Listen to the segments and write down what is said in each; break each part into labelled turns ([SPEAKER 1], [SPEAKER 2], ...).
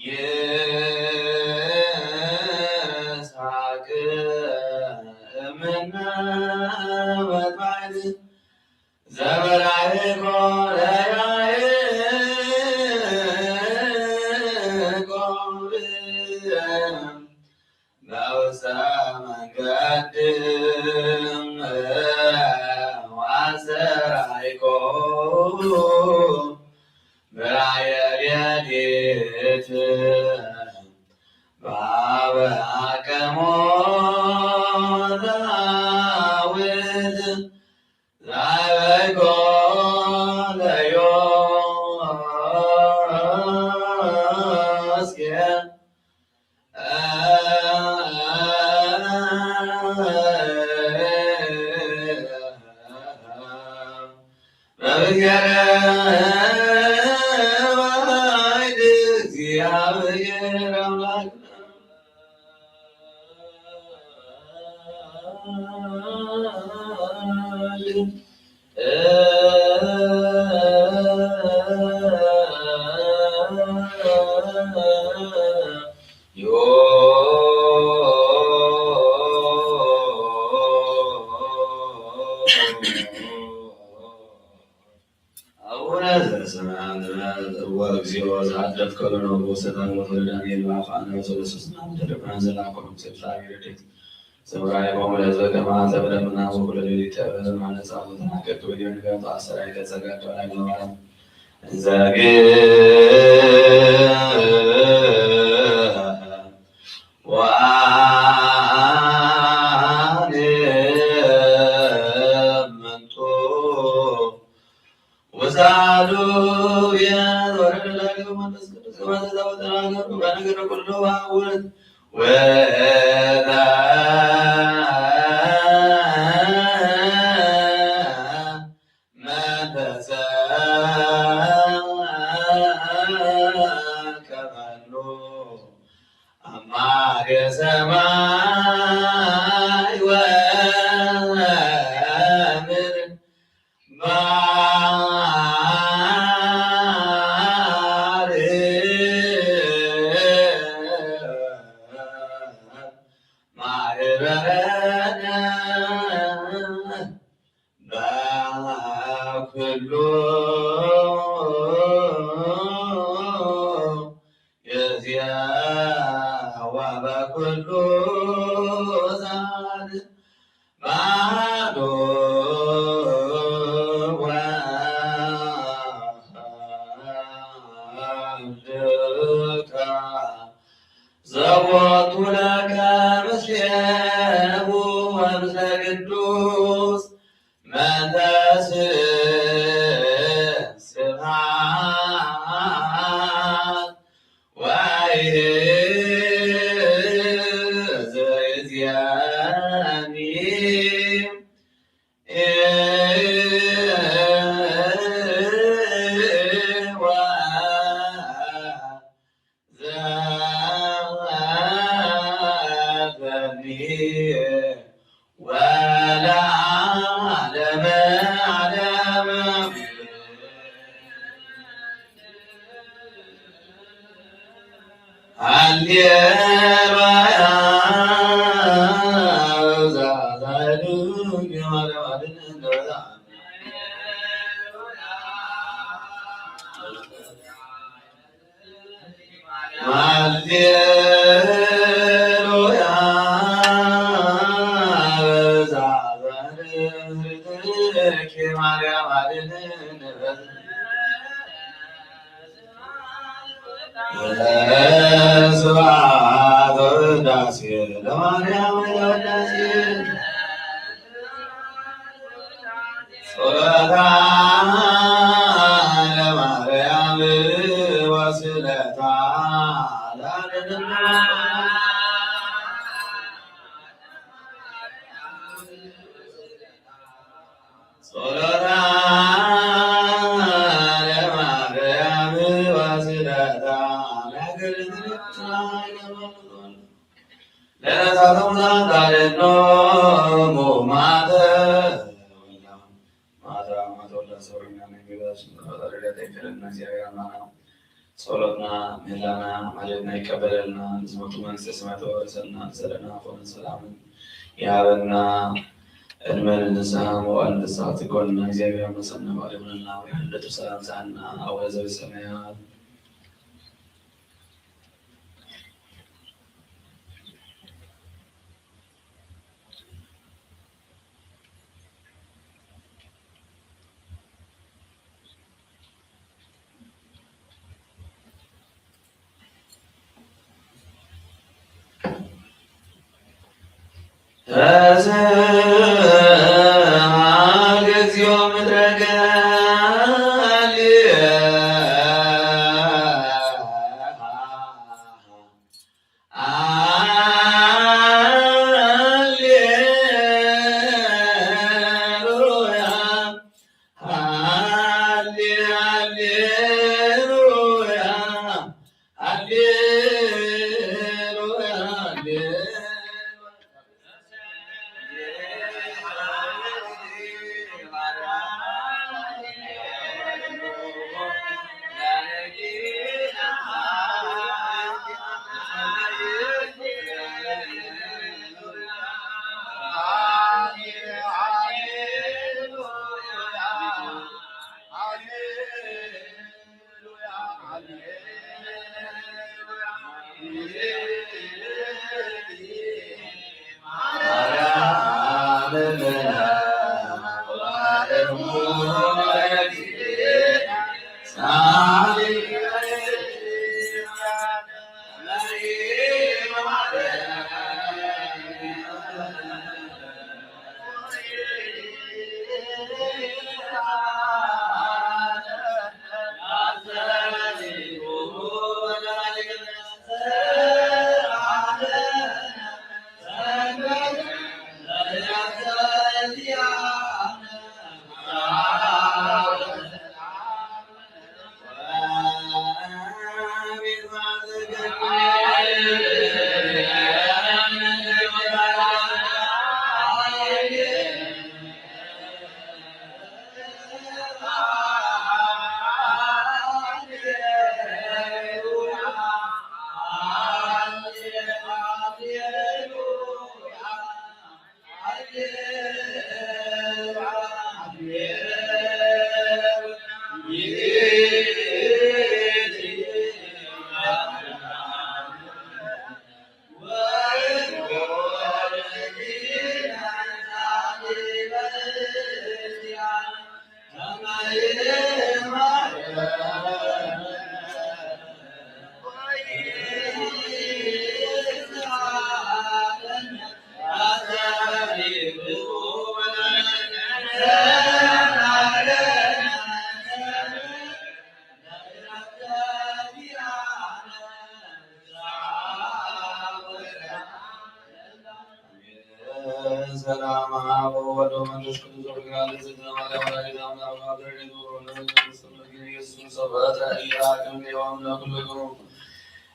[SPEAKER 1] Yeah. ምነ መጥባዕት ዘበላዕኮ ለያዕቆብ በውስተ መንገድ ወአስተርአይኮ በራእየ ሌሊት በኀበ አቀሞ ዳዊት ዘአበይኮ ለዮስየ እግዚአብሔር አምላክነ ወእግዚኦ ዘአደፍከ ለነ ወሰላም ወዳንኤል በአፋነ ወሰለስና ተደብና ዘላቆም እግዚአብሔር ረድኤት ዘምራይ ወመለዘ ከማ ዘብለምና ወኩለ ሌሊት ማነጻ ወተናገር ወዲን ጋር አሰራይ ተዘጋጀ ላይ ነው ዘግ ወአንመንቶ ወዛሉ የወረደላቸው መንፈስ ቅዱስ ከመዘዛው ተናገሩ በነገር ሁሉ ባውት መንፈሰ ከመኑ አማረ ሰማይ ወምድር ማህበረነ በኩሉ ጊዜወ በኩሉ ሰዓት ባዶ ወልድከ ዘቦቱ ለከ ምስሌሁ ወምስለ ቅዱስ መንፈስ ስብሐት ወይእዜኒ ወለዓለመ ዓለመ ሃሌሉያ ዛዛሉኝ ማለማልን እንደዛ ሃሌሉያ ዛዛሉኝ ማርያም አድነን ስብሐት ወውዳሴ ለማርያም ወዳሴ ጸሎታ ለማርያም ወስለታ ለአንድነት ጸሎታ ለማርያም ወስለታ ጸሎትና ምህላና ማለትና ይቀበለልና ዝመቱ መንግሥተ ሰማያት ወረሰና ሰለና ሆነ ሰላምን ያበና እድመን ንስሐ መዋዕል ንስሐ ትጎንና እግዚአብሔር መሰነ ባለሙልና ወይንደቱ ሰላምታና አቡነ ዘበሰማያት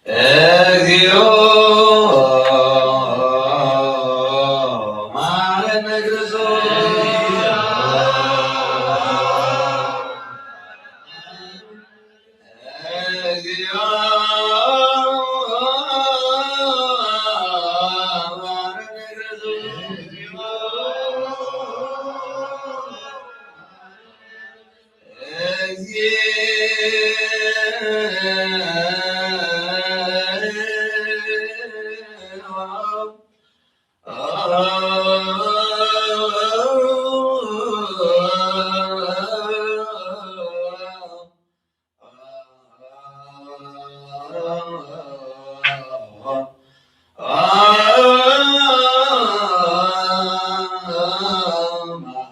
[SPEAKER 1] እግዚኦ ማረነ ክርስቶስ እግዚኦ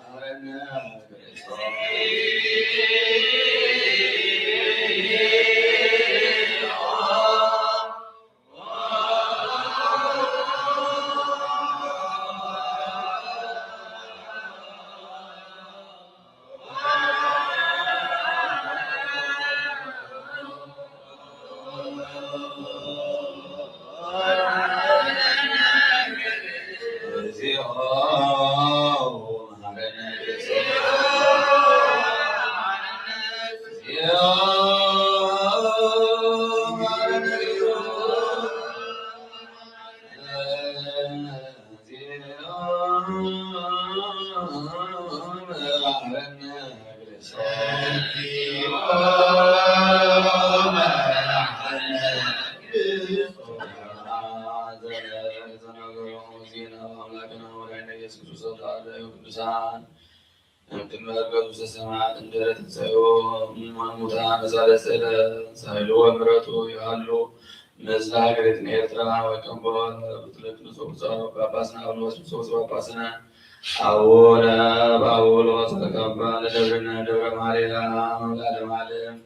[SPEAKER 1] ማረነ አቡነ ጳውሎስ ተቀባ ለደብርነ ደብረ ማርያም ለዓለመ ዓለም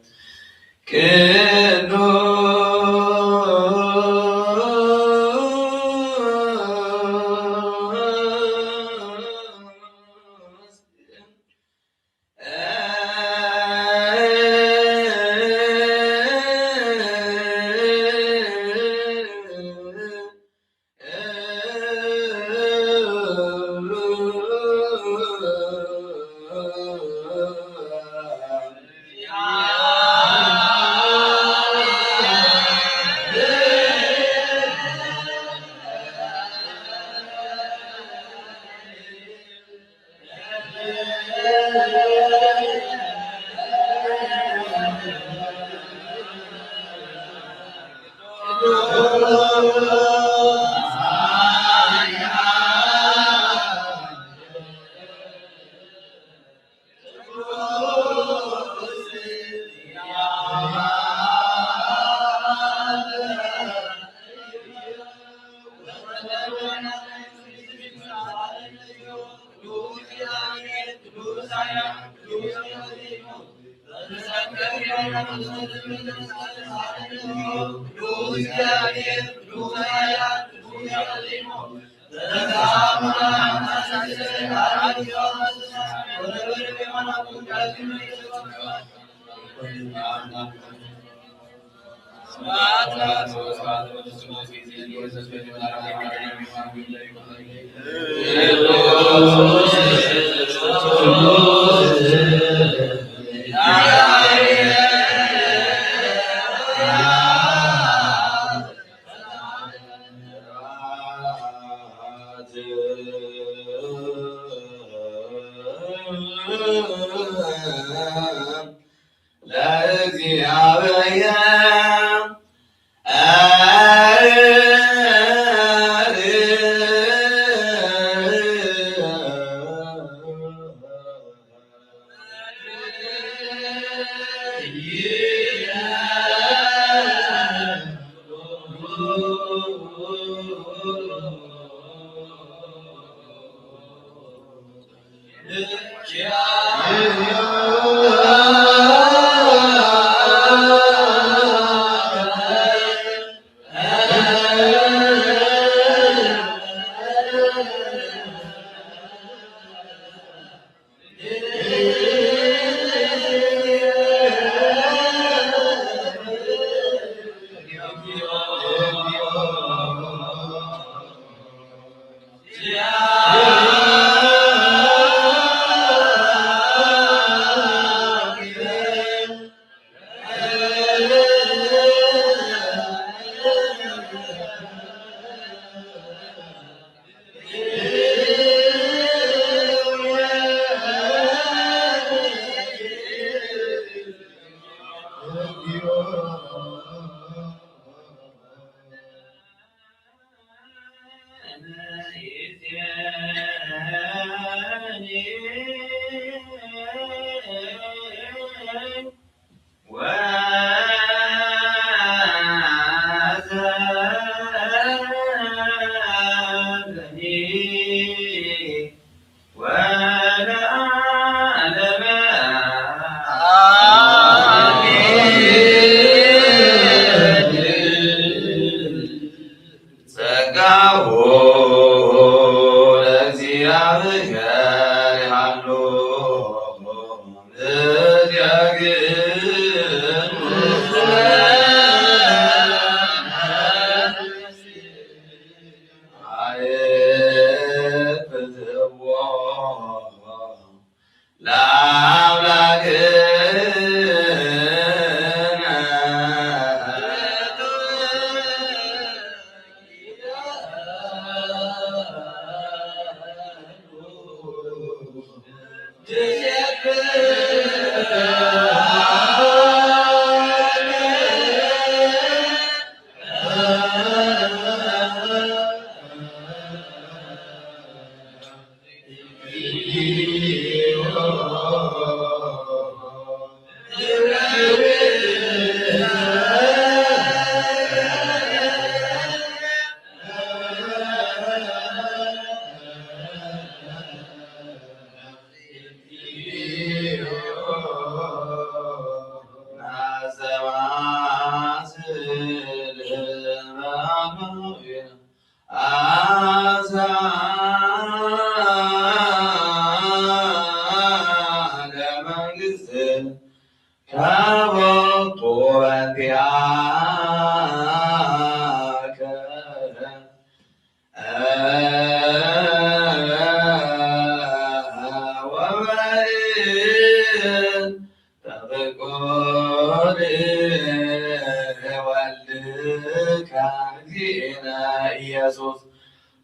[SPEAKER 1] ኢየሱስ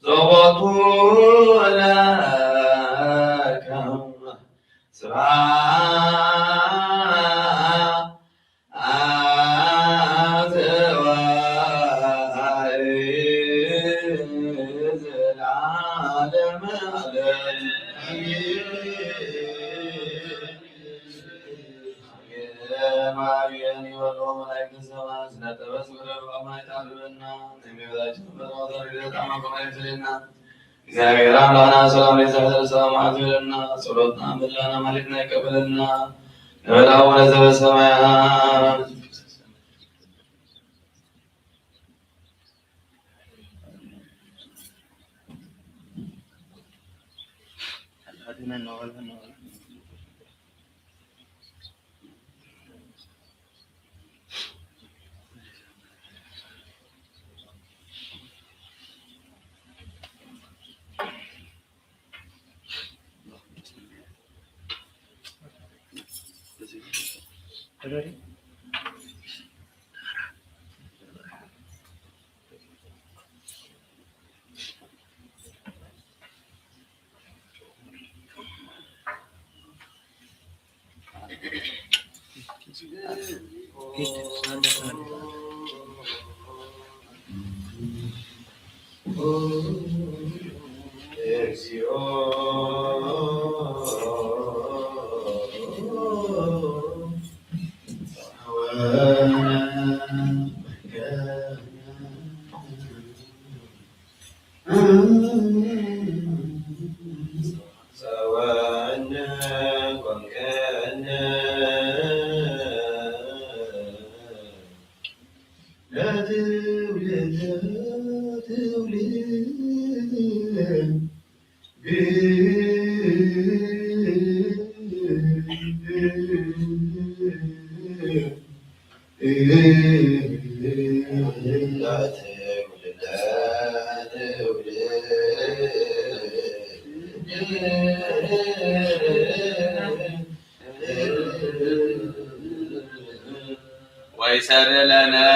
[SPEAKER 1] ዘወቱ ለከ ስብሐት ወዘለዓለመ ዓለም ማርያም ይወሎ መላእክተ ሰማይ ስነጠበስ ወረማይ ታልበና የሚወላጅ በማውጣት ለታማ ቆማይልና እግዚአብሔር አምላክና ሰላም ለዘላለም ሰላማት ይለና ጸሎትና ምላና ማለትና ይቀበልና ለበላው ለዘበሰማያት ويسر لنا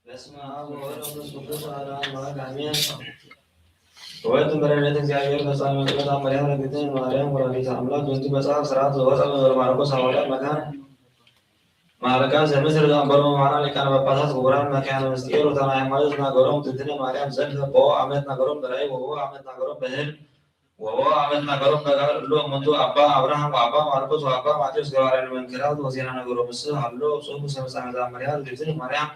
[SPEAKER 1] በስመ አብ ወወልድ ወመንፈስ ቅዱስ አሐዱ አምላክ አሜን። ወይቱ በረድኤተ እግዚአብሔር ፈጻሜ ወጥመት አመሪያ ለግዝእትነ ማርያም ወላዲተ አምላክ በእንቱ መጽሐፍ ሥርዓት ዘወፅአ በበረ ማርቆስ ሐዋርያት መካነ ማለቃ ዘምስር ዘአንበሮ መምህራነ ሊቃነ ጳጳሳት ክቡራን መካነ ምስጢር ወተና ሃይማኖት ናገሮም ትንትነ ማርያም ዘንድ በኦ ዓመት ናገሮም በራእይ ወኦ ዓመት ናገሮም በሕልም ወኦ ዓመት ናገሮም በጋር ሎ እሙንቱ አባ አብርሃም ወአባ ማርቆስ ወአባ ማቴዎስ ገባርያነ መንክራት ወዜና ነገሮ ምስል ሀሎ ጾሙ ሰበሳነ ዘአመሪያ ለግዝእትነ ማርያም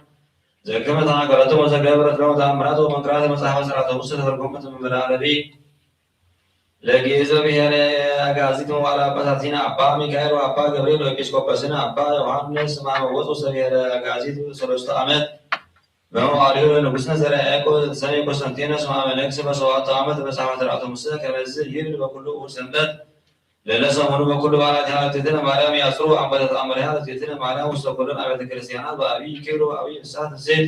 [SPEAKER 1] ዘከመ ተናገረቱ ወዘገብረት ለው ተአምራት ወመንክራት መጽሐፈ ሥርዓተ ሙሴ ተተርጎመት እምዕበለ አለቢ ለጌዘ ብሔረ አጋዚት መዋዕለ ጳጳሳቲነ አባ ሚካኤል ወአባ ገብርኤል ወኤጲስቆጶስነ አባ ዮሐንስ ማመወፁ ሰብሔረ አጋዚት ሰለስተ ዓመት በመዋዕሊሁ ለንጉሥነ ዘርዓ ያዕቆብ ሰኔ ቆስጠንጢኖስ ማመነግሥ በሰባቱ ዓመት መጽሐፈ ሥርዓተ ሙሴ ከመዝ ይብል በኩሉ እሑድ ሰንበት ለለሰሙኑ በኩሉ በዓላት እግዝእትነ ማርያም ያጽሩ አምበለ ተአምሪሃ እግዝእትነ ማርያም ውስተ ኩለን አብያተ ክርስቲያናት በዐቢይ ክብር ወዐቢይ ፍስሐ ትሴት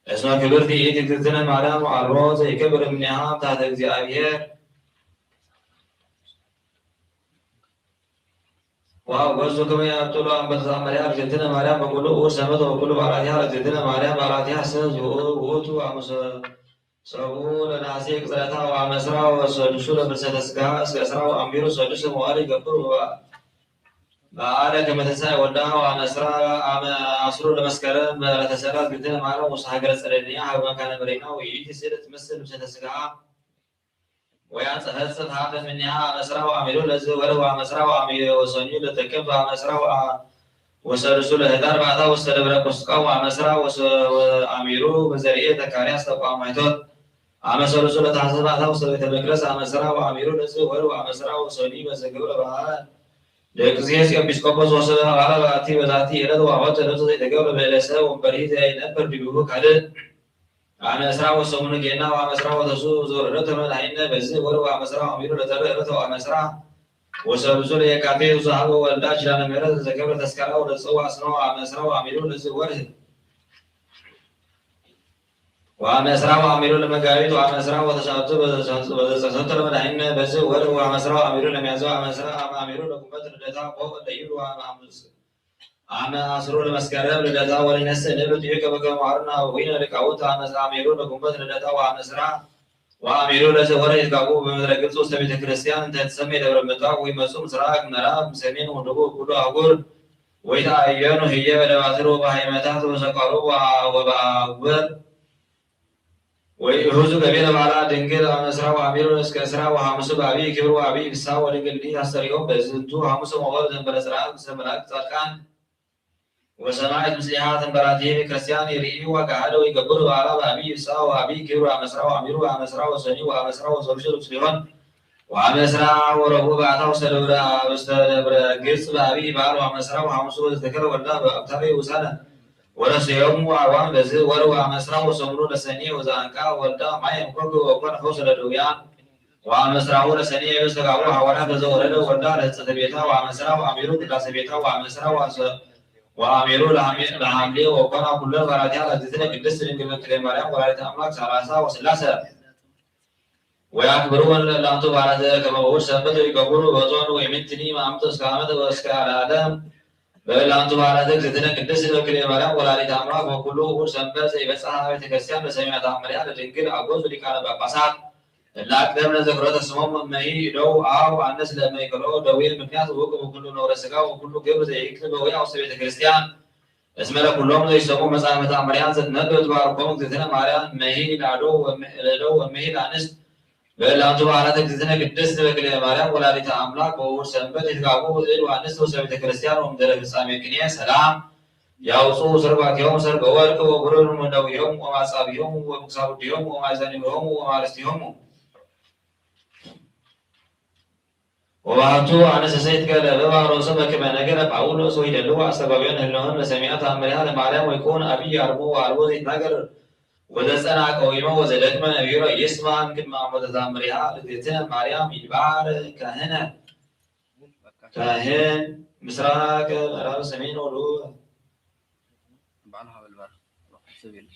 [SPEAKER 1] እስመ ክብርት ይእቲ እግዝእትነ ማርያም ወአልቦ ዘይከብር እምኔሃ ታሕተ እግዚአብሔር ወአውገዙ ከመ ያብጥሉ አምበለ ተአምሪሃ እግዝእትነ ማርያም በኩሉ እሑድ ሰንበት ወበኩሉ በዓላቲሃ እግዝእትነ ማርያም በዓላቲሃ ሰ ውእቱ ሐሙስ ሰብኡ ለነሐሴ ቅጽረታ ወአመስራ ወሰዱሱ ለፍልሰተ ሥጋሃ እስከ ዕስራ ወአምቢሩ ሰዱስ መዋዕል ይገብሩ በዓለ ከመ ትንሣኤ ወልድሃ ወአመስራ አስሩ ለመስከረም በዕለተ ሰንበት እግዝእትነ ማርያም ውስተ ሀገረ ጸደንያ ሀበ መካነ መሬና ወይእቲ ስእለት ትመስል ፍልሰተ ሥጋሃ ወያንጸፈጽፍ ሀበ እምኔሃ አመስራ ወአሚሩ ለዝህ ወርኅ ወአመስራ ወሰኑ ለጥቅምት ወአመስራ ወሰዱሱ ለኅዳር በዓታ ውስተ ደብረ ቁስቋም ወአመስራ ወአሚሩ በዘርኤ ዘካርያስ ተቋም ማይቶት አመሰሉሱ ለታኅሳስ በዓታ ውስተ ቤተ መቅደስ አመስራ ወአሚሩ ለዝህ ወርኅ ወአመስራ ወሰኑ በዘገብረ በዓለ ለቅዱስ ኤጲስቆጶስ ወሰብእ በዓለ በአቲ በዛቲ ዕለት ወአወት ዕለቱ ዘይተገብረ በዕለተ ሰብእ ወእምበሪሁ ዘይነብር ዲብሁ ካልእ አመስራ ወሰሙኑ ጌና ወአመስራ ወተሱ ዘወረደት መድኃኒነ በዝህ ወርኅ ወአመስራ ወአሚሩ ለተርኅ ዕለት ወአመስራ ወሰሉሱ ለየካቲት ወዘሀበ ወልዳ ኪዳነ ምሕረት ዘገብረ ተስካራ ወለጽዋ አስራ ወአመስራ ወአሚሩ ለዝህ ወርኅ ወአመስራ ወአሚሩ ለመጋቢት ወአመስራ ወተሳቱ በዘጸሰቱ ለመድኃኒነ በዝህ ወርኅ ወአመስራ ወአሚሩ ለሚያዝያ ወአመስራ ወአሚሩ ለጉንበት ልደታ ቆብ ለይሉ አመ አስሩ ለመስከረም ልደታ ወለነሰ ንብል ጥዩቀ በከመ መሃሩነ አበዊነ ሊቃውንት አሚሩ ለጉንበት ልደታ ወአመስራ ወአሚሩ ለዝህ ወርኅ ይትጋቡ በምድረ ግብጽ ውስተ ቤተ ክርስቲያን እንተ ትሰሜ ደብረ ምጥዋቅ ወይመጹ ምስራቅ ምዕራብ ሰሜን ወደቡብ ኩሉ አህጉር ወይትዓየኑ ህየ በደባትር ወበሃይመታት ወሰቃሮ ወበአጉበር ወይእሁዙ ገቤረ በዓላ ድንግል አመስራ ወአሚሩ እስከ ዕስራ ወሐሙሱ በዐቢይ ክብር ወዐቢይ ፍስሐ ወድንግልኒ አስተርእዮም በዝንቱ ሐሙስ ወመዋዕል ዘእንበለ ጽርዓት ምስለ መላእክት ጻድቃን ወሰማዕት ምስሌሃ ተንበራትየ ቤተ ክርስቲያን ይርእዩ ወገሃደ ወይገብሩ በዓላ በዐቢይ ፍስሐ ወዐቢይ ክብር ወአመስራ ወአሚሩ ወአመስራ ወሰኑ ወአመስራ ወሰሉሱ ጽዮን ወአመስራ ወረቡዕ በዓታ ውስተ ደብረ ግብጽ በዐቢይ በዓል ወአመስራ ወሐሙሱ ወዘተከለ ወልዳ በአብታሬ ውሳነ ወረሰዮሙ አርዋም በዝህ ወርኅ ወአመስራ ወሰሙኑ ለሰኔ ወዘአንቃ ወልዳ ማየ እምኮከ ወኮነ ፈውሰ ለድውያን ወአመስራሁ ለሰኔ በስተጋብሮ ሐዋርያት በዘወረደ ወልዳ ለሕጸተ ቤታ ወአመስራ ወአሚሩ ቅዳሴ ቤታ ወአመስራ وعملوا لعمليه وكان كلهم فراتها لذين قدس لنجمة مريم ولاية أملاك سلاسة وسلاسة ويعبرون لأنتو بعد كما هو سبب يقبلوا وطن ويمتني ما أمتس كامت واسكار آدم لأنتو بعد لذين قدس لنجمة مريم ولاية أملاك وكله هو سبب يبصها بتكسيان بسمية مريم لتنقل أقوز لكان بقصات لأقدم ذكرت اسمهم مهي لو أو الناس لما يقولوا دويل مكناس وكم كله نور سكا وكله قبل زي يكتب ويا وسبيت كريستيان اسمه كلهم يسموا مسامة مريم زد نبت بارقوم زدنا مريم مهي لعدو ومهي لعنس بل أنتم على تكذبنا قدس بكل مريم ولا لتأملاك وهو سنبت يتقابوا ذل وعنس وسبيت كريستيان ومدرب السامي كنيا سلام يوصو سربا يوم سرب أولك وبرر من يوم وما صابيهم ومكساب يوم وما زنيهم وما رستيهم وبعثو عن سيد كذا بما رسمك كما نجر باولوس ويدلوا سببين هلون سمعت أمرها لمعلم ويكون أبي يربو وعلوز نجر وذسنا قويما وزلتما نبيرا يسمع كما عمد أمرها لذتنا مريم يبار كاهن مسراك مرام سمين ولو
[SPEAKER 2] بعلها بالبر سبيل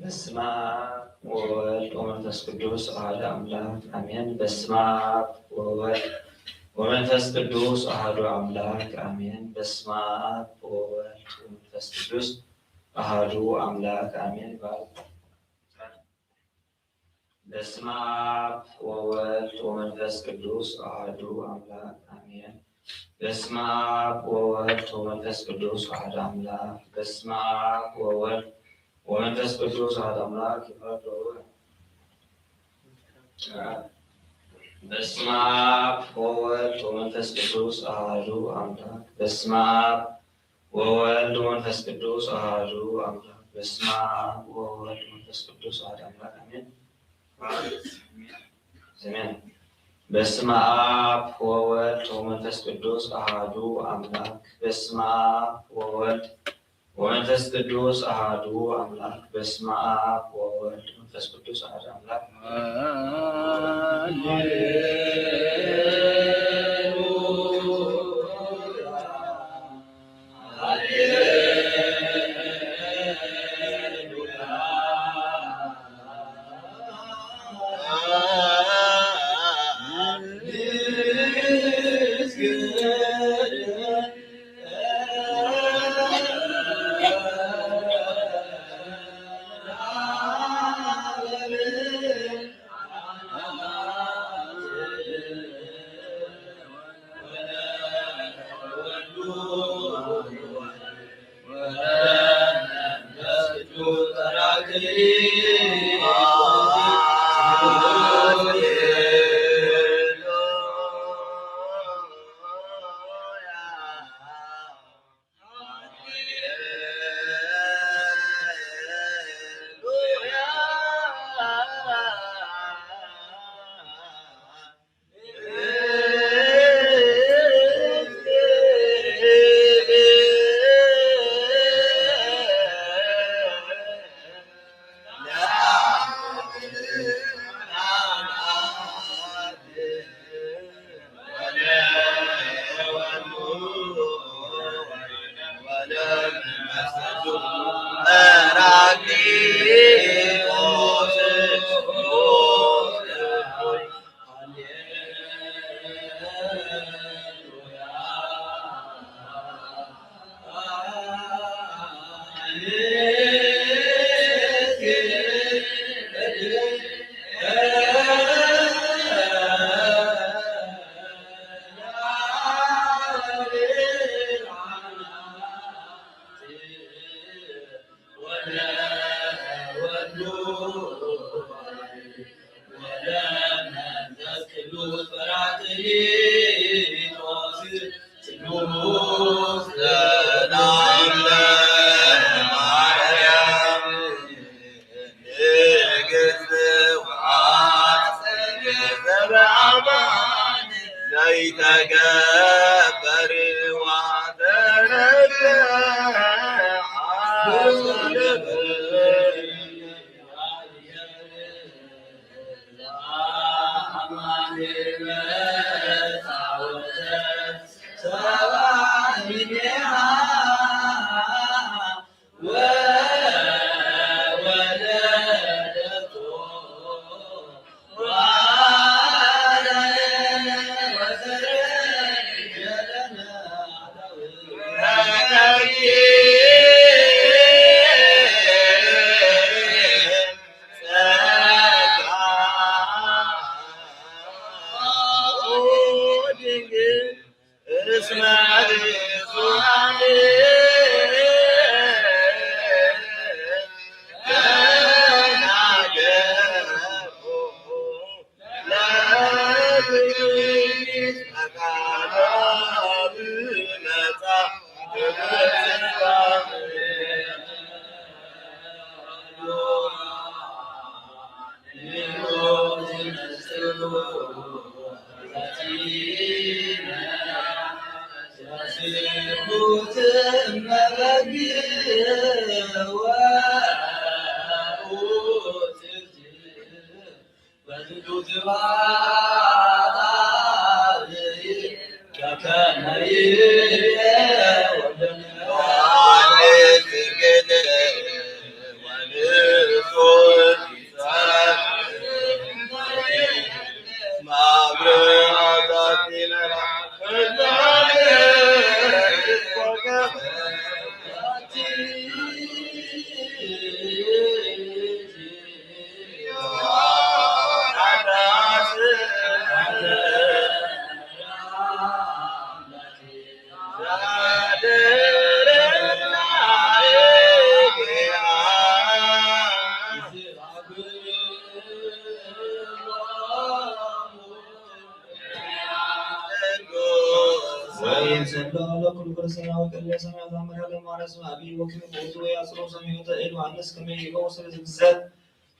[SPEAKER 1] በስመ አብ ወወልድ ወመንፈስ ቅዱስ አሐዱ አምላክ አሜን። በስመ አብ ወወልድ ወመንፈስ ቅዱስ አሐዱ አምላክ አሜን። በስመ አብ ወወልድ ወመንፈስ ቅዱስ አሐዱ አምላክ አሜን። በስመ አብ ወወልድ ወመንፈስ ቅዱስ አሐዱ አምላክ አሜን። በስመ አብ ወወልድ ወመንፈስ ቅዱስ አሐዱ አምላክ በስመ አብ ወወልድ ومنفس قدوس هذا أملاك بسم آب وولد ومنفس قدوس أهالو أملاك بسم آب وولد ومنفس قدوس أهالو أملاك بسم آب وولد ومنفس قدوس هذا أملاك آمين زمين بسم آب وولد ومنفس قدوس أهالو أملاك بسم آب وولد ومنفس قدوس أحد أملاك بسم آب وولد ومنفس قدوس أحد أملاك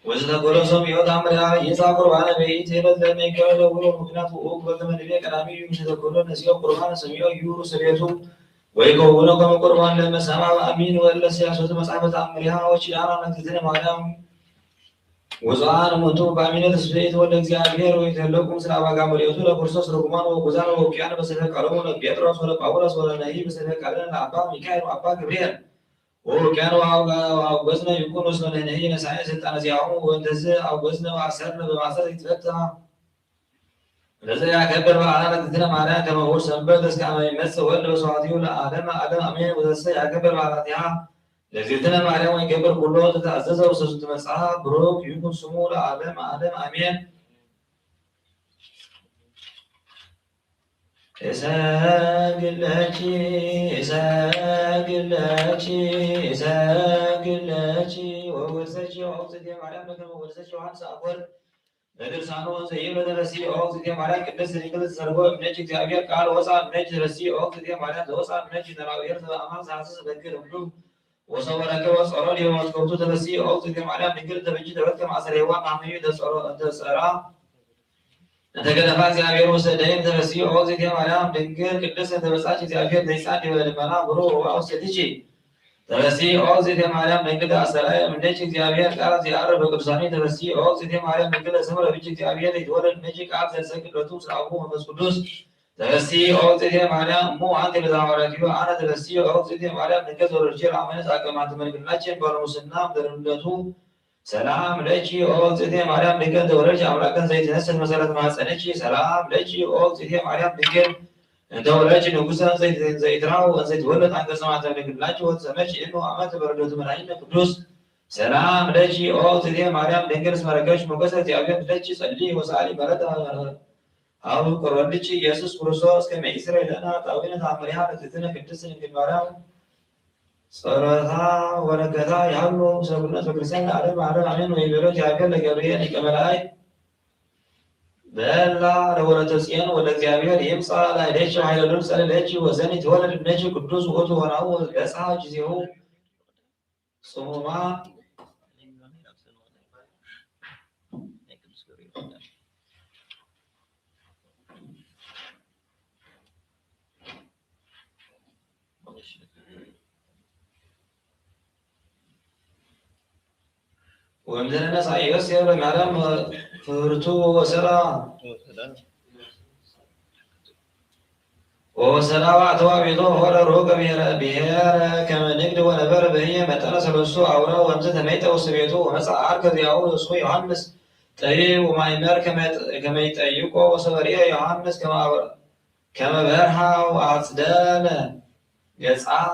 [SPEAKER 1] وزنقولهم يوضع مريا يسا قربان بيت هلت لما يكرر له مكنات وقوق وزمن بيه كلامي يمشتقولون نسيو قربان سميو يورو سبيتو ويقولون كما قربان لما سمع أمين وإلا سياسة مصعبة أمريها وشيعنا نكتزين مغلام وزعان منتو بأمين تسبيت والإنزيابير ويتهلوكم سلابا قامل يوتو لبرسوس رقمان وقزان وكيان بسفق قلوم بيتروس ولا باولاس ولا نهي بسفق قلن لعبا ميكايل وعبا كبرير وكانوا عوزنا يكون وصلنا نهي نسعي ستة نزيعهم وانتزع عوزنا وعسرنا بمعسر يتفتح لذا يعكبر وعلامة تتنا معنا كما هو سنبردس كما يمس وإلا وصعديه لآدم آدم أمين وذسي يعكبر وعلاتها لذيتنا معنا ويكبر كله تتعزز وسجد مسعى بروك يكون سمو لآدم آدم أمين إساقلاتي وورسجي وعوزتي معنا كما ورسجي وعنس أول ندرسانو زينو درسي أوزتي معنا كدس رجل سربو منجي تابير قال وصا منجي درسي أوزتي معنا دوصا منجي تراوير أمام ساسس بكر بلو وصورك وصوري ومسكوتو درسي أوزتي معنا بكر تبجي تبكر مع سريوان عميو دسرا نتكلم عن زيابير وسدين درسي أوزتي معنا بكر كدس درساتي زيابير ديسان دي ولمنا برو وأوزتي درسي أوزتي معنا بكر أسرائيل منجي زيابير قال زيارة بقرصاني درسي أوزتي معنا بكر سمر بيجي زيابير يدور المجي قال زيسك لطوس رأوه مسكوتوس درسي أوزتي معنا مو عندي لزامراتيو أنا درسي أوزتي معنا بكر زورجير عمل ساكمات من الناچن برمسنام درندتو سلام لكي أوزتي معنا بكر دورج أمريكان زيت نسل مسألة ما سنكي سلام لكي أوزتي معنا بكر دورج نقصان زيت راو زيت ولد عند سماعة من الناچ وسمعش إنه عملت بردوت من عين قدوس سلام لكي أوزتي معنا بكر سمركش مقصة أبيض لكي صلي وسالي بردا أو قرولتي يسوع كريستوس كما إسرائيل أنا تأوينا تعملها لتتنا في التسنين في المرام صارها وركضها يعلو سبنا فكرسان على عمين ويبرو جابر لجريان كملاي بلا لولا تسيان ولا جابر يمصى لا ليش على لبس على ليش وزني تولد النجي قدوس وهو ونعو يسعى جزيه صوما ومثل الناس عيوس يا معلم فرتو وسلا وعتوا بيضو ولا روق بيار كما نجد ونبر بهي متنا سلسو عورا ومزت ميت وسبيتو ومسع عركض يعود سو يوحنس تي وما يمر كما يتأيقو وسوريا يوحنس كما برها وعصدان يسعى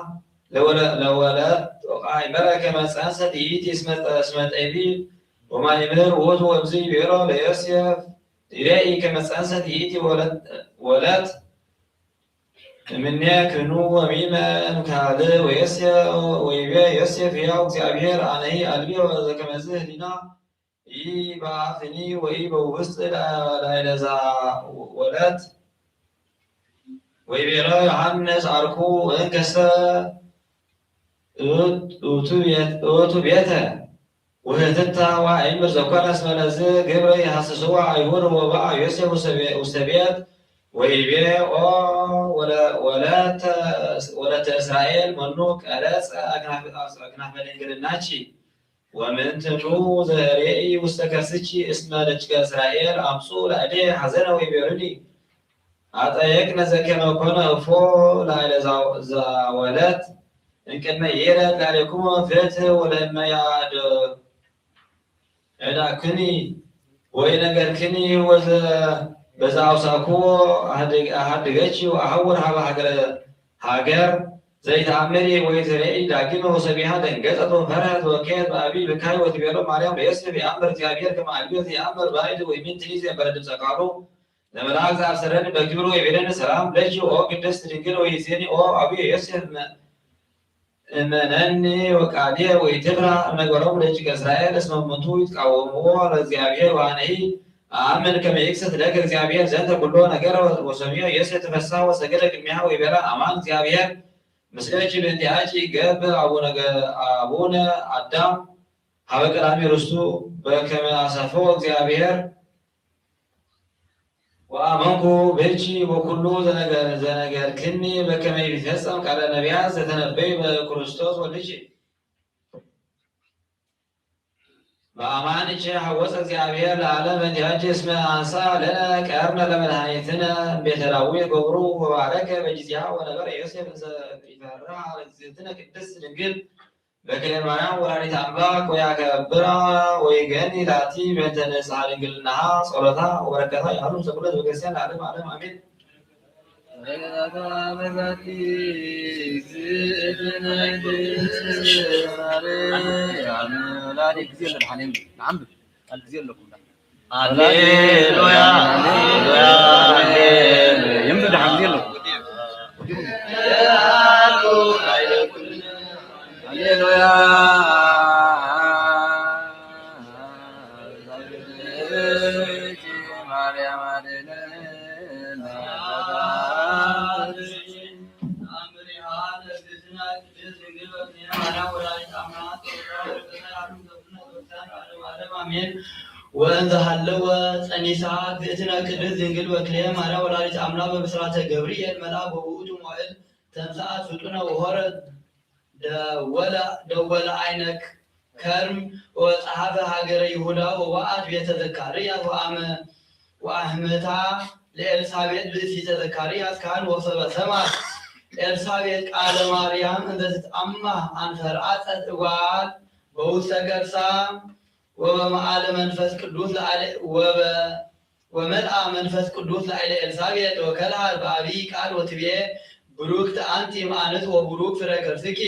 [SPEAKER 1] لولا وقع مرة كما سانسة يتي اسمت أبي وما يمر ووتو ومزي بيرا ليسيف تلاقي كما سانسة يتي ولد منك نو وميمن كالي ويبي يسيف يا እግዚአብሔር أنهي قلبي وزكمزه لنا بعثني وبوسط لإلزا ولد ويبيرا يوحنس أركو انكسا اوتو بيتا وهتتا وعيمر زكوانا اسمنازي قبري حسسوا عيهور وباع يوسف وستبيت ويبيع ولا إسرائيل منوك ألاس أكناف ملنجل الناتشي ومن تنو زهريئي وستكسيتشي اسمه لجك إسرائيل أمسو لأدي حزنا ويبيرني أطيقنا زكما كنا أفو لعلى زاولات إن كان ما يرد لعليكم فته ولما يعد عدا كني وينقر كني وز بزاو ساكو أحدقاتي وأحور هاجر زي تعمري ويزرعي داكنه سبيها دنقزته فرهت وكيد بأبي بكاي وتبيرو مريم بيسر بأمر تيابير كما أبيو ذي أمر بايد ويمين تنيزي بردم ساكارو لما العكس أفسرني بكبرو يبيرن سلام لجي أو قدس تنقل ويزيني أو أبي يسر منني وقعديه ويتبرع نقرب لجي إسرائيل اسمه منتويت قوموه لزيابير وانهي آمن كما يكسد لك زيابير زنت كله نقر وسميه يسر تفسا وسجلك المياه ويبيرا أمان زيابير مسلمي بنتياجي قب أبونا أدم هذا كلامي رسو بكما أسفو زيابير وآمنكو بيتشي وكله زنقر كني بكما يفسم على نبيات ستنبي بكريستوس والليشي بأمان إيشي حوص እግዚአብሔር ለዓለም እንዲያጅ እስመ አንሳ ለነ ቀርነ ለመድኃኒትነ ቤተላዊ ገብሩ ወባረከ በጊዜሃ ወነበረ ዮሴፍ ይፈራ እግዝእትነ ቅድስት ድንግል በክለ ማርያም ወላዲተ አምላክ ወያከብራ ወይገኒ ላቲ በእንተ ንጽሐ ድንግልናሃ ጸሎታ ወበረከታ ያሉ ሰብለት በክርስቲያን ለዓለም ዓለም አሜን። هللويا يمدد حمدي له هللويا ወእንዘ ሀለወ ጸኒሳ ግእትነ ቅድስት ድንግል በክልኤ ማርያም ወላዲተ አምላክ በብስራተ ገብርኤል መልአክ በውእቱ መዋዕል ተንሥአት ፍጡነ ወሖረት ደወለ አይነ ከርም ወጸሐፈ ሀገረ ይሁዳ ወወአት ቤተ ዘካርያስ ወአህመታ ለኤልሳቤጥ ብእሲተ ዘካርያስ ካህን ወሰበሰማት ኤልሳቤጥ ቃለ ማርያም እንዘ ትትአማህ አንፈርአጸት እጓል በውስተ ገርሳ ومعال منفس قدوس وملأ منفس قدوس لعل إلسابيت وكلها بأبي قال وتبيه بروكت أنت معنت وبروك فرقرسك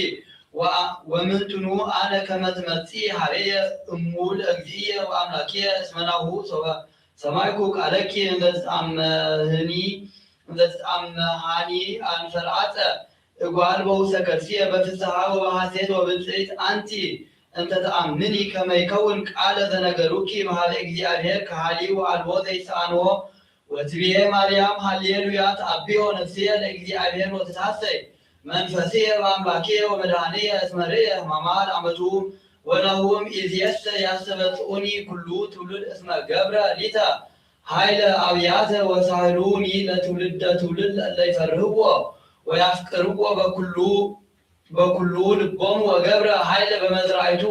[SPEAKER 1] ومن تنو أنا كما تمتي حرية أمول أجزية وأملاكية اسمناه سمايكو قالك انذت أمهاني أن فرعات اقوال بوسا كرسية بفسها وبحسيت وبالسيت أنت أنت تأمني كما يكون قال ذنقروك مهال እግዚአብሔር كحالي وعلبو زيسانو وتبيه مريم هللويا تأبيه نفسيه لእግዚአብሔር وتتحسي منفسيه وأملاكيه ومدانيه اسمريه ممال عمتو ونهم إذ يستبطئني كله تولد اسم قبر لتا هايل أبياته وسهلوني لتولد اللي يفرهوا ويفكروا بكل لبهم وقبر هايل بمزرعته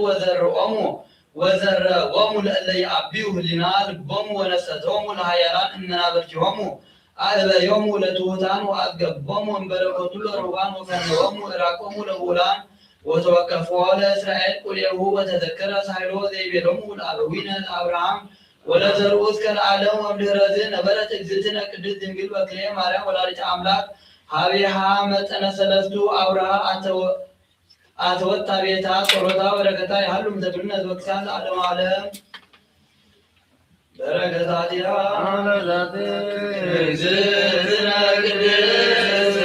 [SPEAKER 1] وزرهم لألي أبيه لنا لبهم ونستهم لهايلان إننا برجهم أهل يوم لتوتان وأقبهم وانبرقوا الربان وفنهم وإراقهم لغولان وتوقفوا على إسرائيل قل يهو وتذكر سهلوا ذي بلهم الأبوين الأبرام ولزروا اسك العالم ومدهرزين نبرت اجزتنا قدس دنقل وكليه ماريم ولادة أملاك هابيها متنا سلسدو أورها أتوتا بيتا صروتا ورقتا يحلو متبرنا وكسان العالم عالم بركتاتها اجزتنا قدس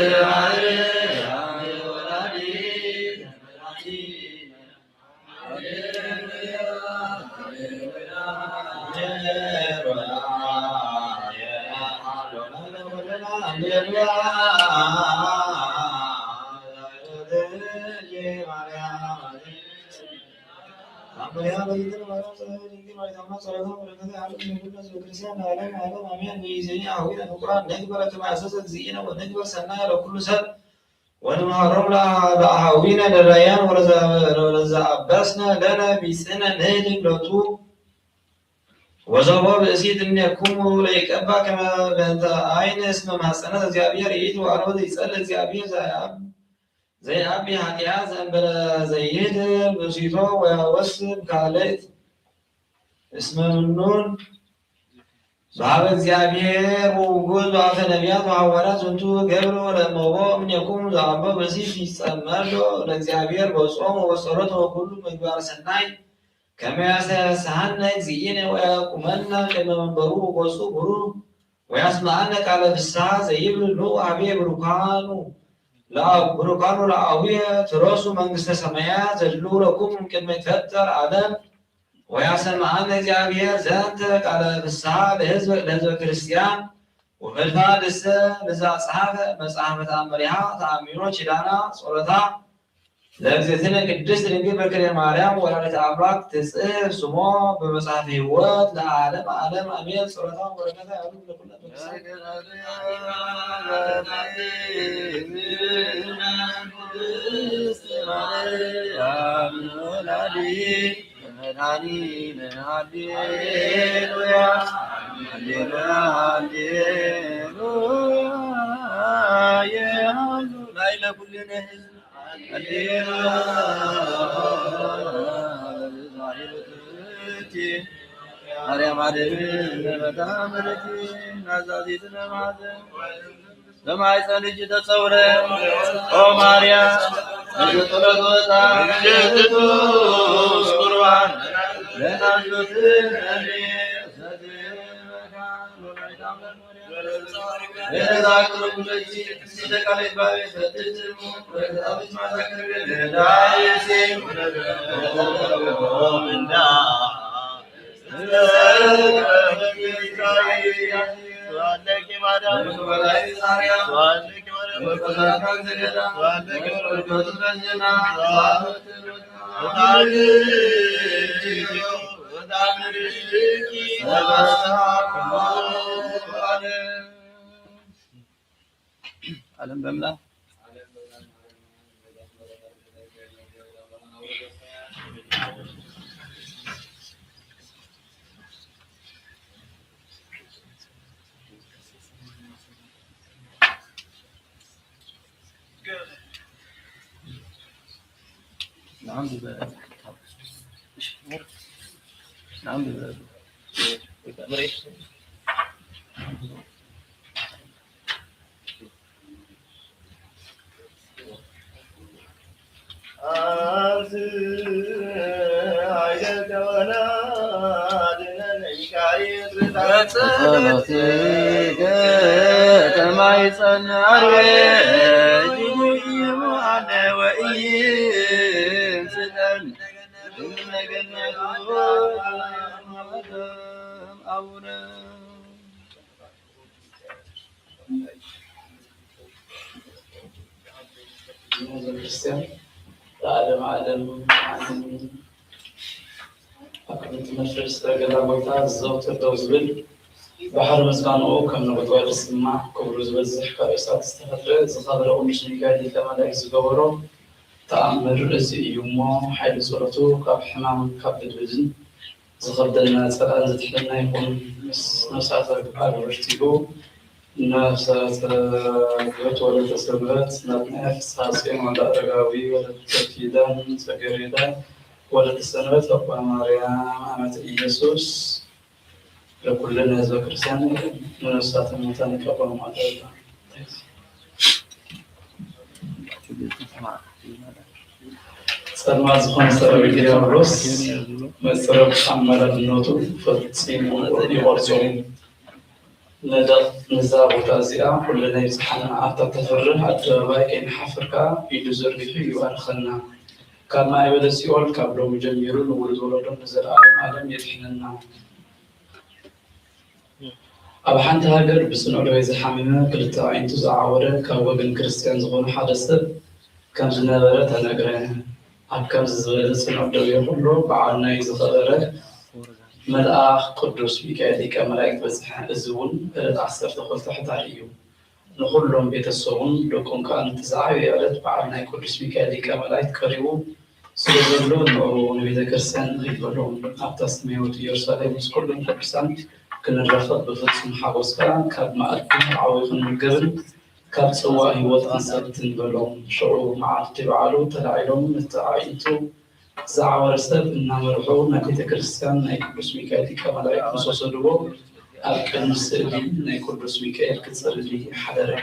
[SPEAKER 1] أما الذين ما يصلون ما يتمنى صلاتهم ولكن يعلم من الناس بالكريستيان علم أمين ويزيني أهوين القرآن نكبر كما أسست زينا ونكبر سنة لكل سنة ونمهرم لأهوين للريان ولزا أباسنا لنا بسنة نهلم لطو وزواب أسيد أن يكون ليكبا كما بنت عين اسم محسنة زيابير إيد وأرود يسأل زيابير زي أبي حكيها زنبل زيد بسيطة ويوسب كاليت اسم النون صحابة زيابير ووجود بعض النبيات وحوالات زنتو قبلوا للموضوع من يكون زعبا بسيط يستمر لزيابير بصوم وصلاته وكل مجبار سناي كما يسهلنا زينا ويقومنا كما منبروه وصبروه ويسمعنك على الساعة زي ابن النوع أبي بركانو لا بركانو لأوية تراسو منغست سمايا زجلو لكم كما يتفتر عدم ويسمعنا زيابير زانتك على الساعة لهزب كريستيان وفلفا لزا صحابة مساحة أمريها تأمينو شدانا صورتها لأجزتنا قدست لنجيب بكري مريم ولعنة أمراك تسئل سمو بمساحة هوات لعالم عالم أمين صورتها وبركاتها يعلم لكل
[SPEAKER 2] مريم عليه مدامرتي نازاديتنا معزم لما يسألك تصوره أو مريم نجتلك وطا نجتوس قربان لنا نجتن أمير سدير مكان ونعيدام للمريم لذاك ربك صدق الإبابي فتجمو وإذا ما ذكر لدايسي من دار ألم بملا نعم ببالي نعم ببالي مريح كما يصنع وإن سدن إن جنته أونا
[SPEAKER 1] الكريستيان العالم عالم أكملت مجلس رجل أبوتا الزوت الدوزبل بحر مسكانه كم نبغى نسمع كبر زبزح كاريسات استفدت زخادر أمش نقادي لما لا يزجورو تأمر زي يومه حيل صورته كاب حمام كاب الوزن زخدنا سلام زتحلنا يكون نسعة القلب رشتيجو نسعة قوت ولا تسلمت نبني ساسين ولا رجاوي ولا تأكيدان سجريدا ولا تسلمت أبو مريم أمة يسوع لكلنا هذا كريستيان من الساعة المتانة كأبو معتاد سلمان زخون سرابي كريم روس مسرب حمل النوتو فتسين ويورسون ندق نزار وتازيا كلنا يزحنا عطا تفرح الدرباي كين حفركا يدزر فيه يوارخنا كما يبدأ سيول كابلو مجميرون ولدولدون نزل عالم يدحننا أب حنت هاجر بسنو لو يزحمنا كلتا عينتو زعورة كوجن كريستيان زغون حدث كان جنابرة تناقرين أكم زبالة سنعود يقولوا بعنا يزغره ملأخ قدوس ميكائيل كملاك بس الزون عصر دخل تحت عليهم نقولهم بيت الصون لكم كان تزعي يالت بعنا قدوس ميكائيل كملاك قريبو سيزولون أو نبي ذكرسان يقولون أبتس ميوت يرسالهم كلهم قدسان كنا نرفض بفتصم حاوس كان كاب ما أدين عويق من قبل كاب سوا هيوت أنسبتن بلهم شعور مع تبعالو تلعيلهم متعاينتو زعور سب نمرحو نبي ذكرسان قدوس ميكائيل كملاك مسوسدو أكن سلي نقدوس ميكائيل كتصلي حضره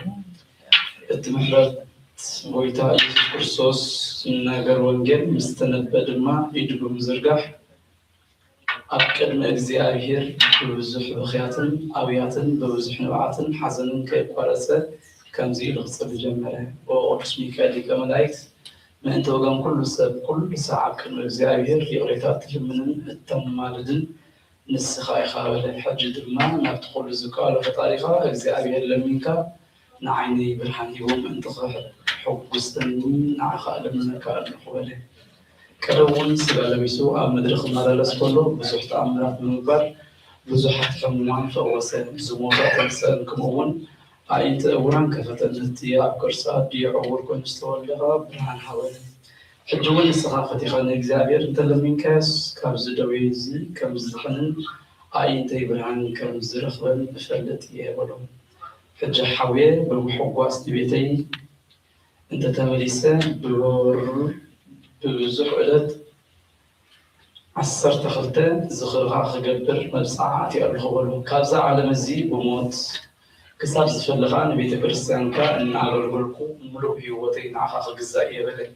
[SPEAKER 1] التمحرات ويتا إيسوس كريستوس ناقر وانجل مستنبد ما يدلو مزرقح أكد من እግዚአብሔር بوزح بخياتن أوياتن بوزح نوعاتن حزنن كيبقارسة كمزي لغصب جمعه وقدس ميكائيل كملايكت من أنت وقام كل سب كل ساعة كن እግዚአብሔር يغريتات لمنن التمالدن نسخاي خاوله حج دما نبتقول الزكاة لفتاريخا እግዚአብሔር لمنكا نعيني برهان يوم انتظر حقوستني نعخا لمن كان قبله كرون سبالة بيسوء مدرخ مدرس كله بزح تأمرات من البر بزح حموان فوسه زموات إنسان كمون عينت أوران كفتن التياب كرسات يعور كونستول لها برهان حوالي حجون الصحافة خلنا إكزابير انت لمن كاس كابز دويزي كابز حنن عينت برهان كابز رخبن بفلت يهولون حج حويه بمحقواس دبيتي انت تمليسه بوزح عدد عصر تخلته زخرها خقبر مبسعات يأرخبلو كابزا على مزي بموت كساب زفلغان بيت كريستيان كأن على رجلكو ملو هيوتين عخاخ قزائي بلي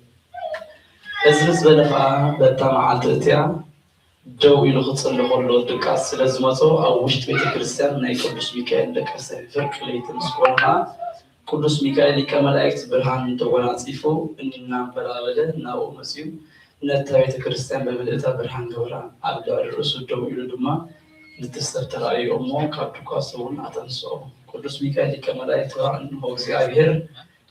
[SPEAKER 1] ازمز بلغا بتام عالتقتيا جو إلو خطصن لخلو دكاس لازمتو أو وشت بيت كريستيان ناي قدوس ميكائيل دكاسة فرق ليتن سكونها قدوس ميكائيل كملايكت برهان تغوانا صيفو إننا بلالده ناو مسيو نتا بيت كريستيان ببلئتا برهان غوران أبدا الرسول جو إلو دما نتستر رأي أمو كابتوكاسون أتنسو قدوس ميكائيل كملايكت رأن هو እግዚአብሔር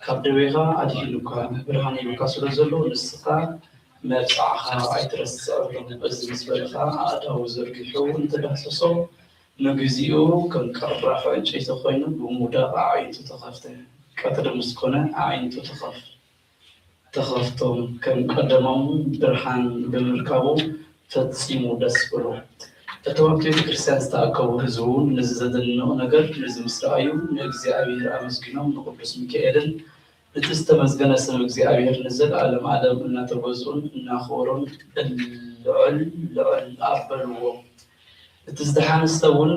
[SPEAKER 1] كابدويغا أديه لوكا برهان يلوكاسو لزلو نسخا مبسعها عيترسل بس مسبلخا أداو زرقحو انتبهسسو نجزيو كم كرافة شيء تخوينه بمودا عينتو تخافته كتر مسكونة عينتو تخافتهم كم قدمهم برهان بمركبو تتصيمو دسبلو تتوقع كريستيان استأكوا هزون نزدنو نجر نزم إسرائيل نجزيابير أمسكنهم نقبلس ميكائيل نتستمزجنا سم እግዚአብሔር نزل عالم عالم إننا تبزون إننا خورون العل أربلو تزدحان السون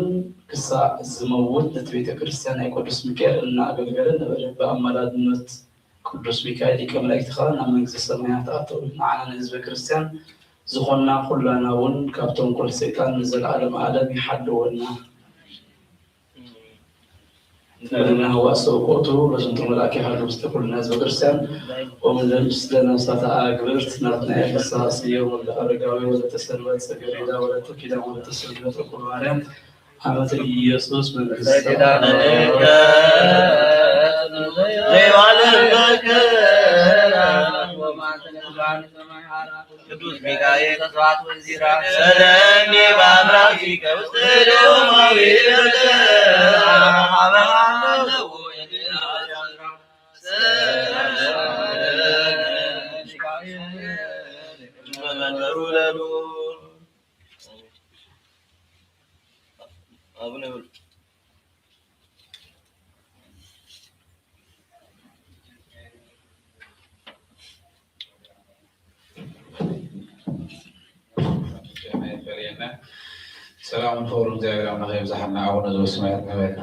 [SPEAKER 1] كسا الزموت نتبيت كريستيان يقدس ميكائيل إننا أقبلنا نبرة بأمراض نت قدس ميكائيل كملاك تخلنا من جزء السمايات أعطوا معنا نزب كريستيان زخنا كلنا ون كابتن كل سيطان نزل عالم عالم يحلونا لأنه هو سوقته لازم تملك حاجة مستقل الناس بكرسان ومن لنا ساعة أقبلت نرتنا الأساسية ولا أرجعي ولا تسلمت سجريدا ولا تكيدا ولا تسلمت وكل عالم حمد يسوس من السلام
[SPEAKER 2] ቅዱስ ሚካኤል ከሰዓት ወንዚራ ሰለኒ በአምራኪከ ውስጥ ደማዊ አበሃለው የዲናራ ሰለኒ ለሉ አቡነ
[SPEAKER 3] سلام فور زاير أنا غير زحنا عونا زو سمعت نبات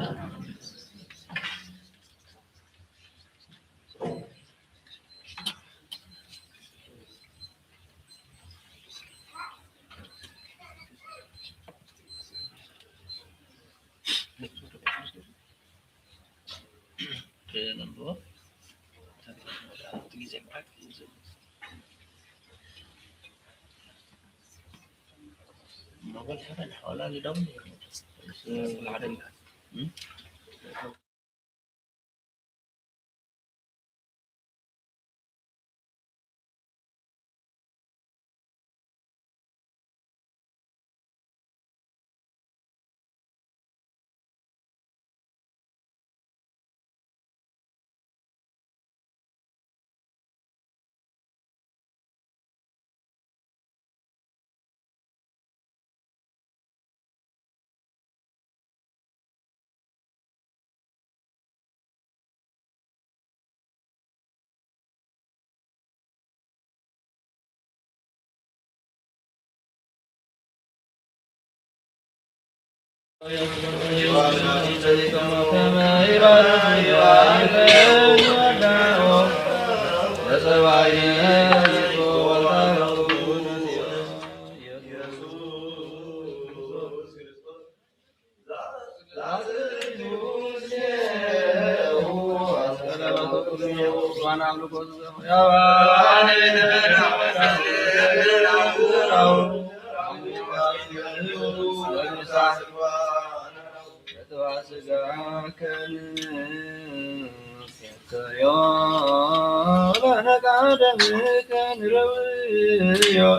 [SPEAKER 2] أول حاجة الحوالي دم العدم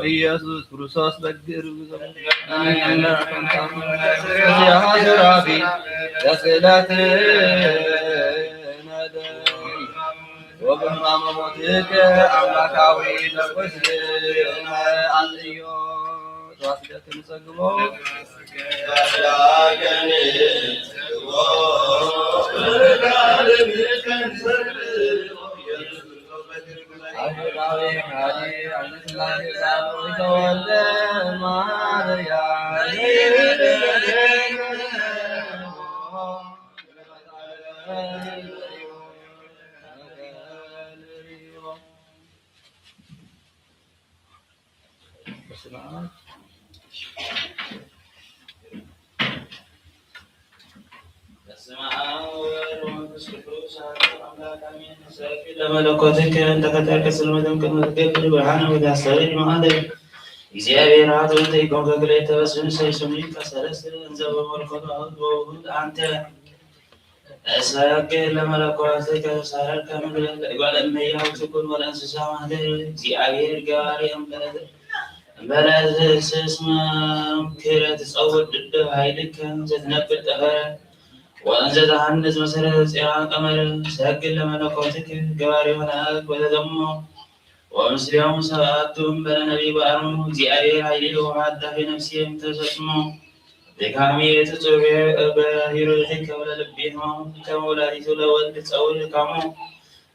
[SPEAKER 2] ኢየሱስ ክርስቶስ በግር ወበማመሞትከ አምላካዊ ለቆስ አንዮ ተዋስደክን ሰግሞ
[SPEAKER 4] ለመለኮትከ እንተ ፈጠርከ ጽልመትን ቅድመ ትገብር ብርሃነ ወታስተውል መዓልተ እግዚአብሔር አብ ወልድ ይቆም ከክልኤ ተበስን ሰይሱኒ ከሰለስት እንዘ በመለኮቱ አብ ወውሉድ አንተ እሰግድ ለመለኮትከ ሳረርከ ምግለ ለእጓለ እመሕያው ትኩን ወለእንስሳ ማህደር እግዚአብሔር ገባሬ እምበለዝ ስስመ ክህረት ጸውር ድደ ኃይልከ ዘትነብር ጠፈረ ወእንዘ ተሐንጽ መሰረተ ጽዮን ቀመረ ሰግድ ለመለኮትከ ገባሬ መላእክት ወተዘሞ ወምስሌሆሙ ሰብአቱ እምበለ ነቢብ አርምሞ እግዚአብሔር ኃይሌ ወኃዳፌ ነፍሴ እምተሰጥሞ ድካሜ ትጹር በሂሩትከ ወለልቤሆ ከመ ወላዲቱ ለወልድ ጸውር ድካሞ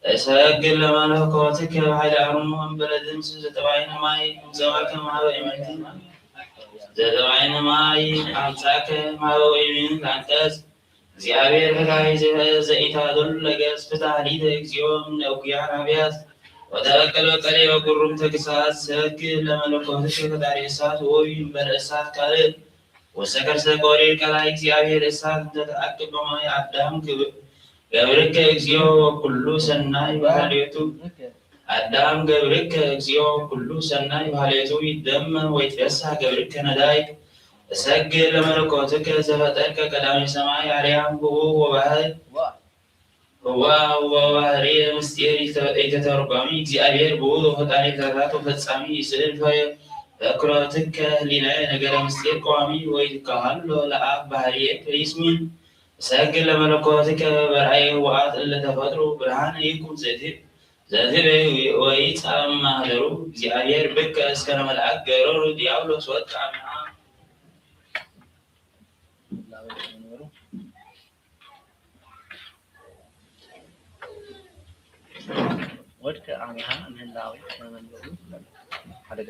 [SPEAKER 4] እሰግድ ለመለኮትከ በኃይለ አርምሞ እምበለ ድምፅ ዘጠባይነ ማይ እምዘባከ ማኅበ ኢምንት ዘጠባይነ ማይ አምጻከ ማኅበ ኢምንት አንቀጽ እግዚአብሔር ፈታሒ ዘኢታዶሉ ለገጽ ፍትሐ ሊተ እግዚኦ እምነ እኩያን አብያት ወተበቀል በቀሌ በኩሩም ተግሣጽ ሰግድ ለመለኮትከ ፈጣሪ እሳት ወይ እምበለ እሳት ካልእ ወሰከርሰ ቆሪር ቀላይ እግዚአብሔር እሳት እንተ ተአቅብ በማይ አዳም ገብርከ እግዚኦ ወኩሉ ሰናይ ባህሌቱ አዳም ገብርከ እግዚኦ ኩሉ ሰናይ ባህሌቱ ይደመም ወይትፌሳህ ገብርከ ነዳይ እሰግድ ለመለኮትከ ዘፈጠርከ ቀዳሜ ሰማይ አርያም ህቡዕ ወባህሪ ምስጢር የተተርጓሚ እግዚአብሔር ብዑል ወፈጣሪ ፍጥረታት ወፈጻሚ ስዕል በኩረትከ ህሊናየ ነገረ ምስጢር ቀዋሚ ወይትከሃሎ ለአብ ባህርየ ይስሚን እሰግድ ለመለኮትከ በርአየ ህቡዓት እለ ተፈጥሩ ብርሃነ ይኩን ዘትቤ ወይጻእ ማህደሩ እግዚአብሔር ብከ እስከነ መልአክ ገረሩ ዲያብሎስ ወጥአ እምኀ
[SPEAKER 2] ወድከ አምሃ ምህላዊ ለመንበሩ አደገ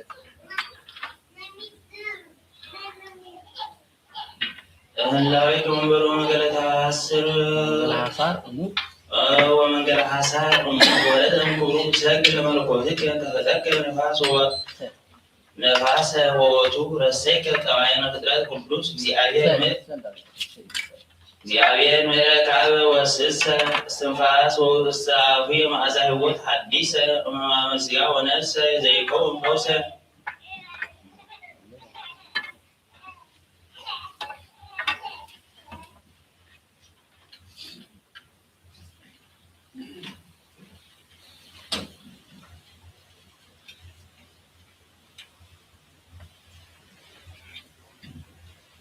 [SPEAKER 4] ህላዌ ከመንበሩ መንገለ ታስር ወመንገለ ሐሳር ወለደ እምኩሩ እሰግድ ለመለኮትከ እንተ ፈጠርከ ነፋሰ ወወቱ ረሰይከ ጠባይነ ፍጥረት ቅዱስ እግዚአብሔር ምሕረት ከአበ ወስሰ እስትንፋስ ወውስተ አፉየ መዓዛ ሕይወት ሐዲሰ እመ ሥጋ ወነፍሰ ዘይቆም ፈውሰ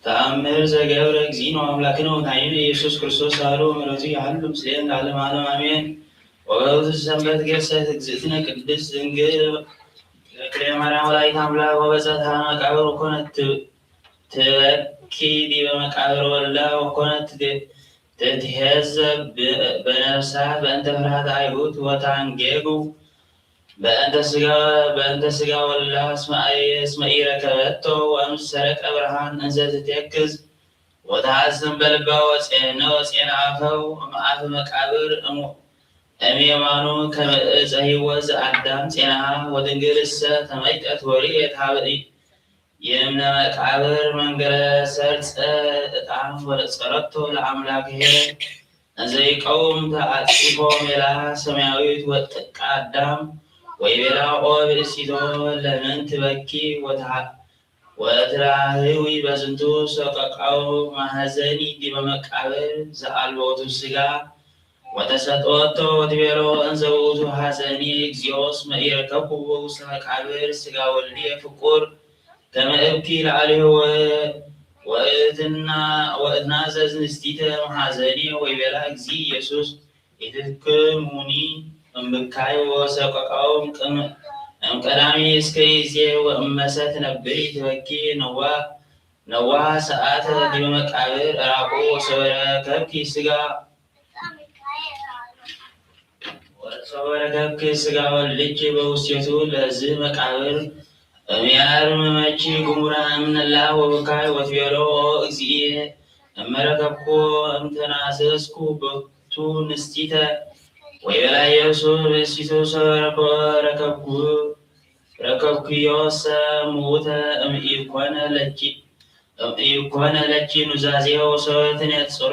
[SPEAKER 4] ተአምር ዘገብረ እግዚእነ አምላክነ ወካዕብነ ኢየሱስ ክርስቶስ አሐዱ ምሕረቱ ይሃሉ ምስሌነ ለዓለመ ዓለም አሜን። ወበውእቱ ሰንበት ገሰት እግዝእትነ ቅድስት ድንግል በክልኤ ማርያም ወላዲተ አምላክ ወበጽሕተ መቃብር ወኮነት ትበኪ ዲበ መቃብር ወልዳ ወኮነት ትትሄዘብ በነፍሳ በእንተ ፍርሃተ አይሁድ ወታንጌጉ በእንተ ሥጋ ወልዳ እስመ ኢረከበቶ ወእምሰረቀ ብርሃን እንዘ ትትየክዝ ወታዝም በልባ ወፄና አፈው ማአፍ መቃብር እምየማኑ ከመእፀ ሕይወት አዳም ፄናሃ ወድንግልሰ ተመይጠት ወሪት ሀብኢ የእምነ መቃብር መንገረ ሰርፀ ዕጣን ወለጸረቶ ለአምላክ እንዘይቀውም ተአጽፎ ሜላ ሰማያዊት ወጥቀ አዳም ወይቤላ ኦ ብእሲቶ ለምን ትበኪ ወትራህዊ በዝንቱ ሰቀቃው ማህዘኒ ዲበ መቃብር ዘአልቦቱ ስጋ ወተሰጥወቶ ወትቤሎ እንዘ ውእቱ ሐዘኒ እግዚኦስ መኢረከብኩ በውስተ መቃብር ስጋ ወልድየ ፍቁር ከመ እብኪ ለአልዮ ወእትናዘዝ ንስቲተ ማሐዘኒ ወይቤላ እግዚእ ኢየሱስ ኢትክሙኒ እምብካይ ወሰቀቃው እምቀዳሚ እስከ ይዜ ወእመሰ ትነብሪ ትበኪ ነዋህ ሰዓተ ዲበ መቃብር ራቁ ወሰበረከብኪ ስጋ ወልድኪ በውስቴቱ ለዝህ መቃብር እምያርመመቺ ጉሙራ እምነላ ወብካይ ወትቤሎ እግዚእ እመረከብኩ እምተናዘዝኩ ቦቱ ንስቲተ ወይቤላ ኢየሱስ ብእሲቱ ረከብኩዮሰ ምውተ እምኢኮነ ለኪ ኑዛዜው ሰበትን የጽሮ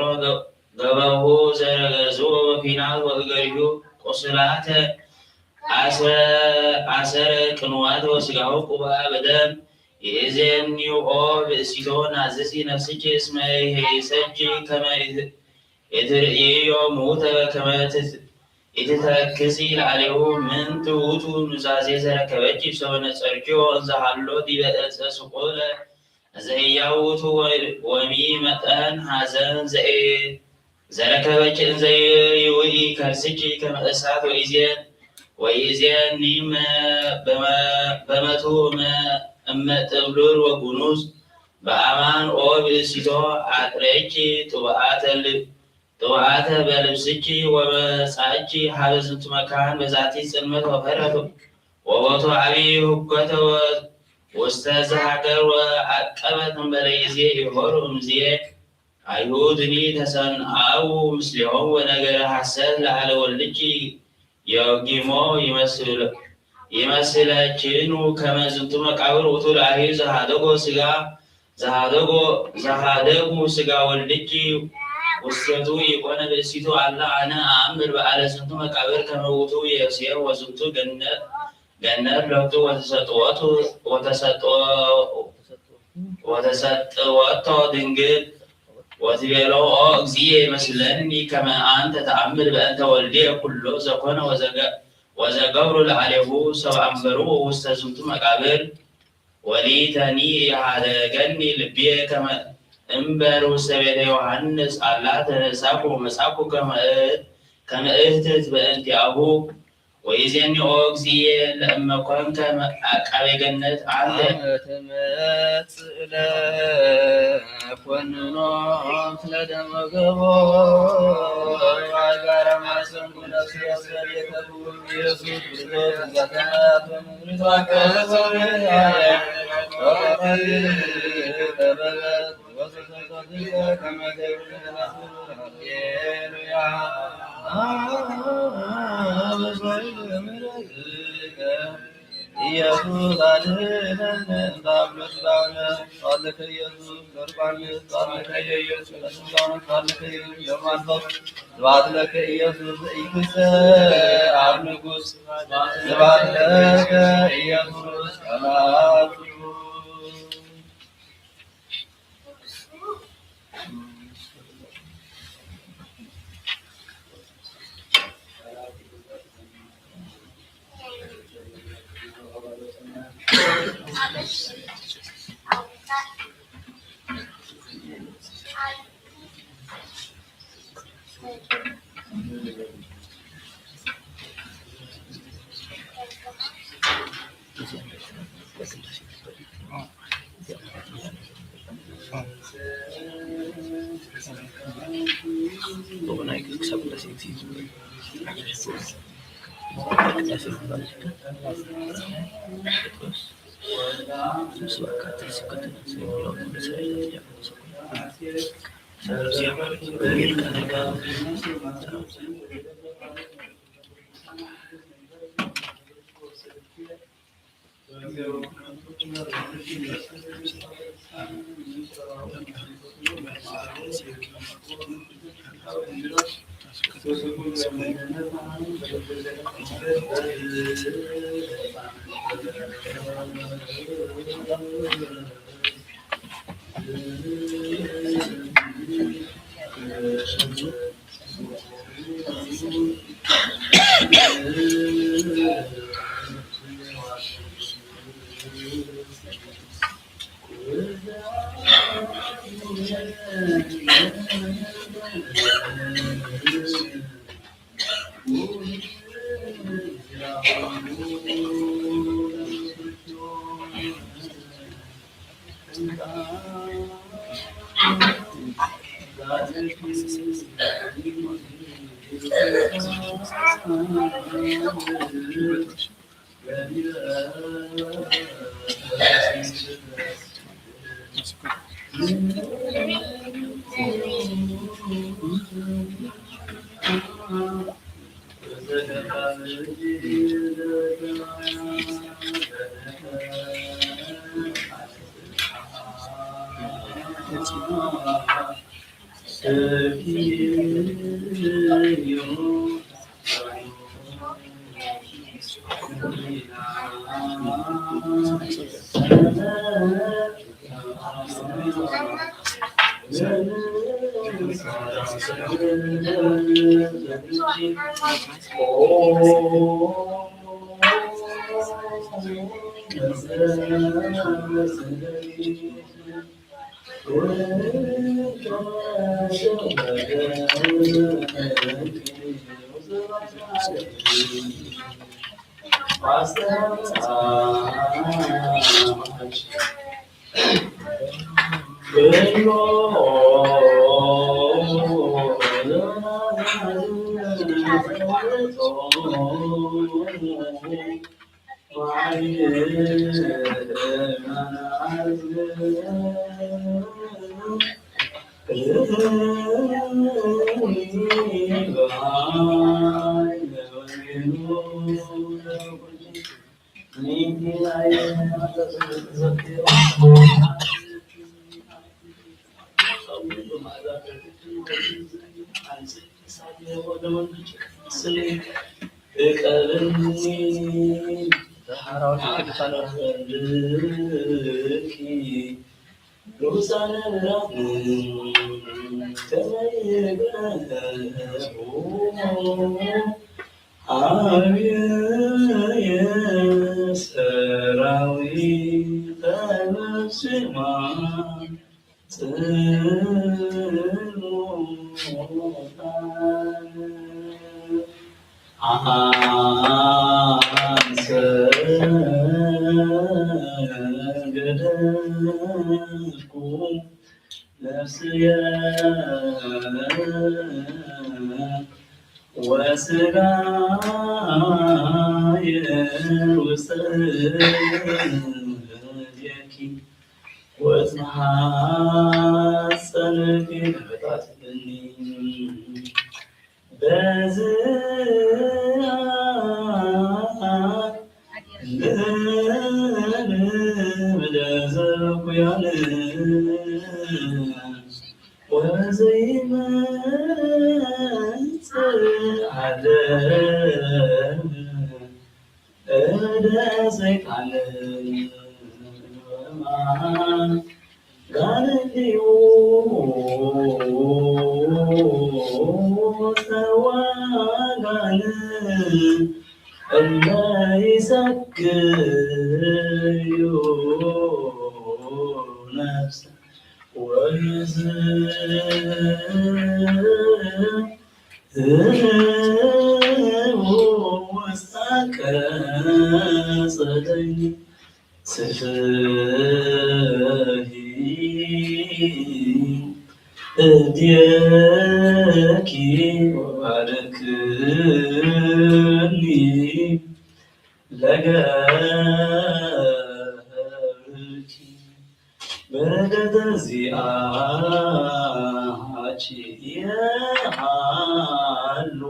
[SPEAKER 4] ገበሁ ዘረገዝኦ በፊናት ወእገሪሁ ቁስላተ አሰረ ቅንዋት ወስጋሁ ቁባ በደም የእዜኒኦ ብእሲቶ ናዝዚ ነፍስኪ እስመ ይሄሰጂ ከመ የትርእዮ ምውተ ከመ ኢትተክዚ ለአሌሁ ምንት ውእቱ ኑዛዜ ዘረከበኪ ሰበነጸርኪዮ እንዘሃሎ ዲበ ዕፀ ስቁለ ዘህያው ውእቱ ወሚ መጠን ሐዘን ዘረከበኪ እንዘይውኢ ከርስኪ ከመ እሳት ወይዜኒም በመቱ እመጥብሉር ወጉኑስ በአማን ኦ ብእሲቶ አጥሬኪ ጥዋአተ በልብስኪ ወመጻእኪ ሀበ ዝንቱ መካን በዛቲ ጽልመት ወፈረቱ ወቦቱ ዓብይ ሁከተ ውስተ ዘሀገር ወአቀበት እምበለ ይዜ ይሆሩ እምዝየ አይሁድኒ ተሰንአው ምስሌሆም ወነገረ ሐሰት ለአለ ወልድኪ የጊሞ ይመስለችኑ ከመ ዝንቱ መቃብር ውእቱ ለአሂ ዘሃደጉ ስጋ ወልድኪ ውስቴቱ ይኮነ ብእሲቱ አላ አነ አእምር በአለ ዝንቱ መቃብር ከመ ውእቱ ዮሴፍ ወዝንቱ ገነት ለብቱ ወተሰጥወቶ ድንግል ወትቤሎ እግዚእ ይመስለኒ ከመ አንተ ተአምር በእንተ ወልድየ ኩሎ ዘኮነ ወዘገብሩ ለአሌሁ ሰብአ እምበርኡ ውስተ ዝንቱ መቃብር ወሊተኒ የሃደገኒ ልብየ ከመ እምበር ውስተ ቤተ ዮሐንስ አላ ተነሳኩ መጻኩ ከመ እህትት በእንቲአሁ ወይዜኒ ኦ እግዚእ ለእመ ኮንከ አቃቤ ገነት አንተ
[SPEAKER 2] ትመጽእ ለኮንኖ ስለደመ ገቦ ዋጋረ ማሰንኩ ነፍሴ ስለቤተቱ ኢየሱስ ክርስቶስ ዘተናት በምድር ተዋቀሰው ከመ ሃሌሉያ ኢየሱስ አድነን ታብሎት ባውነ ጻልከ ኢየሱስ ዘርባን ጻልከ ኢየሱስ ለስጋውን ጻልከ የማንፈስ ስብሐት ለከ ኢየሱስ ኢክሰ አብ ንጉሥ ስብሐት ለከ ኢየሱስ ከማቱ Terus
[SPEAKER 4] ያሉ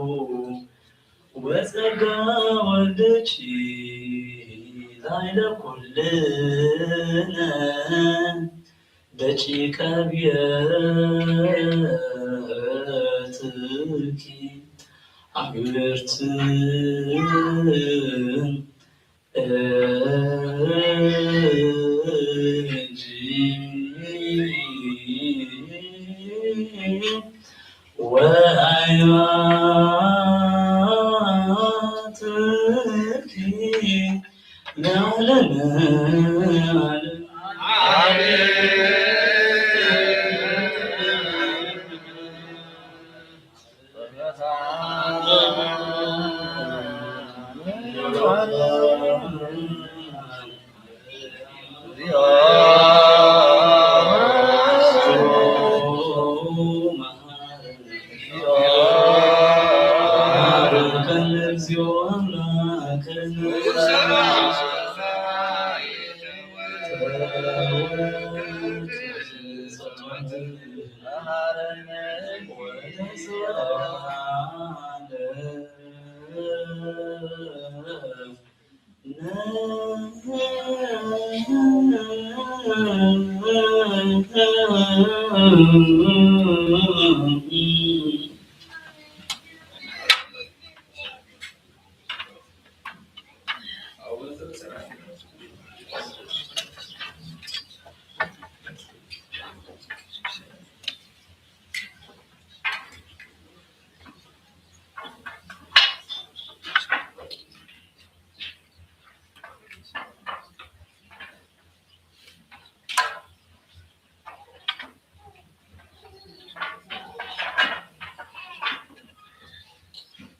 [SPEAKER 4] ወጸጋ ወልድኪ ላዕለ ኩልነ ደቂቀ ቤትኪ አግብርት ወአይዋትኪ ለዓለመ ዓለም።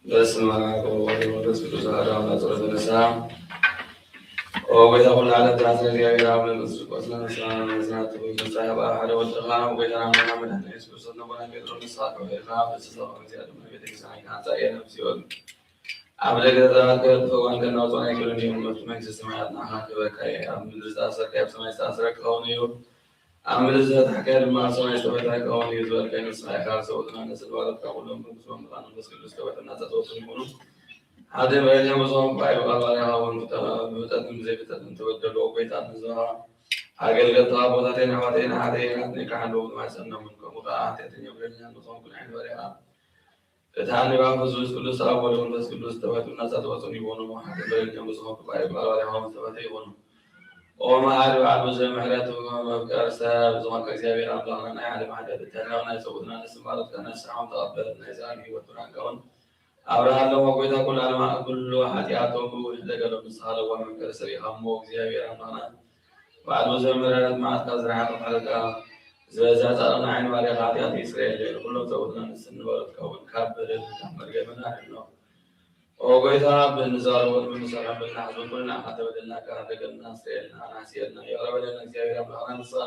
[SPEAKER 4] በስመ አብ ወወልድ ወመንፈስ ቅዱስ አሐዱ አምላክ ዘተነሳ ወጌታ ኩሉ ዓለም ትራስ እግዚአብሔር አብ ለምስል ቆስለ ሰላም ለዝናት ወይሳያ ባሐደ ወልድኻ ወጌታ መሐመድ ኢየሱስ ክርስቶስ ነበር ጴጥሮስ ንስሐ ከቤትኻ በስሰው እግዚአብሔር ቤተክርስቲያን ካንጻ የነፍስ ሲሆን አብለገ ተባከር ተዋን ከና ወጣ ይገርም የሞት መንግስት ሰማያት ናሃ ከበካይ አምድር ዛሰርከ ሰማይ ዛሰርከ ሆነ ይሁን አምድር ዘታከር ማሰማይ ተበታከ ሆነ ይዟል ከንስሐ ካሰውና ነስባለ ከሁሉም ቅዱስ መምጣን በስቅዱስ ተወተና ተተወቱን ሆኑ አደም ረጅም ጾም ባይ ባባያ ሆን ተበተን ዘይበተን ተወደሉ ቆይታ ንዛ አገልግሎት ቦታቴና ዋቴና አደይና ንካህሉ ማሰነሙ ከሙታ አተኛ ብለኛ ጾም ኩን አይበሪያ ታኒ ባፈዙ ቅዱስ አብ ወልድ መንፈስ ቅዱስ ተወቱና ተተወቱን ይሆኑ አደም ረጅም ጾም ባይ ባባያ ሆን ተበተ ይሆኑ ኦ ማዕድ ባዕሉ ዘምህረት ወመፍቀር ሰብ ዝሆንከ እግዚአብሔር አምላክና የዓለም ዓደት ተናውና የሰውትና ነስማለት ከነስሐም ተቀበልና የዛን ህይወት ብራንካውን አብርሃም ለሞጎይታ ኩል ዓለማ ኩሉ ኃጢአቶም ለገለው ንስሐ ለዋ መፍቀር ሰብ ይሃሞ እግዚአብሔር አምላክና ባዕሉ ዘምህረት ማዕትካ ዝረሓቀ ማለትካ ዝበዛ ጻርና ዓይን ባሪኻ ኃጢአት እስራኤል ኩሎም ሰውትና ንስንበለት ከውን ካብ በደል መርገምና ነው ወጎይታ በንዛረውን በመሰራም በናዝን ኩልና አተበደልና ካደገና እስራኤልና ናሲልና ያረበደና እግዚአብሔር አምላክና ንስሐ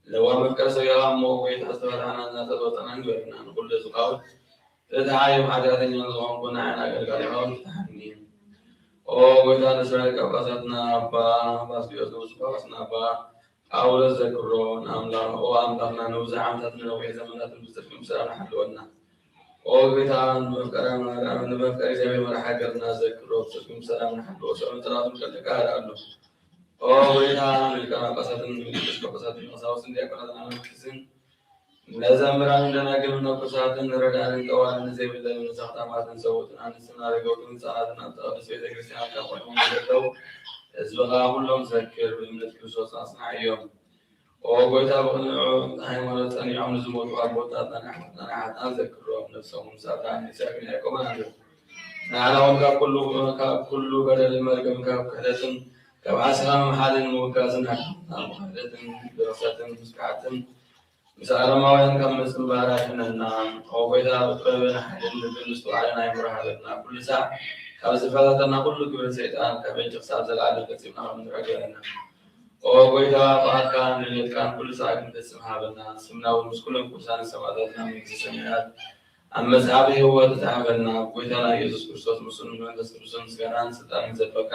[SPEAKER 4] ለዋ መፍቀር ሰብ ይሃሞ ወጎይታ አስተባራናና ተወጣናን ይበርና ኩሉ ዝቃው ተታየም ኃጢአተኛ ዝሆን ኩና ዓይን አገልጋይ ሆን ታኒ ኦ ጎይታ ንስራኤል ቀጳሳትና አባ ባስልዮስ ንጉሥ አባ አውለ ዘክሮ አምላክ ኦ አምላክና ንብዙሕ ዓመታት ንነዊሕ ዘመናት ብፅድቅም ስራና ሓልወና ኦ ጌታ ንመፍቀር እግዚአብሔር መርሓ ገርና ዘክሮ ብፅድቅም ሰላም ንሓልዎ ሰብን ጥራቱን ከልቃሃዳሉ ኦ ጌታ ሊቃነ ጳጳሳትን ቅዱስ ጳጳሳትን ቀሳውስትን ዲያቆናትን አመንክስን ለዘምራን ደናግል መነኮሳትን ረዳንን ጠዋልን ዘይብለን ንሳኽታማትን ሰውትን አንስትን አረገውትን ህፃናትን አንተቀድስ ቤተክርስቲያን ካቆይሙ መለተው ህዝብኻ ሁሎም ዘክር ብእምነት ክርስቶስ አጽናዕዮም ኦ ጎይታ ብቕንዑ ሃይማኖት ጸኒዖም ንዝሞቱ አቦታትና ናሓትና ዘክሮም ነፍሶም ሳታን ይስሐቅን ያዕቆብን ኣለው ንዓናውን ካብ ኩሉ በደልን መርገም ካብ ክሕደትን ካብ ዓስኻ መምሓልን ምውጋዝን ክሕደትን ብርክሰትን ምስክዓትን ምስ ኣረማውያን ካብ ምፅምባር ኣይሕነና ኦ ጎይታ ብጥበብን ሓይልን ልብን ምስትውዓልን ኣይምርሃለና ኩሉ ሳዕ ካብ ዝፈታተና ኩሉ ግብሪ ሰይጣን ካብ ዕንጭ ክሳብ ዘለዓለም ፈፂምና ንረግበና ኦ ጎይታ ብኣካ ንሌትካን ኩሉ ሳዕ ክንፈጽም ሃበና ስምና እውን ምስ ኩሎም ቅዱሳን ሰማዕታትና መንግስቲ ሰማያት ኣብ መጽሓፍ ህይወት ዝሓበና ጎይታና ኢየሱስ ክርስቶስ ምስሉ መንፈስ ቅዱስን ምስጋናን ስልጣንን ዘልፈካ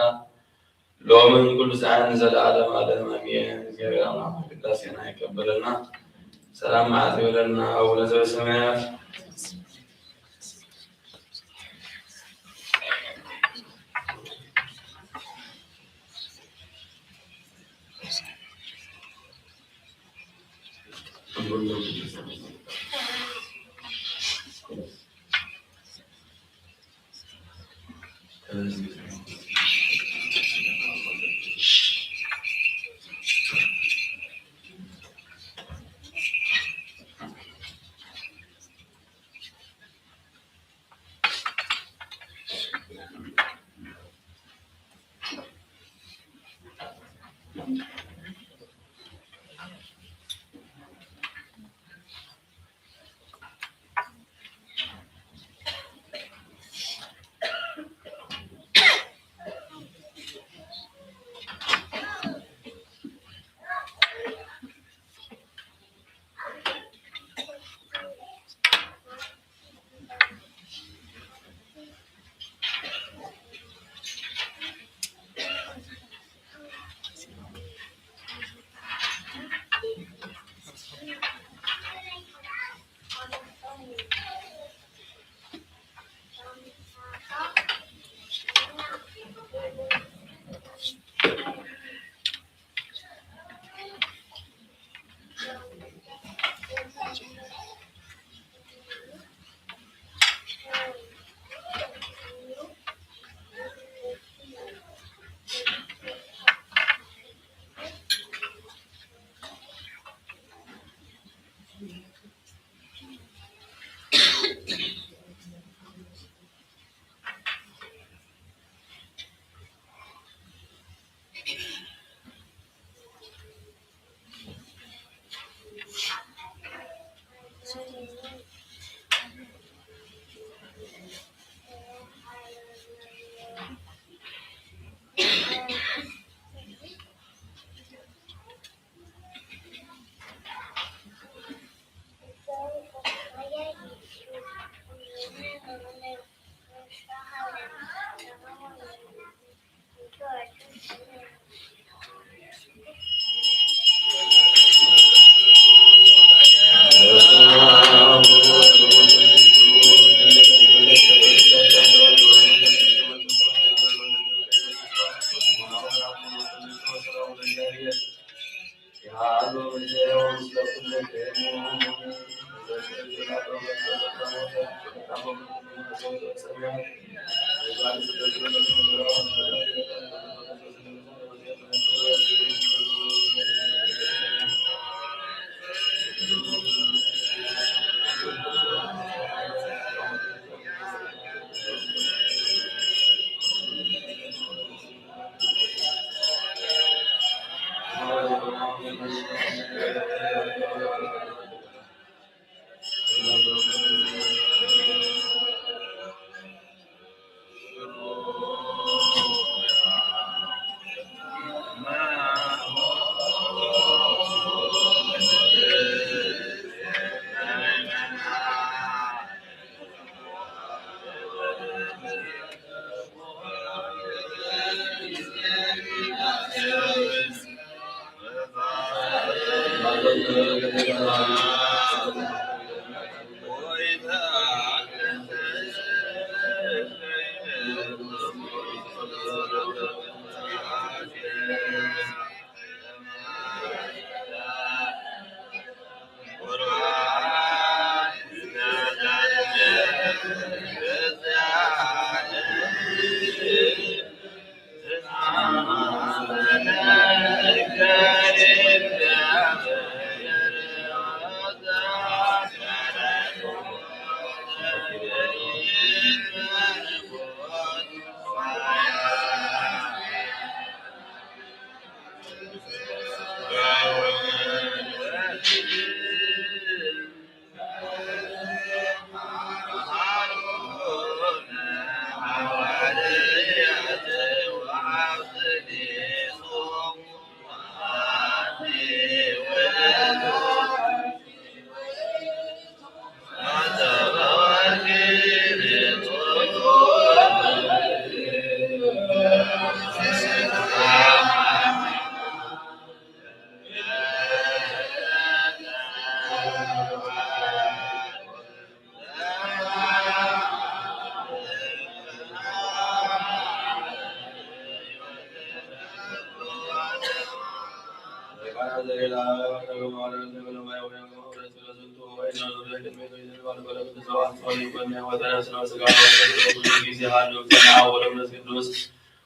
[SPEAKER 4] ሎምን ኩሉ ሰዓትን ዘለዓለም ዓለም ኣሜን። እግዚአብሔር አምላክ ቅዳሴና ይቀበለና
[SPEAKER 1] ሰላም ማለት ይበለና አቡነ ዘበሰማያት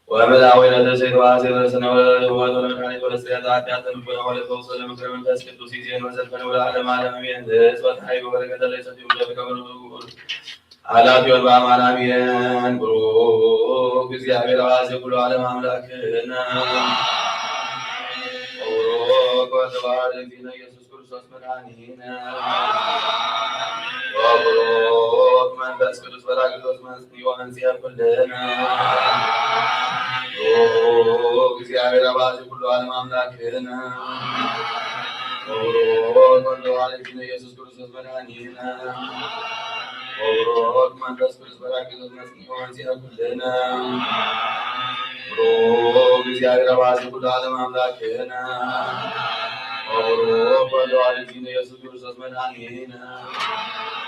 [SPEAKER 1] وملا وين تسيد واسيد رسنا ولا ولا والسيادة عتات من ولا فوصل من كرم تسكت وسيزين وزلفنا ولا على ما لم يندس وتحيي وبركة ليس في وجهك ونور على في والبا ما لم ينبرو بزيابي رواسي كل على ما أملاكنا وروك وتبارك فينا يسوس كرسوس منانينا وبروك من بس كرس براكلوس من سني ومن سياب كلنا وروك بزيابي رواسي كل على ما أملاكنا وروك وتبارك فينا يسوس كرسوس منانينا وروك من بس كرس براكلوس من سني ومن سياب كلنا وروك بزيابي رواسي كل على ما أملاكنا وروك وتبارك فينا يسوس كرسوس منانينا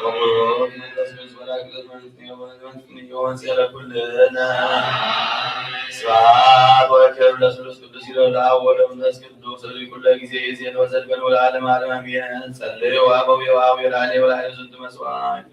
[SPEAKER 1] وروك من بس كرس براكلوس من سني ومن سياب كلنا سبحان وكرم لسلوس قدس إلى ولم نسكت دوسري كل جزء يزيد وزلبا والعالم على أمين سلي وأبوي وأبوي العلي ولا يزد مسواي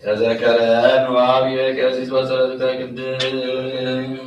[SPEAKER 1] تذكرن وأبي كاسيس وسلتك الدين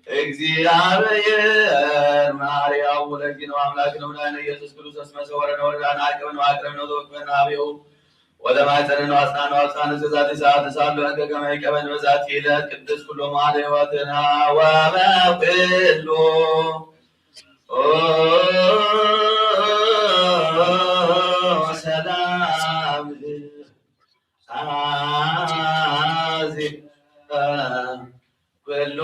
[SPEAKER 1] እግዚአብሔር ማርያም ወለኪ ነው አምላክ ነው ዳነ ኢየሱስ ክርስቶስ መስወረ ነው ዳነ አቅም ነው አቅም ነው ወቀና አብዩ ወደ ማይተን ነው አስናን አስናን ዘዛት ሰዓት ሳሉ ከገማ ይቀበል በዛት ይለ ቅዱስ ኩሎ ማለ ወተና ወበኩሉ ሰላም አዚ ኩሎ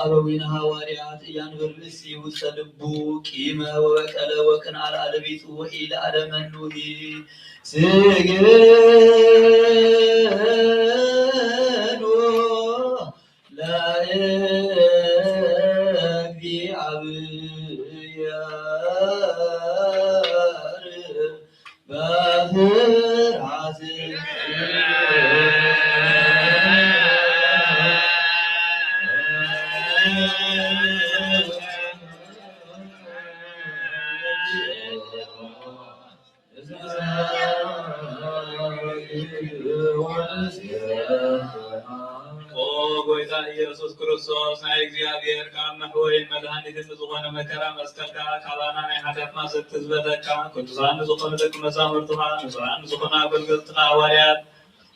[SPEAKER 5] አበዊነ ሐዋርያት እያንበርስ ይውሰድቡ ቂመ ወበቀለ ወክናል አለቤቱ ወኢለ አለመኑሂ ስግዱ ለእግዚአብሔር በፍርሃት
[SPEAKER 6] ጎይታ ኢየሱስ ክርስቶስ ናይ እግዚአብሔር ካብ መሕወይ መድኃኒት ዝኾነ መከራ መስቀልካ ካባና ናይ ሓጢአትና ሰቲ ዝበተካ ቅዱሳን ዝኾኑ ደቂ መዛሙርትኻ ንጹራን ዝኾኑ ኣገልገልትካ ሐዋርያት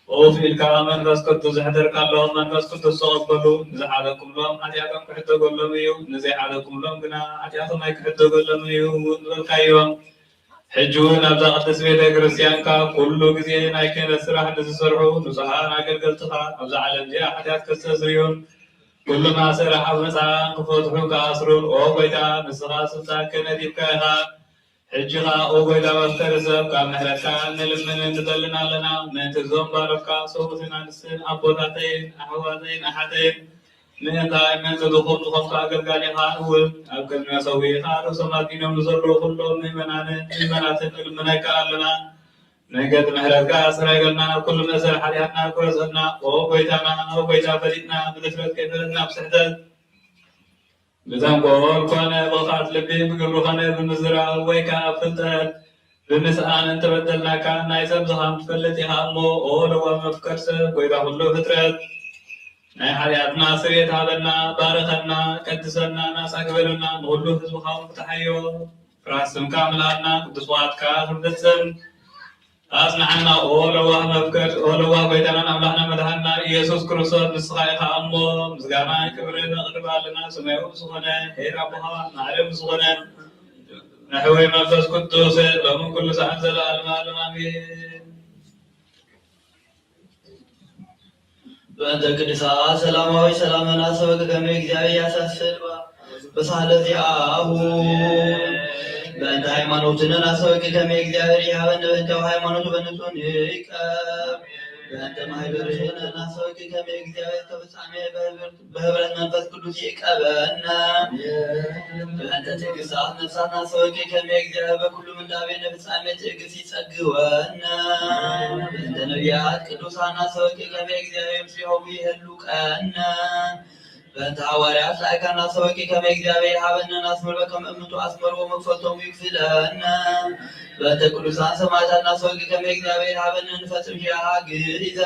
[SPEAKER 6] ኦፍ ኢልካ መንፈስ ቅዱስ ዝሕደርካለዎም መንፈስ ቅዱስ ተቐበሉ ንዝሓለኩምሎም ሓጢአቶም ክሕተገሎም እዩ ንዘይሓለኩምሎም ግና ሓጢአቶም ኣይክሕተገሎም እዩ ንበልካዮም ሕጂ እውን ኣብዛ ቅድስት ቤተ ክርስቲያንካ ኩሉ ግዜ ናይ ክህነት ስራሕ ንዝሰርሑ ንጹሓን ኣገልገልትኻ ኣብዛ ዓለም እዚኣ ሓጢአት ከስተስርዩን ኩሉ ማእሰረ ሓመፃ ክፈትሑ ክኣስሩን ኦ ጎይታ ንስኻ ስልጣን ክህነት ሂብካ ኢኻ ሕጂኻ ኦ ጎይታ መፍቀሪ ሰብ ካብ ምሕረትካ ንልምን ንደልን ኣለና ምእንቲ እዞም ባረፍካ ሰብኡትን ኣንስትን ኣቦታተይን ኣሕዋተይን ኣሓተይን ምእንታይ ምእንቲ ዝኹም ዝኾምካ ኣገልጋሊኻ እውን ኣብ ቅድሚ ሰዊኻ ርእሶም ኣዲኖም ንዘለዉ ኩሎም ምእመናትን ንልምነካ ኣለና መንገዲ ምሕረትካ ስራይገልና ኩሉ መእሰሪ ሓጢአትና ክረዝአና ኦ ጎይታና ኦ ጎይታ ፈሊጥና ብድፍረት ከይፈለጥና ብስሕተት ብተንኮል ኮነ ብቕዓት ልቢ ብግብሪ ኮነ ብምዝራብ ወይ ከዓ ፍልጠት ብምስኣን እንተበደልናካ ናይ ሰብ ዝኻም ትፈልጥ ኢኻ እሞ ኦ ለዋም መፍቀር ሰብ ጎይታ ኩሉ ፍጥረት ናይ ሓጢአትና ስርየት ሃበና ባረኸና ቀድሰና ናሳ ግበረና ንኩሉ ህዝብኻ ክተሓዮ ፍርሃት ስምካ ምልኣና ቅዱስ ዋዕትካ ክንፍፅም ኣጽናዕና ኦ ለዋህ መፍቀር ኦ ለዋህ ጎይታናን ኣምላኽና መድኃኒትና ኢየሱስ ክርስቶስ ንስኻ ኢኻ እሞ ምስጋና ክብርን ነቕርብ ኣለና ሰማያዊ ዝኾነ ሄር ኣቦኻ ማዕረም ዝኾነ ናሕወይ መንፈስ ቅዱስ ሎሚ ኩሉ ሰዓት ዘለኣለመ ዓለም ኣሜን።
[SPEAKER 5] በእንተ ቅድሳት ሰላማዊ ሰላምና ሰበከ ከመ እግዚአብሔር ያሳስባ በሳለ ዚአሁ በእንተ ሃይማኖትን አሰወቅ ከመ እግዚአብሔር ያበን በእንተ ሃይማኖቱ በንጹህ ይቀብ በእንተ ማህበርህን አሰወቅ ከመ እግዚአብሔር ከፍጻሜ በህብረት መንፈስ ቅዱስ ይቀበን በእንተ ትዕግሥት ነፍሳት አሰወቅ ከመ እግዚአብሔር በኩሉ ምንዳቤ ፍጻሜ ትዕግሥት ይጸግወን በእንተ ነቢያት ቅዱሳን አሰወቅ ከመ እግዚአብሔር ምስሌሆሙ ይህሉ ቀን በእንተ ሐዋርያት ጻድቃን አሰወቅ ከመ እግዚአብሔር ሀበነን አስምር በከመ እምነቱ አስመሮ መክፈልቶሙ ይክፍለን በእንተ ቅዱሳን ሰማዕታት አሰወቅ ከመ እግዚአብሔር ሀበነን ፈጽም ጊዜ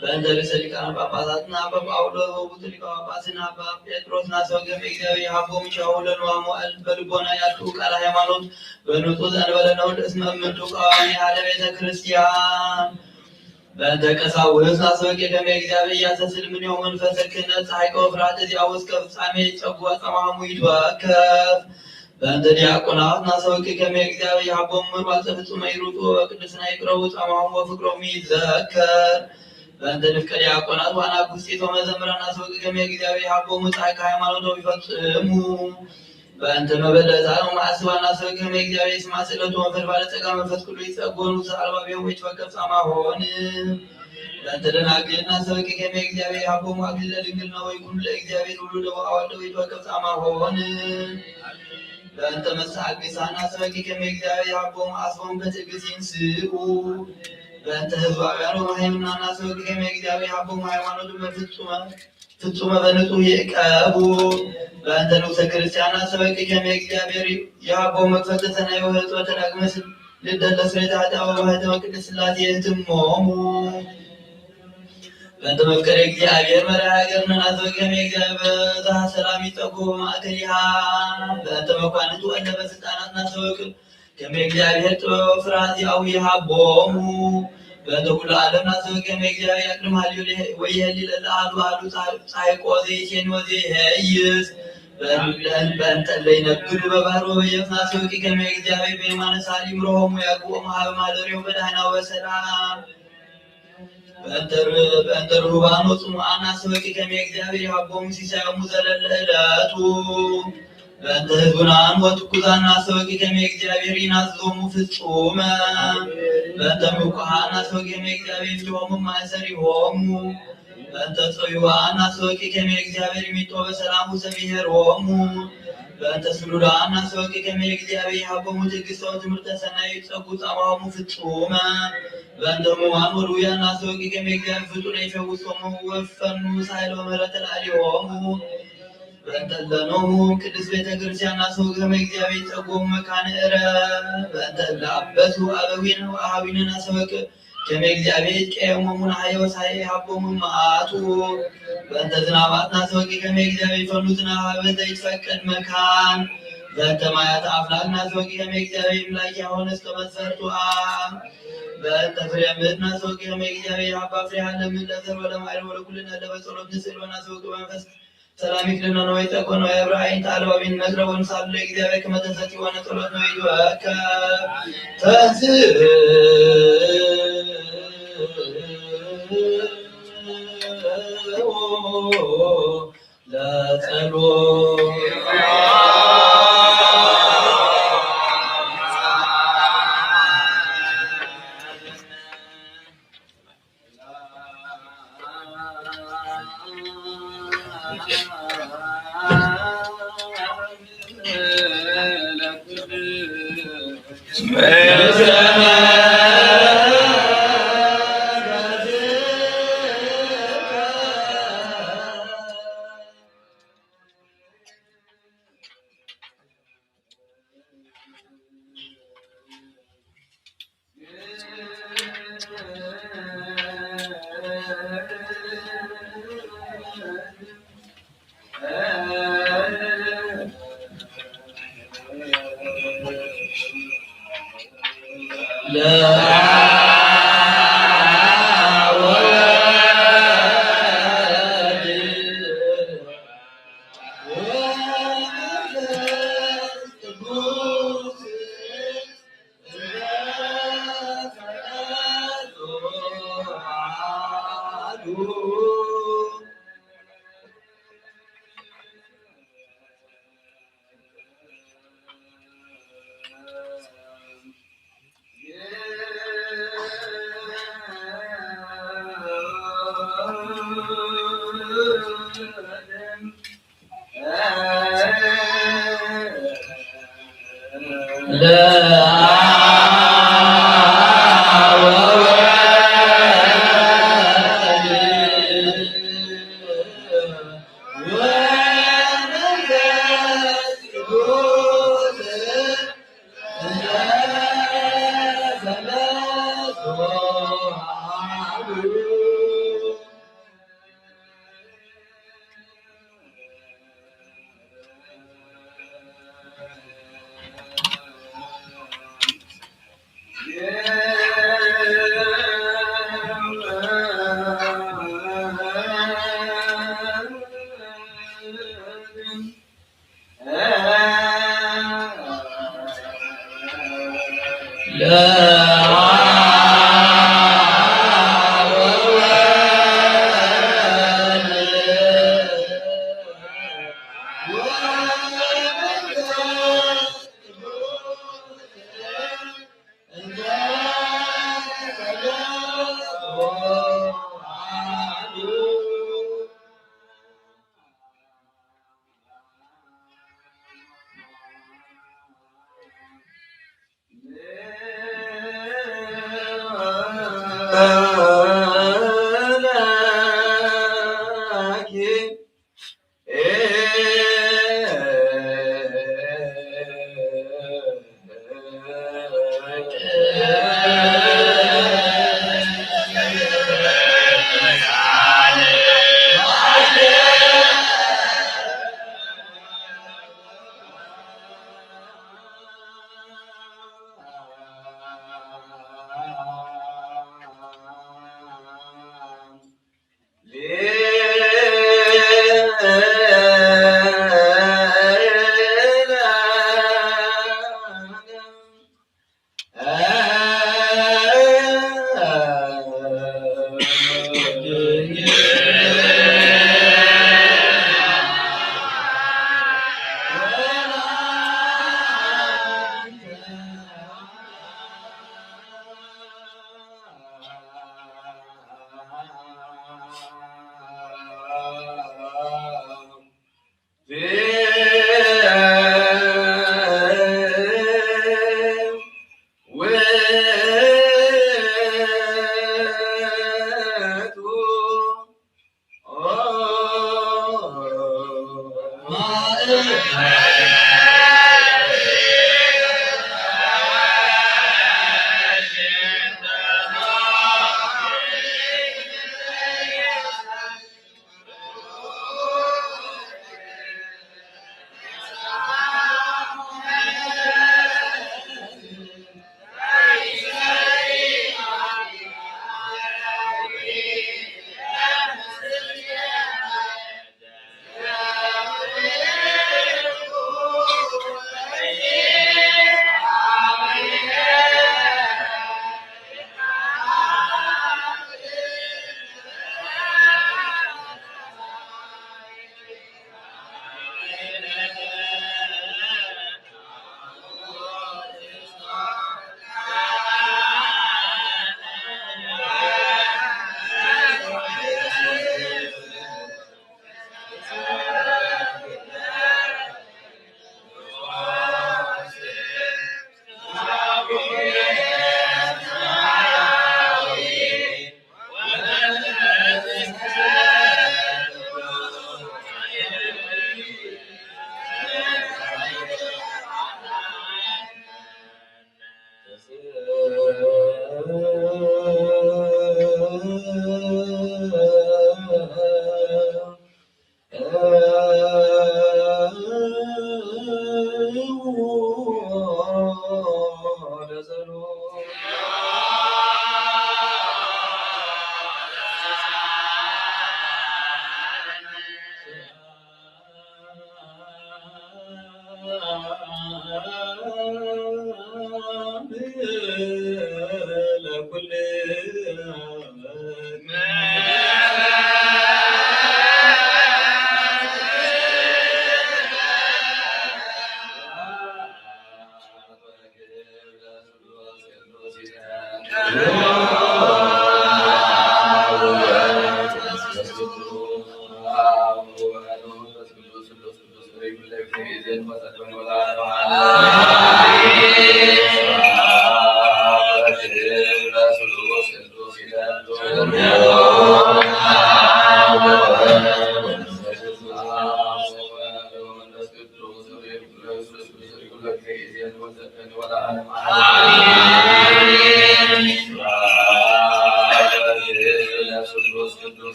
[SPEAKER 5] በእንተ ርእሰ ሊቃነ ጳጳሳት አባ ጳውሎስ ወውእቱ ሊቀ ጳጳስና አባ ጴጥሮስ አሰወቅ ከመ እግዚአብሔር ሀቦሙ ሻሁለን ወአሙአል በልቦና ያሉ ቃለ ሃይማኖት በንጹሕ ዘእንበለ ነውር እስመ እምንቱ ቀዋሚ ሀለ ቤተ ክርስቲያን በእንተ ቀሳውስት አሰወቅ ከመ እግዚአብሔር ያስተስል ምንያው መንፈሰ ክህነት ፀሐይ ከወፍራት እዚያ እስከ ፍጻሜ ጸጉዐ ጸማሙ ይትወከፍ በእንተ ዲያቆናት አሰወቅ ከመ እግዚአብሔር ሀቦሙ ምርዋዕለ ፍጹመ ይሩጡ በቅድስና ይቅረቡ ጸማሙ ወፍቅሮሙ ይዘከር በእንተ ንፍቀ ዲያቆናት ወአናጉስጢት ወመዘምራን አሰወቅ ከመ እግዚአብሔር ሀቦሙ ፀሐይ ከሃይማኖቶሙ ይፈጽሙ በእንተ መበለታን ወማዕስባን አሰወቅ ከመ እግዚአብሔር ይስማ ስእለቱ ወንፈር ባለጸጋ መንፈስ ቅዱስ ይጸጎኑ ዘአልባቢሆሙ ይትወከፍ ጻማሆን በእንተ ደናግል አሰወቅ ከመ እግዚአብሔር ሀቦሙ አክሊለ ድንግልና ወይኩኑ ለእግዚአብሔር ውሉደ ወአዋልደ ይትወከፍ ጻማሆን በእንተ መሳቅሳን አሰወቅ ከመ እግዚአብሔር ሀቦሙ አስቦሙ በትዕግሥት ይንስኡ በእንተ ሕዝባውያን ወመሃይምናን አሰወቅ ከመ እግዚአብሔር ሀቦሙ ሃይማኖቱን ፍጹመ በንጹሕ ይዕቀቡ በእንተ ንዑሰ ክርስቲያን አሰወቅ ከመ እግዚአብሔር የሀቦሙ መክፈልተ ሰናይ ወሕጽበተ ዳግመ ልደተ ስርየተ ኃጢአት ወማኅተመ ቅድስት ሥላሴ ይትሞሙ በእንተ መፍቀሬ እግዚአብሔር መርሐ ሀገርነ አሰወቅ ከመ እግዚአብሔር በዝሃ ሰላም ይጸጉ በማእከሊሃ በእንተ መኳንንት ወእለ በሥልጣናት አሰወቅ ከመ እግዚአብሔር ጥበብ ወፍርሃት ይሃቦሙ በእንተ ኩሉ ዓለም አሰወቅ ከመ እግዚአብሔር ያቅድም ወይህሊ ለለአሐዱ አሐዱ ጻድቆ ዘይሴን ወዘይሄይስ በእንተ እለ ይነግዱ በባሕር ወበየብስ አሰወቅ ከመ እግዚአብሔር በየማነ ሳሊም ሮሆሙ ያግቦሙ ሀበ ማደሪያሁ በደኅና ወበሰላም በእንተ ርሁባን ወጽኑዓን አሰወቅ ከመ እግዚአብሔር ሀቦሙ ሲሳዮሙ ዘለለ ዕለቱ በእንተ ሕዙናን ወትኩዛን አሰወቅ ከመ እግዚአብሔር ይናዝዞሙ ፍጹመ በእንተ ምውቁሃን አሰወቅ ከመ እግዚአብሔር ይፍትሖሙ ማእሰሪሆሙ በእንተ ጽዩዓን አሰወቅ ከመ እግዚአብሔር ይሚጦ በሰላሙ ሰብሔሮሙ በእንተ ስሉላን አሰወቅ ከመ እግዚአብሔር ይሃቦሙ ትዕግሥተ ወትምህርተ ሰናይ ይጸጉ ጻማሆሙ ፍጹመ በእንተ ሕሙማን ወድውያን አሰወቅ ከመ እግዚአብሔር ፍጡነ ይፈውሶሙ ወይፈኑ ሳይለ ወምህረተ ላዕሌሆሙ በእንተ እለኖሙ ቅድስት ቤተ ክርስቲያን አሰወቅ ከመ እግዚአብሔር ይጸጉሙ መካነ ዕረፍት በእንተ እለ አበሱ አበዊነ ወአኀዊነ አሰወቅ ከመ እግዚአብሔር ይትቀየሞሙ ኀየ ወሳየ ይሃቦሙ መዓቱ በእንተ ዝናባት አሰወቅ ከመ እግዚአብሔር ይፈኑ ዝናብ ሀበ ዘይትፈቀድ መካን በእንተ ማያተ አፍላግ አሰወቅ ከመ እግዚአብሔር ይምላኪ ያሆነ እስከ መስፈርቱሃ በእንተ ፍሬ ምድር አሰወቅ ከመ እግዚአብሔር ሀባ ፍሬሃ ለምድር ለዘር ወለማዕረግ ወለኩልነ ለበጸሎት ንስእሎን አሰወቅ በመንፈስ ሰላም ይክልነ ነው ይጠቆን ነው የብራይን ታልባቢን መዝረብ ወንሳሉ ለእግዚአብሔር ከመተሰጥ የሆነ ጸሎት ነው ይወከብ ተንሥእ ለጸሎት
[SPEAKER 1] Amen.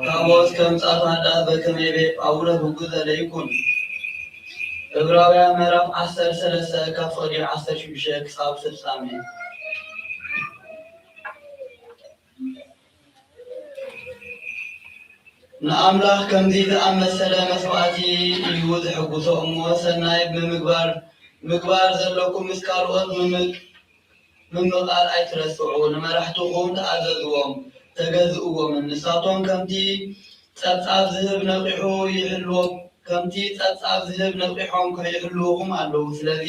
[SPEAKER 5] ታቦት ከምጻፍ አዳት በከመይ ቤት አቡነ ጉጉዘ ለይኩን ዕብራውያን ምዕራፍ 13 ከፍቅዲ 16 ክሳብ 60 ንአምላኽ ከምዚ ዝኣመሰለ መስዋዕቲ እዩ ዝሕጉሶ እሞ ሰናይ ምግባር ዘለኩም ምስ ካልኦት ምምቃል ኣይትረስዑ ንመራሕትኩም ተኣዘዝዎም ተገዝእዎም ንሳቶም ከምቲ ጸብጻብ ዝህብ ነቂሖም ከይሕልውኩም ኣለዉ ስለዚ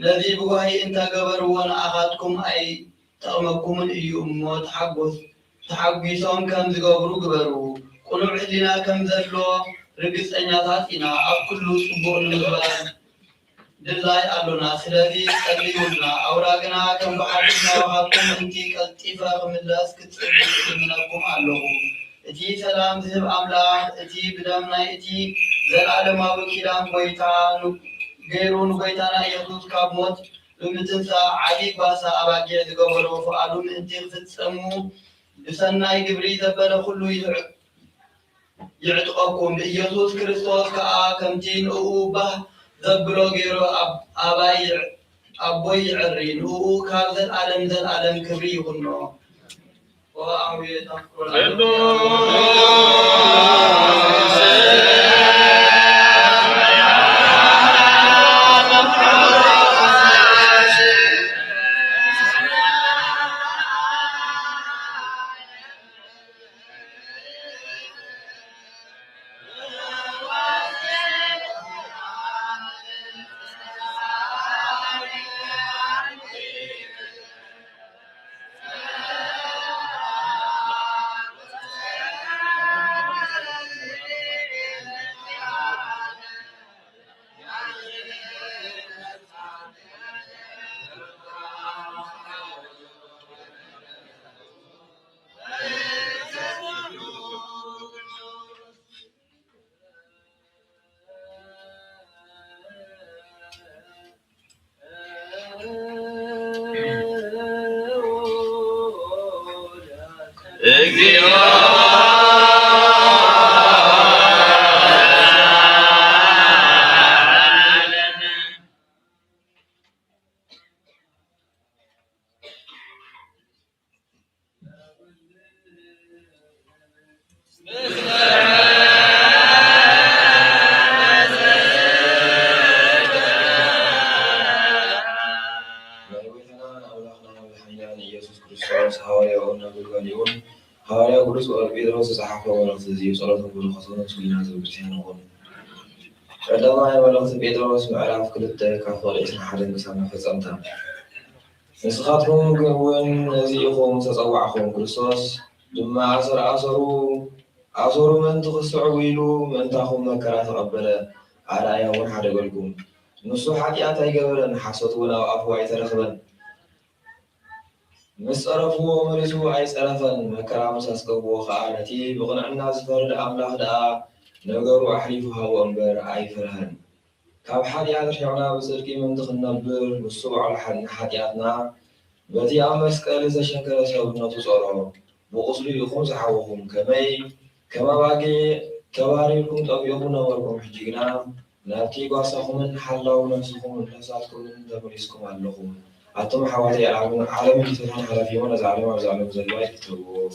[SPEAKER 5] ነዚ ብጓሂ እንተገበርዎ ንኣኻትኩም ኣይጠቕመኩምን እዩ እሞ ተሓጒሶም ከም ዝገብሩ ግበሩ ቁኑዕ ህሊና ከም ዘሎ ርግፀኛታት ኢና ኣብ ኩሉ ጽቡቕ ንምግባር ድላይ ኣሎና ስለዚ ጸልዩልና ኣውራቅና ከም ብሓድሽ ናባኻትኩም እንቲ ቀልጢፈ ክምለስ ክትጽልዩ እምነኩም ኣለኹ እቲ ሰላም ዝህብ ኣምላኽ እቲ ብደም ናይ እቲ ዘለዓለማዊ ኪዳን ጎይታ ገይሩ ንጎይታና ኢየሱስ ካብ ሞት ብምትንሳእ ዓቢይ ባሳ ኣባጊዕ ዝገበሮ ፍቓዱ ምእንቲ ክፍጸሙ ብሰናይ ግብሪ ዘበለ ኩሉ ይዕጥቐኩም ኢየሱስ ክርስቶስ ከዓ ከምቲ ንኡ ባህ ዘብሎ ገይሮ ኣቦይ ይዕሪ ንኡ ካብ ዘለዓለም ክብሪ ይኹኖ
[SPEAKER 1] ሐዋርያው ቅዱስ ጴጥሮስ የጻፈው መልእክት እዚህ ጸሎቱን ብሎ ከሰነ ስልና ዘብርቲያን ሆነ ቀዳማይ መልእክት ጴጥሮስ ምዕራፍ 2 ካፍቅሪ 21 ክሳብ ፍጻመታ ንስኻትኩም ግን ነዚኢኹም ተጸዋዕኹም ክርስቶስ ድማ ኣሰሩ ምእንቲ ክስዕቡ ኢሉ ምእንታኹም መከራ ተቐበለ ኣርኣያ እውን ሓደገልኩም ንሱ ሓጢኣት ኣይገበረን ሓሶት እውን ኣብ ኣፉ ኣይተረኽበን ምስ ጸረፍዎ መሪሱ ኣይጸረፈን መከራ ምስ ኣስገቦ ከዓ ነቲ ብቕንዕና ዝፈርድ ኣምላኽ ደኣ ነገሩ ኣሕሊፉ ሃቦ እምበር ኣይፈርህን ካብ ሓጢኣት ርሒዕና ብጽድቂ ምእንቲ ክንነብር ንሱ ባዕሉ ሓጢኣትና በቲ ኣብ መስቀል ዝተሸንከረ ሰብነቱ ጸርሖ ብቁስሉ ኢኹም ዝሓወኹም ከመ ኣባጊዕ ተባሪርኩም ጠቢዕኩም ነበርኩም ሕጂ ግና ናብቲ ጓሳኹምን ሓላው ነፍስኹምን ነፍሳትኩምን ተመሊስኩም ኣለኹም أتم حوالي عالم الفتن على في وانا زعلم زلواي كتبوا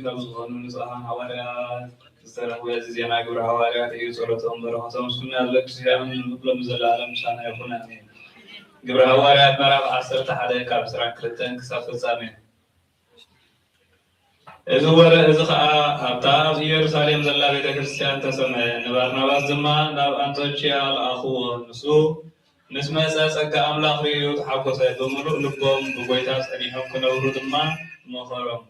[SPEAKER 6] ከብዝኾኑ ንጹሐን ሐዋርያት ዝተረኽበ ዜና ግብረ ሐዋርያት እዩ። ጸሎቶም በረኸቶም ምስኩና ለክርስቲያን ንኩሎም ዘለዓለም ምሳና ይኹን አሜን። ግብረ ሐዋርያት ምዕራፍ 11 ካብ 22 ክሳብ ፍጻሜ። እዚ ወርሒ እዚ ከዓ ኣብታ ኣብ ኢየሩሳሌም ዘላ ቤተ ክርስቲያን ተሰምዐ። ንባርናባስ ድማ ናብ አንጾኪያ ለኣኽዎ። ንሱ ምስ መጸ ጸጋ ኣምላኽ ርእዩ ተሓጐሰ። ብምሉእ ልቦም ብጎይታ ጸኒሖም ክነብሩ ድማ መኸሮም።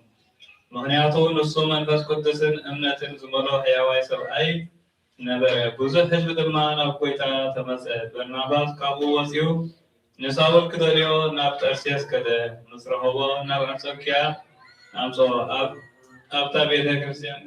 [SPEAKER 6] ምክንያቱ ንሱ መንፈስ ቅዱስን እምነትን ዝመልኦ ሕያዋይ ሰብኣይ ነበረ። ብዙሕ ህዝቢ ድማ ናብ ጎይታ ተመጸ። በርናባስ ካብኡ ወፂኡ ንሳውል ክደልዮ ናብ ጠርሴስ ከደ። ምስ ረኸቦ ናብ አንጾኪያ ኣምጽኦ። ኣብታ ቤተ ክርስቲያን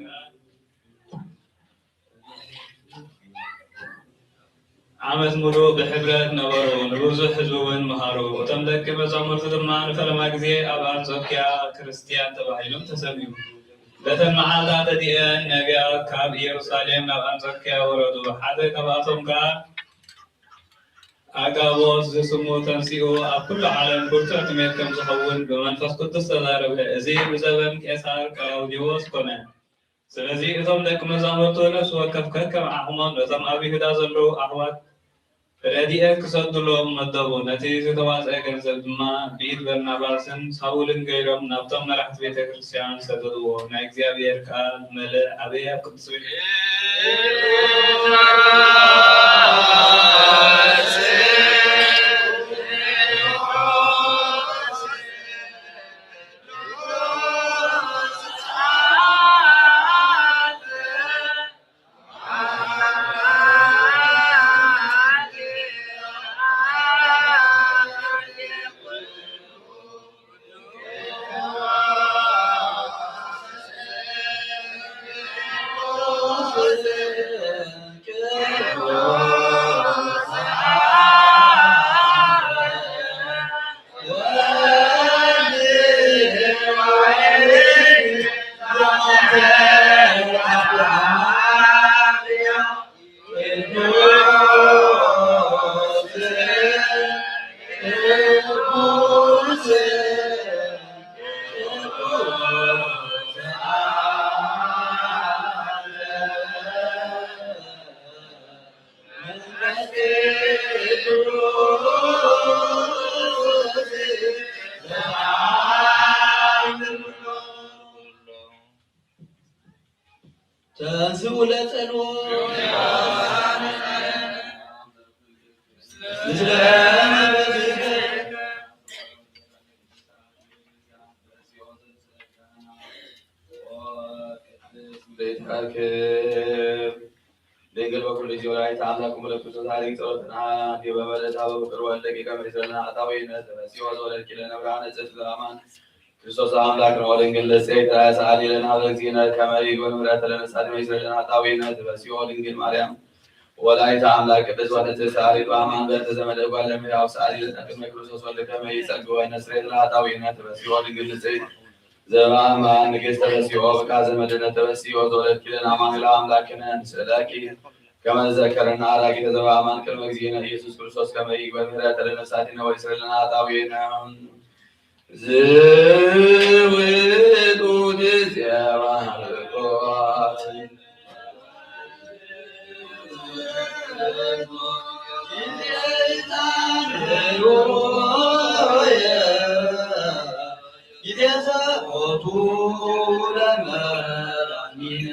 [SPEAKER 6] ዓመት ሙሉእ ብሕብረት ነበሩ። ንብዙሕ ህዝቢ እውን መሃሩ። እቶም ደቂ መዛሙርቲ ድማ ንፈለማ ግዜ ኣብ አንጾኪያ ክርስቲያን ተባሂሎም ተሰሚዩ። በተን መዓልታት እቲአን ነቢያት ካብ ኢየሩሳሌም ናብ አንጾኪያ ወረዱ። ሓደ ካብኣቶም ከዓ አጋቦስ ዝስሙ ተንሲኡ ኣብ ኩሉ ዓለም ብርቱዕ ትምህርት ከም ዝኸውን ብመንፈስ ቅዱስ ተዛረበ። እዚ ብዘበን ቄሳር ቀላውዲዎስ ኮነ። ስለዚ እቶም ደቂ መዛሙርቱ ነፍሲ ወከፍ ከከም ዓቕሞም ነቶም ኣብ ይሁዳ ዘለዉ ኣሕዋት ረድኤት ክሰድሎም መደቡ። ነቲ ዝተዋፅአ ገንዘብ ድማ ብኢድ በርናባስን ሳውልን ገይሮም ናብቶም መራሕቲ ቤተ ክርስቲያን ሰደድዎ። ናይ እግዚአብሔር ቃል መልእ ዓበይ ኣብ ቅዱስ
[SPEAKER 1] ክርስቶስ አምላክ ነው። ድንግል ለሴት ሰዓሊ ለና በዚህነ ከመሪ ወንብራት ለነሳት መይዘለና ጣዊነት በሲኦ ድንግል ማርያም ወላዲተ አምላክ ቅድስት ወለተ ሰዓሊ በአማን በተዘመደ ጓለም ያው ሰዓሊ ለና ክርስቶስ ወልደ ከመይ ጸግወ ነስሬት ጣዊነት በሲኦ ድንግል ለሴት ዘባማን ንግሥተ በሲኦ በቃ ዘመድነት በሲኦ ዘወለድኪ ለና አማኑኤል አምላክነ ንስእለኪ ከመ ዘከረና አራቂ ዘባማን ቅድመ ጊዜነ ኢየሱስ ክርስቶስ ከመይ ወንብራት ለነሳቲነ ወይስረለና ጣዊነ ዝውጡ ዚያባልቆት ይደሰቆቱ ለመራኒነ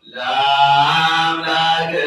[SPEAKER 5] ለአምላክነ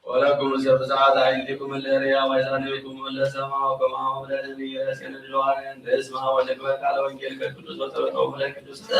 [SPEAKER 1] ولكم سبسعة عندكم الأريا ويزانكم السماء وكما هم لدني يسين الجوارين اسمها ونكبت على وجهك القدس وتبقوا لك القدس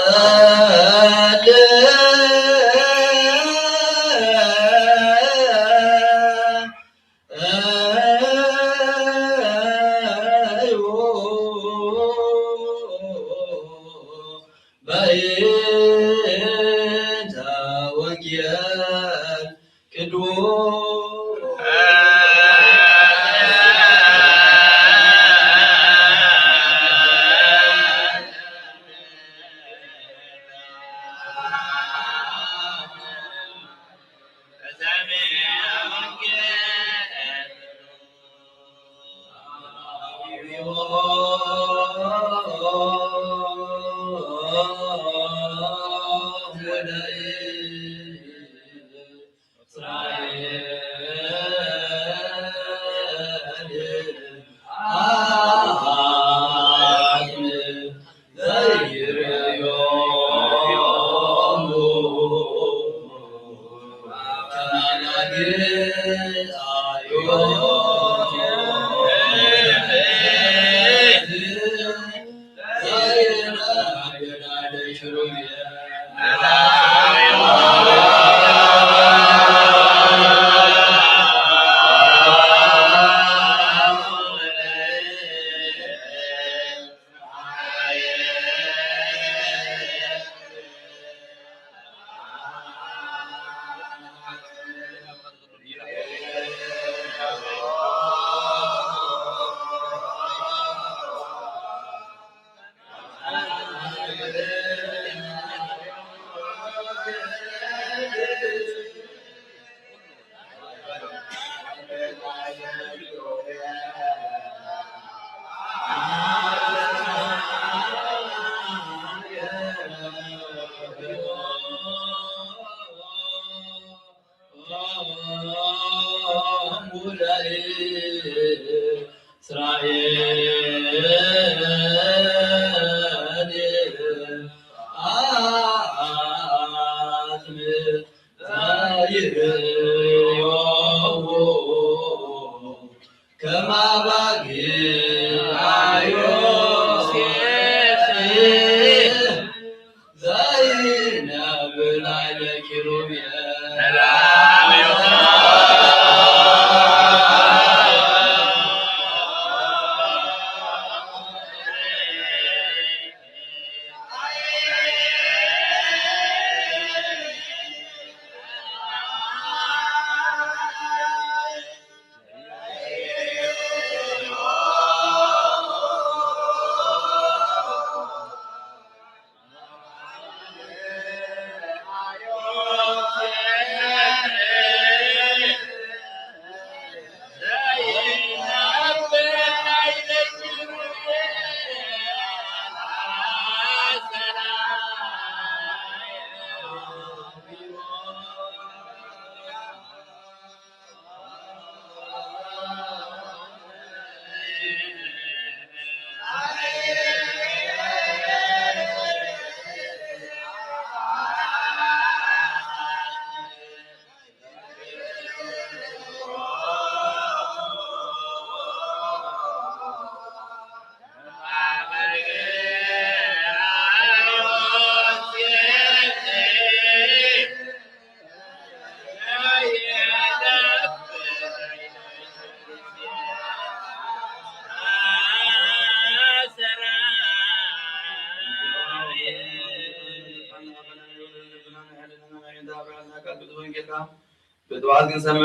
[SPEAKER 5] بدوات نسمع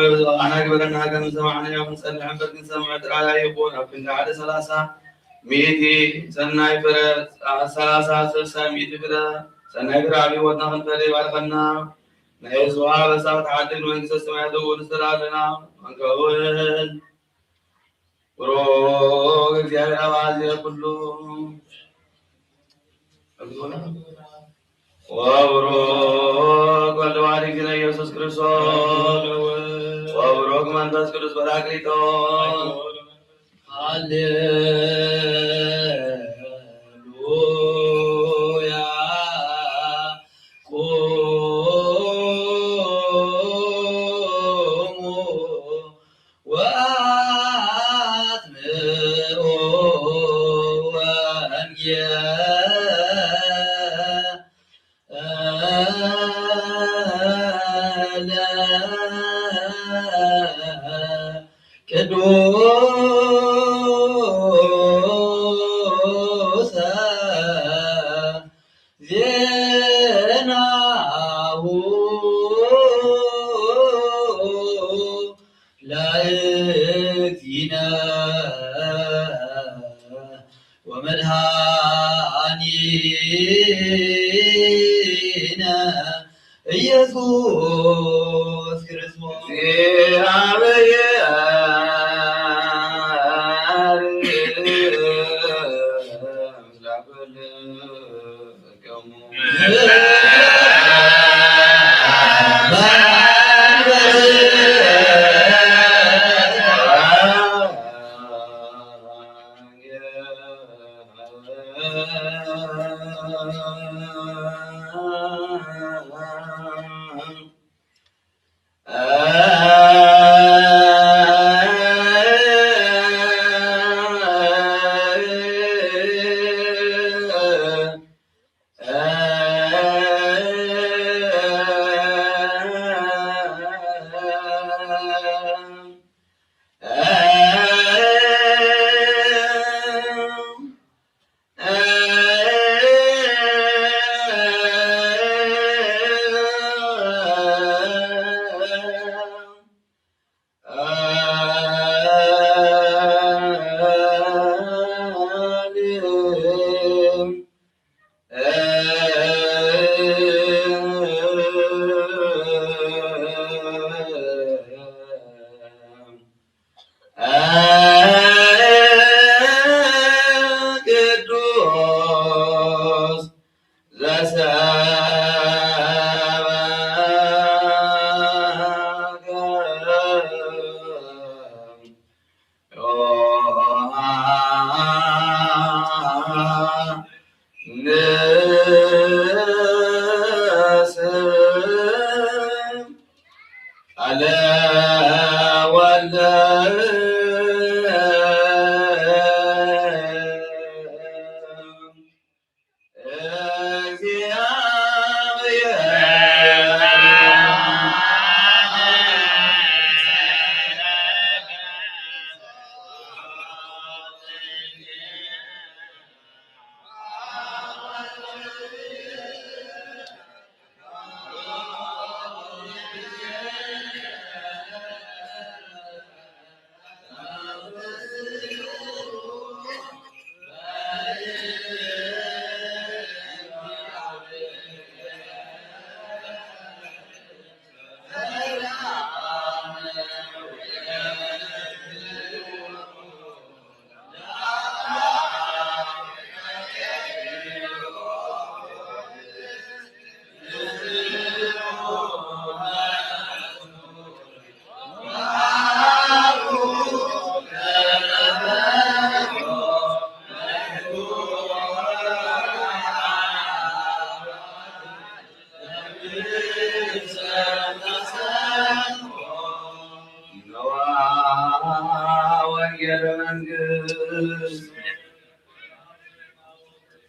[SPEAKER 5] أنا قبلنا كم سمعنا يوم نسمع عن برد نسمع ترى يبون في العادة 300 سنة فرد 3 فرد سنة فرد ودنا من فرد وارفنا نيزوا بس تعدل من سمع دون سرالنا منكون روح زيادة آواز كله وبروك والوارث يسوع كريستوس وبروك من تذكر براكريتو هاليلويا قوموا وأتمروا ቅዱስ ዜናሁ ለእግዚእነ ወመድኃኒነ ኢየሱስ ክርስቶስ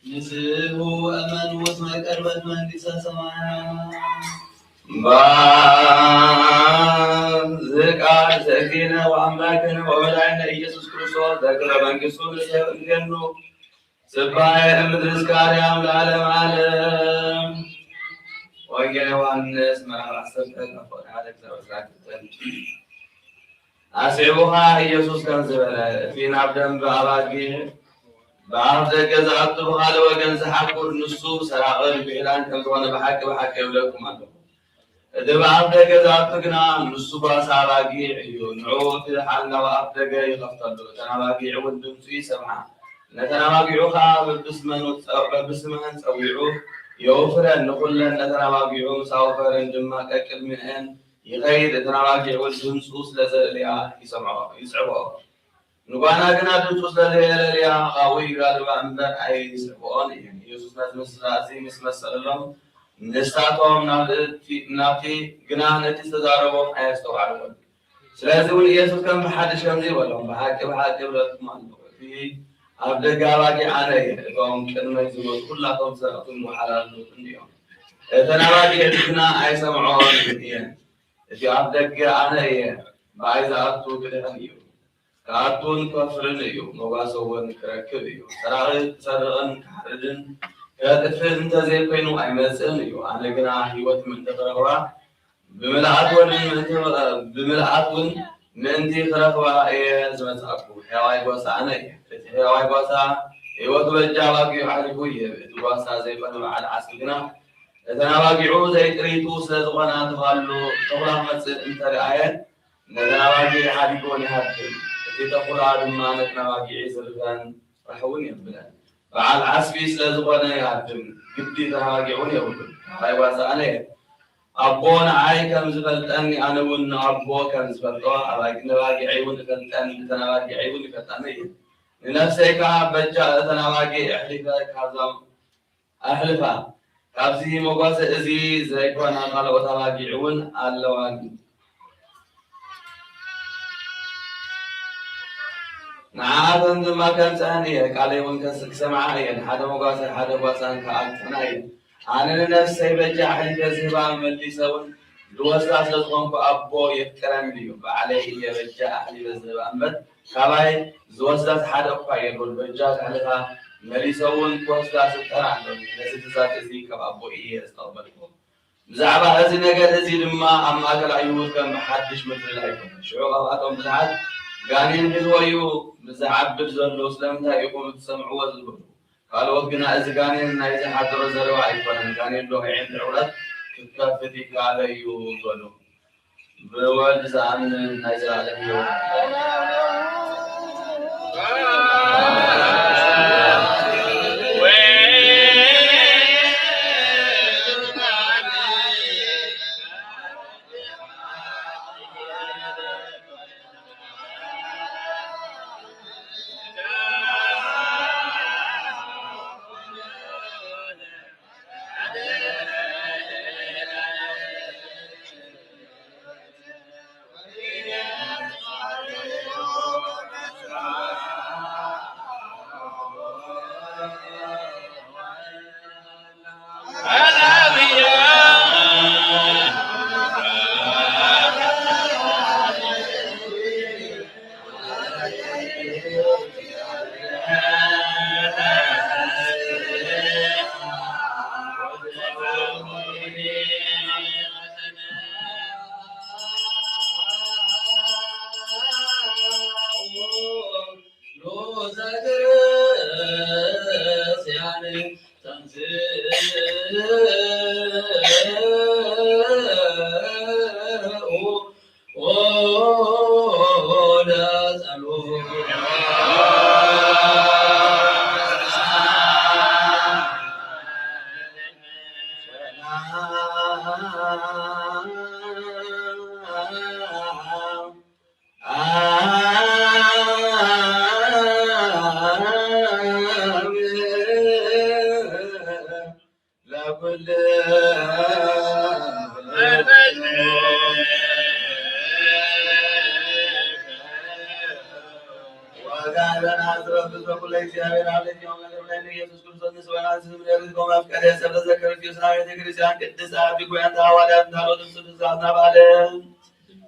[SPEAKER 5] ንስሑ እመኑ እስመ ቀርበት መንግሥተ ሰማያት።
[SPEAKER 1] ዝቃል ዘእግዚእነ ወአምላክነ ወመድኃኒነ ኢየሱስ ክርስቶስ ዘክረ መንግሥቱ ንሰብእንገኑ ስባየ እምድር እስከ አርያም ለዓለመ ዓለም። ወንጌል ዮሐንስ ምዕራፍ 10 አስዕቡሃ ኢየሱስ ከም ዝበለ እቲ ናብ ደንብ ኣባጊዕ በአብ ደገ ዝኣቱ ብካልእ ወገን ዝሓቁር ንሱ ሰራቅን ብዕላን ከም ዝኾነ ብሓቂ ብሓቂ ይብለኩም ኣለኹ። እቲ በአብ ደገ ዝኣቱ ግና ንሱ ጓሳ ኣባጊዕ እዩ። ንዑ እቲ ሓልናዊ ኣፍ ደገ ይኸፍተሉ፣ እተን ኣባጊዕ እውን ድምፁ ይሰምዓ። ነተን ኣባጊዑ ከዓ በብስመን ፀዊዑ የውፍረን። ንኩለን ነተን ኣባጊዑ ምስ ኣወፈረን ድማ ቀቅድሚአን ይኸይድ። እተን ኣባጊዕ እውን ድምፁ ስለዘለልያ ይስዕብኦ። ንጓና ግና ድምፁ ስለዘየለልያ ካብኡ ይጋልባ እምበር ኣይስዕብኦን እየን። ኢየሱስ ነቲ ምስላእዚ ምስ መሰለሎም ንስታቶም ናብቲ ግና ነቲ ዝተዛረቦም ኣየስተውዓልዎን። ስለዚ እውን ኢየሱስ ከም ብሓድሽ ከምዚ ይበሎም፣ ብሓቂ ብሓቂ ይብለኩም ኣለኹ እቲ ኣብ ደገ ኣባጊዕ ኣነ እየ። እቶም ቅድመይ ዝመፁ ኩላቶም ሰረቕትን ሓላልትን እዮም። እተን ኣባጊዕ ግና ኣይሰምዖን እየን። እቲ ኣብ ደገ ኣነ እየ፣ ብኣይ ዝኣቱ ግድሕን እዩ፣ ክኣቱን ከፍርን እዩ፣ መጓሶ እውን ክረክብ እዩ። ሰራቂ ክሰርቕን ክሓርድን ከጥፍእ እንተዘይኮይኑ ኣይመፅእን እዩ። ኣነ ግና ሂወት ምእንቲ ክረኽባ ብምልኣት እውን ምእንቲ ክረኽባ እየ ዝመፅኣኩ። ሕያዋይ ጓሳ ኣነ እየ። እቲ ሕያዋይ ጓሳ ሂወቱ በጃ ኣባጊዑ ሓሊፉ ይህብ። እቲ ጓሳ ዘይኮነ በዓል ዓስኪ ግና እተን ኣባጊዑ ዘይጥሪቱ ስለዝኾና ተኻሉ ተኹላ ክመፅእ እንተረኣየ ነተን ኣባጊዕ ሓሊፉን ይሃድም። እቲ ተኹላ ድማ ነተን ኣባጊዕ ዝርፈን ጥራሕ እውን የብለን። በዓል ዓስቢ ስለዝኾነ ይሃድም፣ ግዲ እተን ኣባጊዕ እውን የብሉን። ሕያዋይ ጓሳ ኣነ እየ። ኣቦ ንዓይ ከም ዝፈልጠኒ ኣነ እውን ንኣቦ ከም ዝፈልጦ ነባጊዐይ እውን ይፈልጠኒ፣ እተን ኣባጊዐይ እውን ይፈልጣኒ እየ። ንነፍሰይ ከዓ በጃ እተን ኣባጊዕ ኣሕልፋ። ካብዚ መጓሰ እዚ ዘይኮና ካልኦት ኣባጊዕ እውን ኣለዋኒ። ንዓተን ድማ ከምፀአን እየ፣ ቃለይ እውን ክሰምዓ እየን። ሓደ መጓሰ ሓደ ጓሳን ከኣልፅና እየን። ኣነ ንነፍሰይ በጃ ኣሕሊፈ ዝህባ መሊሰ እውን ዝወስዳ ስለዝኾንኩ ኣቦ የፍቅረኒ እዩ። ባዕለይ እየ በጃ ኣሕሊፈ ዝህባ እምበር ካባይ ዝወስዳት ሓደ እኳ የብሉን። በጃ ኣሕልፋ መሊሰ እውን ክወስዳ ስልጠና ኣለኒ። ነዚ ትእዛዝ እዚ ካብ ኣቦ እየ ዝተቐበልኩ። ብዛዕባ እዚ ነገር እዚ ድማ ኣብ ማእከል ኣይሁድ ከም ብሓድሽ ምድሪ ኣይኮነ። ሽዑ ካብኣቶም ብዙሓት ጋኔን ሒዝዎ እዩ ብዝዓብድ ዘሎ ስለምንታይ ኢኹም ትሰምዕዎ ዝብሉ። ካልኦት ግና እዚ ጋኔን ናይ ዝሓድሮ ዘረባ ኣይኮነን፣ ጋኔን ዶ ዕንዲ ዕውረት ክከፍት ይከኣለ እዩ በሉ። ብወልድ ዝኣምን ናይ ዘለዓለም ህይወት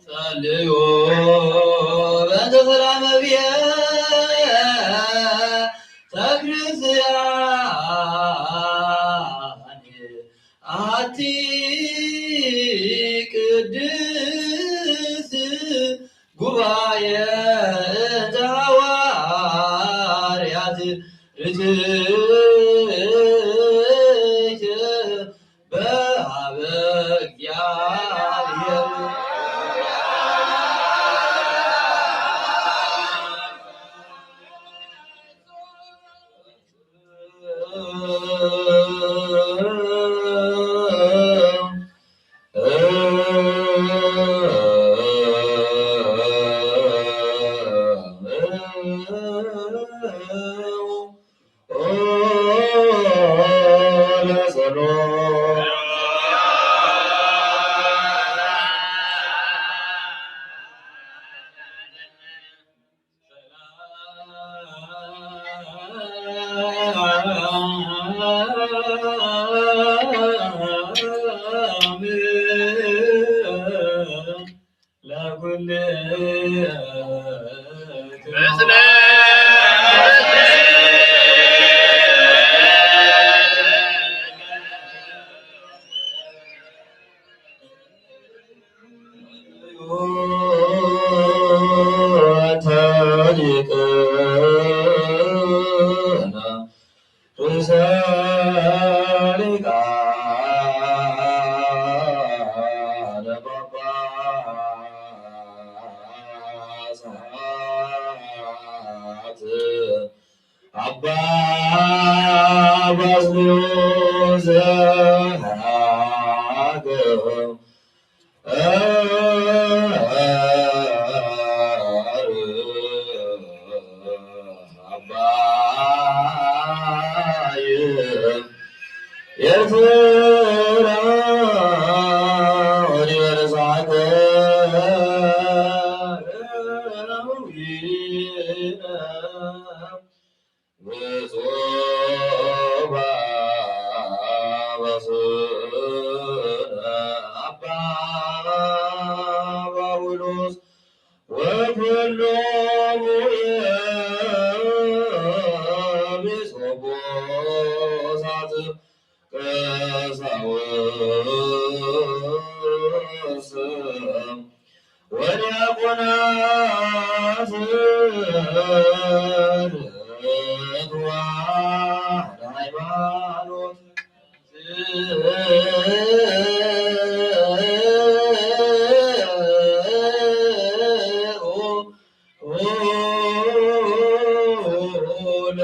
[SPEAKER 5] ጸልዮ በእንተ ሰላመ ቤተ ክርስቲያን አሐቲ ቅድስት ጉባኤ ዘሐዋርያት ርትዕት በኀበ እግዚአብሔር አባ ባስልዮስ ዘሀገር አባይ የትራ ወዲበረሳተ ወዲያቆናት ሃይማኖት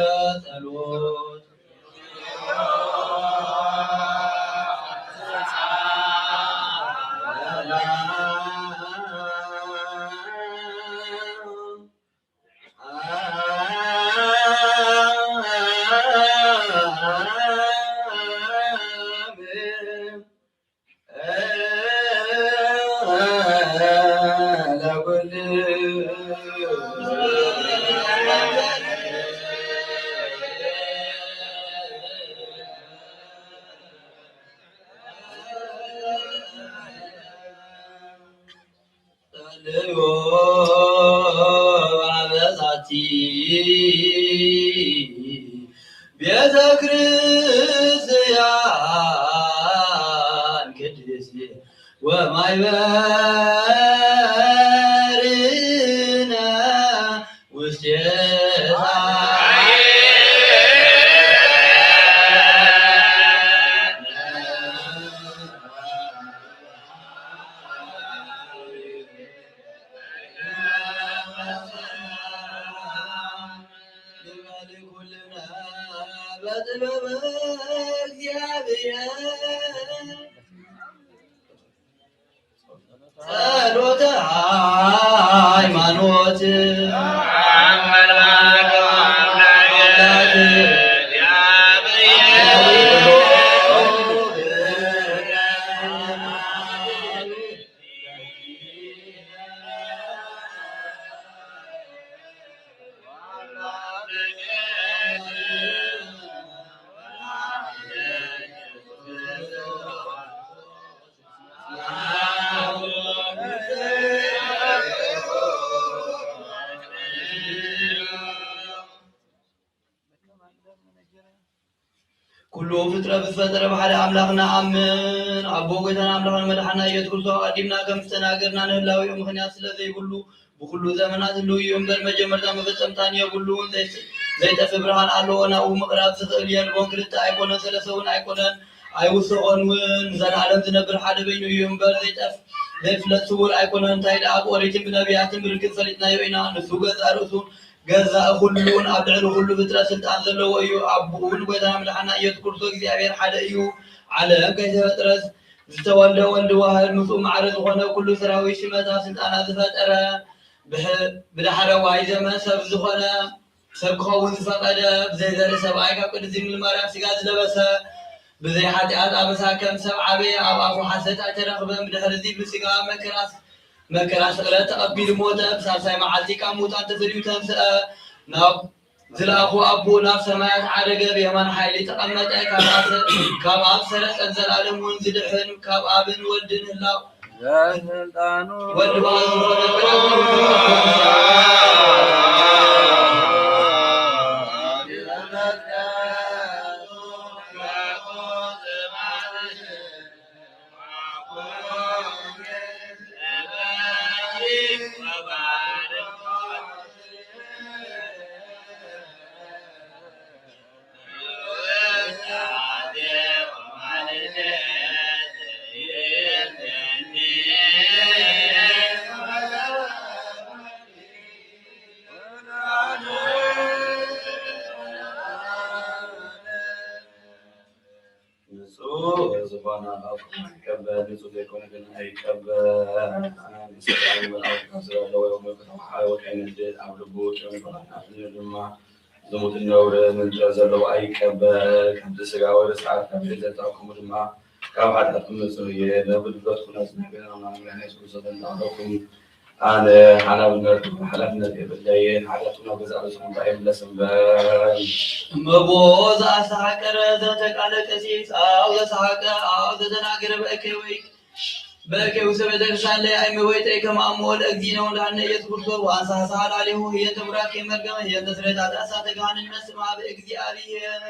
[SPEAKER 5] ለጸሎት ጸልዮ ዛቲ ቤተ ክርስቲያን ቅድስት ወማይበርነ ውስቴታ በጥበበ እግዚአብሔር ጸሎተ ሃይማኖት ኩሉ ፍጥረት ብትፈጠረ በሓደ አምላክና አምን አቦ ጌታና አምላክና መድሓና ኢየሱስ ክርስቶስ ቀዲምና ከም ዝተናገርና ንህላዊኡ ምክንያት ስለዘይብሉ ብኩሉ ዘመናት ህልው እዩ እምበር መጀመርታ መፈፀምታን የብሉውን ዘይጠፍ ብርሃን ኣለዎ ናብኡ ምቕራብ ዝኽእል የልቦን ክልተ ኣይኮነን ሰለስተ እውን ኣይኮነን ኣይውስኾን እውን ዘለዓለም ዝነብር ሓደ በይኑ እዩ እምበር ዘይጠፍ ዘይፍለጥ ስውር ኣይኮነን እንታይ ደኣ ብኦሪትን ብነቢያትን ብርግፅ ፈሊጥናዮ ኢና ንሱ ገዛ ርእሱ ገዛእ ኩሉን ኣብ ልዕሊ ኩሉ ፍጥረት ስልጣን ዘለዎ እዩ ኣቦኡን ጌታና መድሓና ኢየሱስ ክርስቶስ እግዚአብሔር ሓደ እዩ ዓለም ከይተፈጥረ ዝተወልደ ወልዲ ዋህድ ምፁእ ማዕረ ዝኾነ ኩሉ ሰራዊት ሽመታት ስልጣናት ዝፈጠረ ብዳሕረ ዋይ ዘመን ሰብ ዝኾነ ሰብ ክኸውን ዝፈቐደ ብዘይዘረ ሰብኣይ ካብ ቅድስት ድንግል ማርያም ስጋ ዝለበሰ ብዘይ ሓጢኣት ኣበሳ ከም ሰብ ዓበየ ኣብ ኣፉ ሓሰት ኣይተረኽበ ብድሕሪ እዚ ብስጋ መከራ ስቕለት ተቐቢሉ ሞተ ብሳልሳይ መዓልቲ ካብ ሙታን ተፈልዩ ተንስአ ናብ ዝለኣኹ ኣቦ ናብ ሰማያት ዓረገ ብየማን ሓይሊ ተቐመጠ ካብ ኣብ ሰረቀን ዘላለም እውን ዝድሕን ካብ ኣብን ወልድን ህላው ወልድ ባል
[SPEAKER 1] ዝኾነ ይቀበል ንጹህ ዘይኮነ ግን ኣይቀበል ንስራዊ መልኣክ ዘለዎ ወቀይነት ኣብ ልቡ ድማ ዝሙት ነውር ምንጭ ዘለዎ ኣይቀበል ከምቲ ስጋ ወደ ሰዓት ካብ ዘጣቁሙ ድማ ካብ ሓጢኣት ምፁእ እየ ነብልበት ኩነት ነገርና ኢየሱስ ክርስቶስ እንዳለኩም ኣነ ሓላፍነት የብለየን ሓጢኣቱና ገዛእርስኩም እንታይ የምለስም
[SPEAKER 5] እመቦ ዘኣሰሓቀረ ዘተቃለ ቀሲስ ኣብ ዘሰሓቀ ኣብ ዘተናገረ በእከይ ውስተ ቤተክርስቲያን ላይ ኣይመወይጠይ ከማእሞል እግዚእነ ወንድሓነ ኢየሱስ ክርስቶስ ወአንሳሳል አሌሁ ህየንተ ቡራኬ መርገመ ህየንተ ስሬታት እሳተ ገሃነመ ስማ በእግዚአብሔር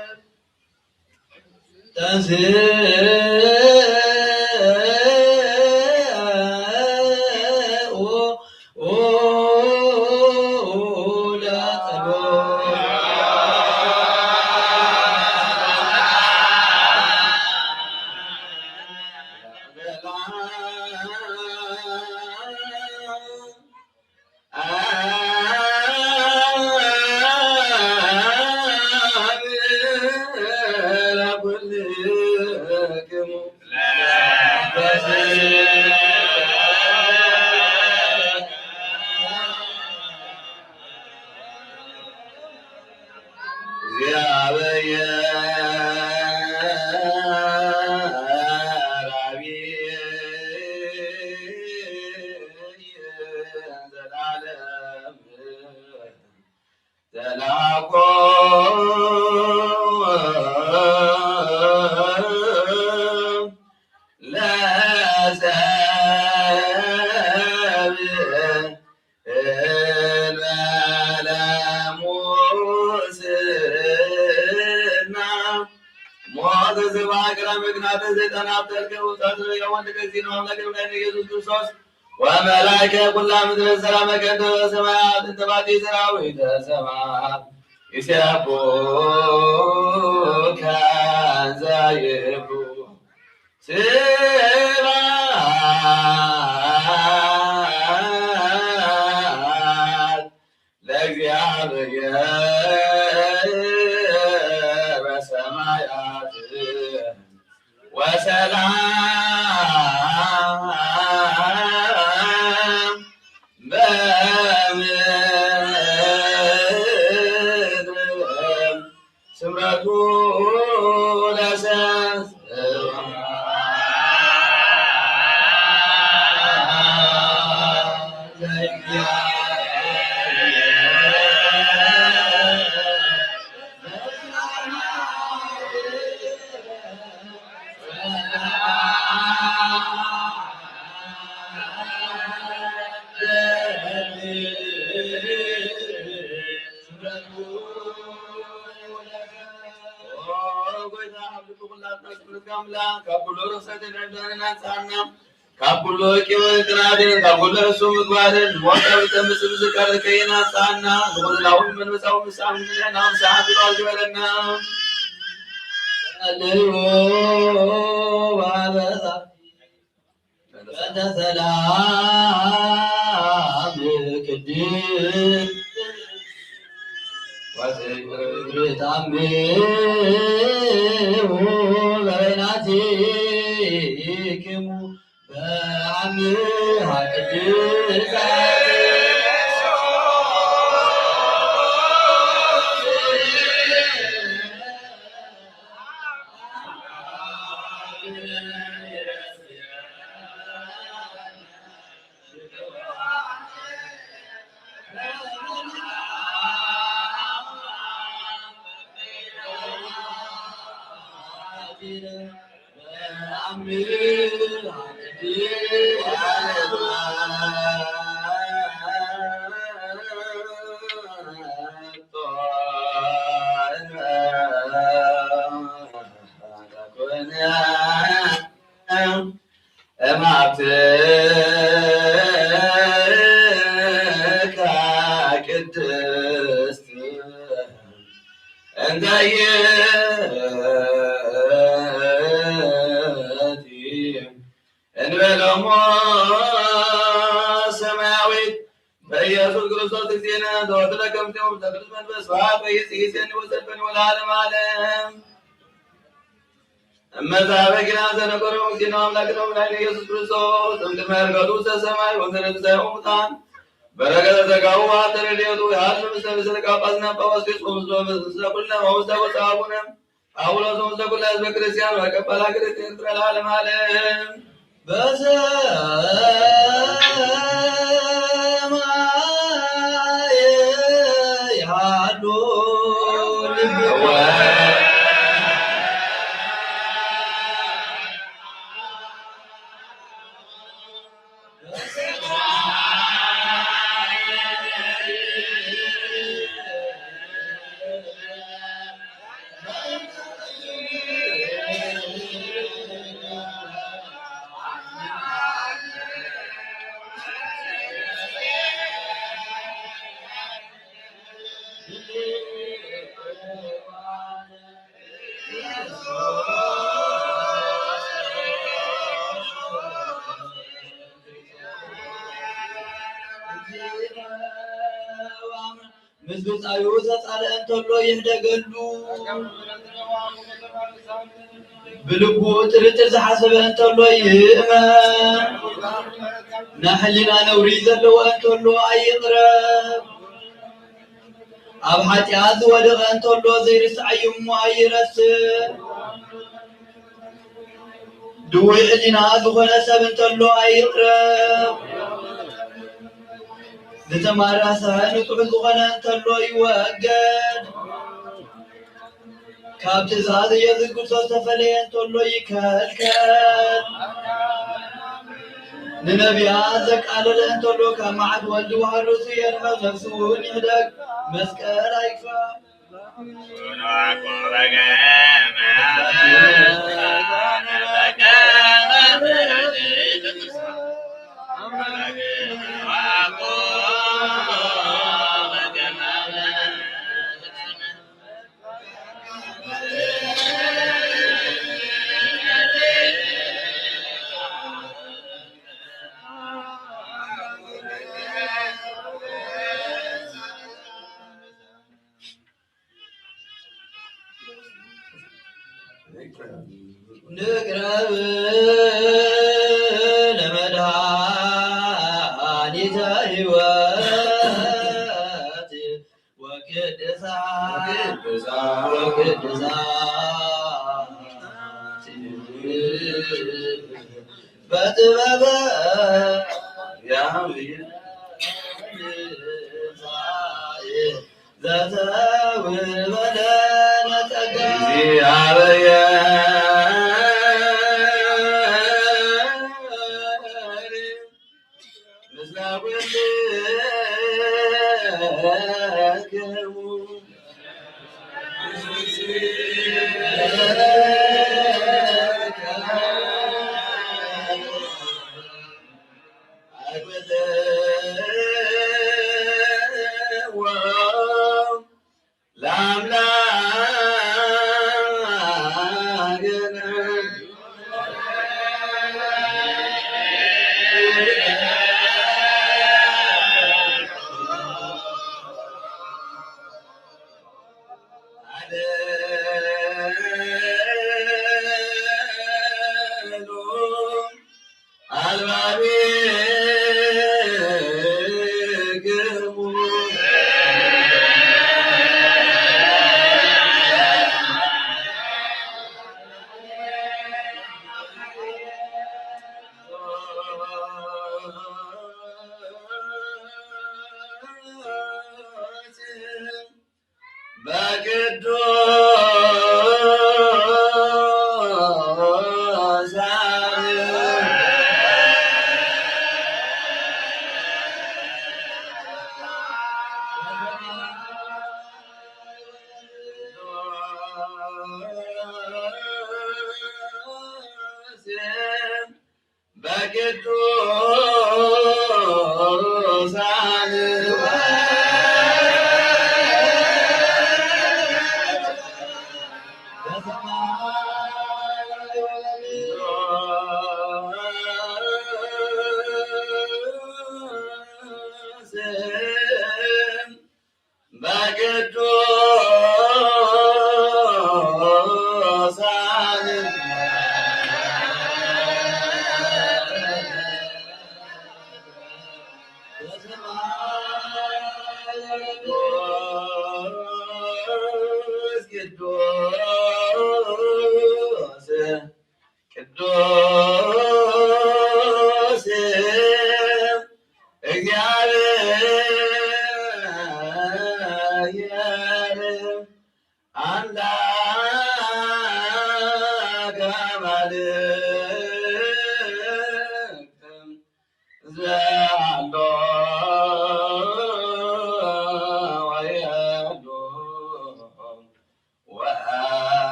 [SPEAKER 5] ተንስ la ተዘባ ግራም ግናተ ዘጠናብተልከ ወጣት የወንድ ከዚህ ነው አምላክ ላይ ኢየሱስ ክርስቶስ ወመላእክተ ኩላ ምድረ ሰላም ከንተ ሰማያት ተባቲ ሰራዊት ሰማያት ይሰብሑከ ዘይብሩ ስብሐት ለእግዚአብሔር በሰማያት ወሰላም በምድር ስምረቱ ለሰብእ ካቡሎ ቂወንቅናድን ካቡሎ እሱ ምግባርን ሞቀብ ተምስብዝ ቀርከይና ሳና ወላውን መንበሳው ምሳም ናም ሰዓት ባልበለና አለዮ ባበዛ ሰላም ቅድስ ወትግርታም በይናቲክሙ በአምሃ ቅድሳት ቅድስት እንታየ እንበለሞ ሰማያዊት በኢየሱስ ክርስቶስ ጊዜና ተወትለ ከምቴው ተቅዱስ መንፈስ በይጽይሴን ወዘፈን ወለዓለም ዓለም እመዛበጊና ዘነገሮ ሙክቲና አምላክ ነው ላይ ኢየሱስ ክርስቶስ እንድመ እርገቱ ሰማይ ወዘነብዛዩ ሙታን በረከተ ዘጋው አተረዲቱ ያሉ ምስለ ጳጳስና ጳጳስ ስለኩልና ወውስተ ወጻቡነ አውሎስ ወውስተ ኩላ ህዝበ ክርስቲያን ወቀበላ ክርስቲያን ለዓለም ዓለም በሰማይ ያሉ ምዝብፃዩ ዘጻለ እንተሎ ይህደገሉ ብልቡ ጥርጥር ዝሓሰበ እንተሎ ይእመን ናሕሊና ነውሪ ዘለዎ እንተሎ ኣይቕረብ ኣብ ሓጢኣት ዝወደቐ እንተሎ ዘይርስዓይ እሞ ኣይረስእ ድውይ ሕሊና ዝኾነ ሰብ እንተሎ ኣይቕረብ ዝተማረሰ ንጹሕ ዝኾነ እንተሎ ይወገድ ካብ ትእዛዝ ኢየሱስ ክርስቶስ ተፈለየ እንተሎ ይከልከል ንነቢያት ዘቃለለ እንተሎ ካብ መዓት ወልዲ ዋህርሱ የርሕቕ ነፍሱ እውን ይህደግ መስቀል ኣይክፋ ንቅረብ ለመድኃኒተ ሕይወት ወቅድሳት በጥበበ ዘተውበለ ነጸጋ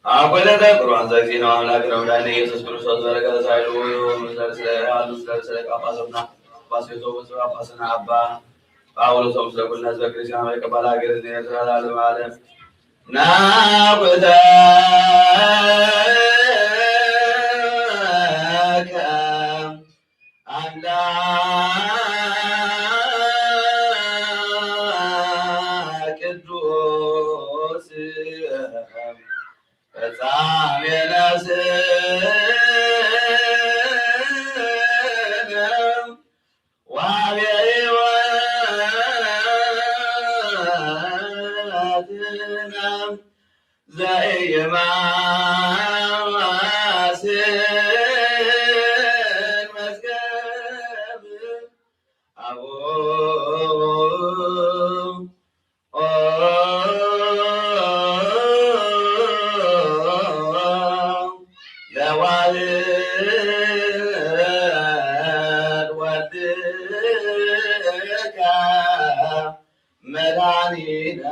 [SPEAKER 1] አቆለተ ቁርአን ዘግይና አምላክ ነው ዳኒ ኢየሱስ ክርስቶስ በረከተ ሳይሉ ስለ ያሉ ስለ ጳጳስና ጳጳስቶ ጳጳስና አባ ጳውሎስ ወሰኩልና ዘክርስቲያን በቀባላ ሀገር ዘራላለ ማለት ናቁተ
[SPEAKER 5] ፍጻሜ ነፍስነ ዋቤ ሕይወትና ዘኢየማስን መዝገብ ለዋልድ ወልድከ መድኃኒነ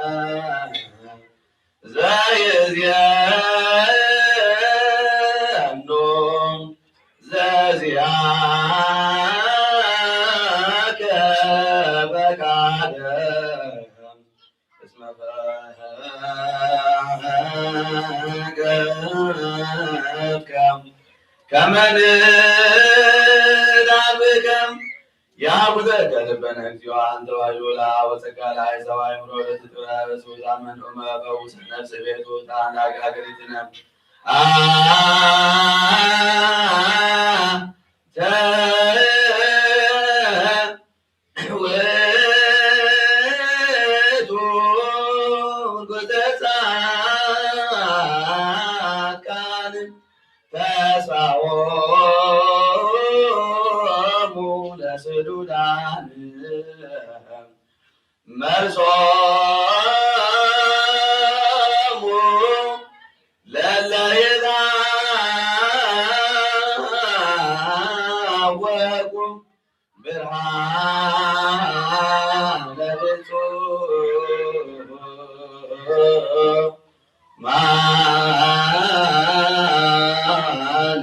[SPEAKER 5] ዘይእዜኑ ዘዚአከ ፈቃደ እስመ ፈቀድከ ከመ ንናብከ ያቡዘ ከልበነ እግዚኦ አንተ ዋዮላ ወጸጋ ለአሕዛብ አእምሮ ለትጥበብ ስውታን መንዑመ ፈውስ ነፍስ ቤቱ ታናጋግሪትነ ውእቱ ጻድቃን ተስፋዎሙ ለስዱዳን መልሶሙ ለእለ የታወቁ ብርሃነ ብፁዕ ማን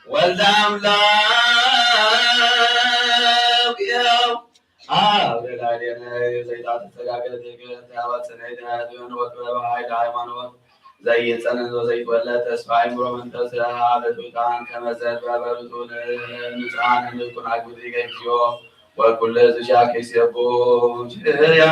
[SPEAKER 5] ወልደ አምላክ ያው አብላዴነ ዘይታት ተጋገለ ያወጽነይተ ወጥበብ ኃይል ሃይማኖት ዘይጸነን ዘይትወለድ ተስፋ አይምሮ መንፈስ ለቱታን ከመዘር በበሩቱን ንጹሐን ንኩን አግብት ገግዚኦ ወኩለ ዝሻክ ይሴቡ ችያ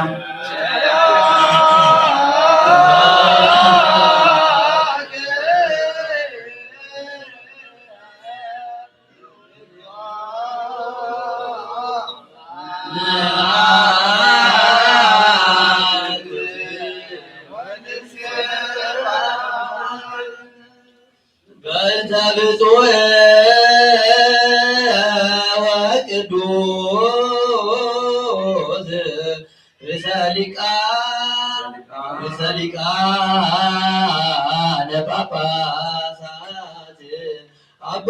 [SPEAKER 5] ብፁዕ ወቅዱስ ርእሰ ሊቃነ ጳጳሳት አባ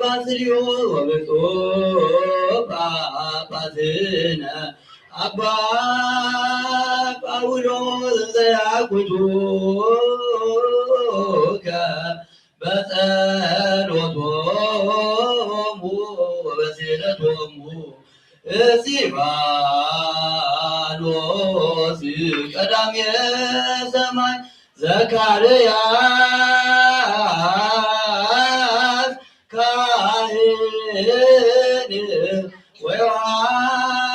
[SPEAKER 5] ባስልዮስ ወብፁዕ ጳጳስነ አባ ጳውሎስ ዘያግቱከ በጸሎቶሙ ወበስዕለቶሙ እስጢፋኖስ ቀዳሜ ሰማይ ዘካርያስ ካህን ወዮሐንስ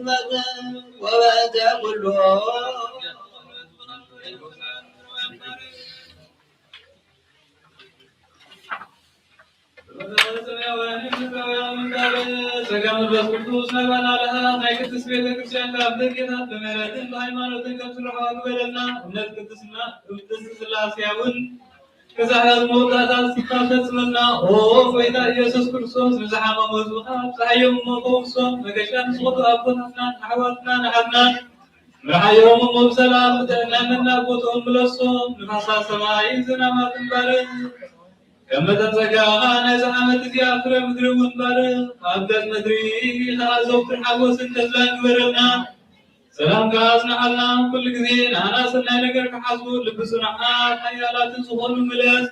[SPEAKER 5] መጥምቅ ወበእንተ ኩሎ
[SPEAKER 6] ጸጋም በቅዱስ ነባናለህ ናይ ቅድስት ቤተክርስቲያን ካብደጌታት በምህረትን በሃይማኖትን ከምስረሖ ግበለና እምነት ቅድስና ቅድስት ሥላሴያውን ከዛህል መውጣታት ሲታፈጽመና ኦ ጌታ ኢየሱስ ክርስቶስ ንዝሓመሙ ህዝብኻ ፀሓዮም መፈውሶም መገሻን ስቆቱ አቦታትና አሕዋትና ንሓድናን ምርሓዮም ብሰላም ጥዕናንና ቦትኦም ምለሶም ንፋሳት ሰማይ ዝናማትን ባርክ ከመተጸጋ ናይዚ ዓመት እዚኣ ፍረ ምድሪ እውን ባርክ ኣብ ገጽ ምድሪ ከዓ ዘውትር ሓጎስን ተድላን ግበረልና ሰላምካ ኣጽናዓልና ኩሉ ግዜ ንኣና ሰናይ ነገር ክሓስቡ ልቢ ጽኑዓት ሓያላትን ዝኾኑ ምለስ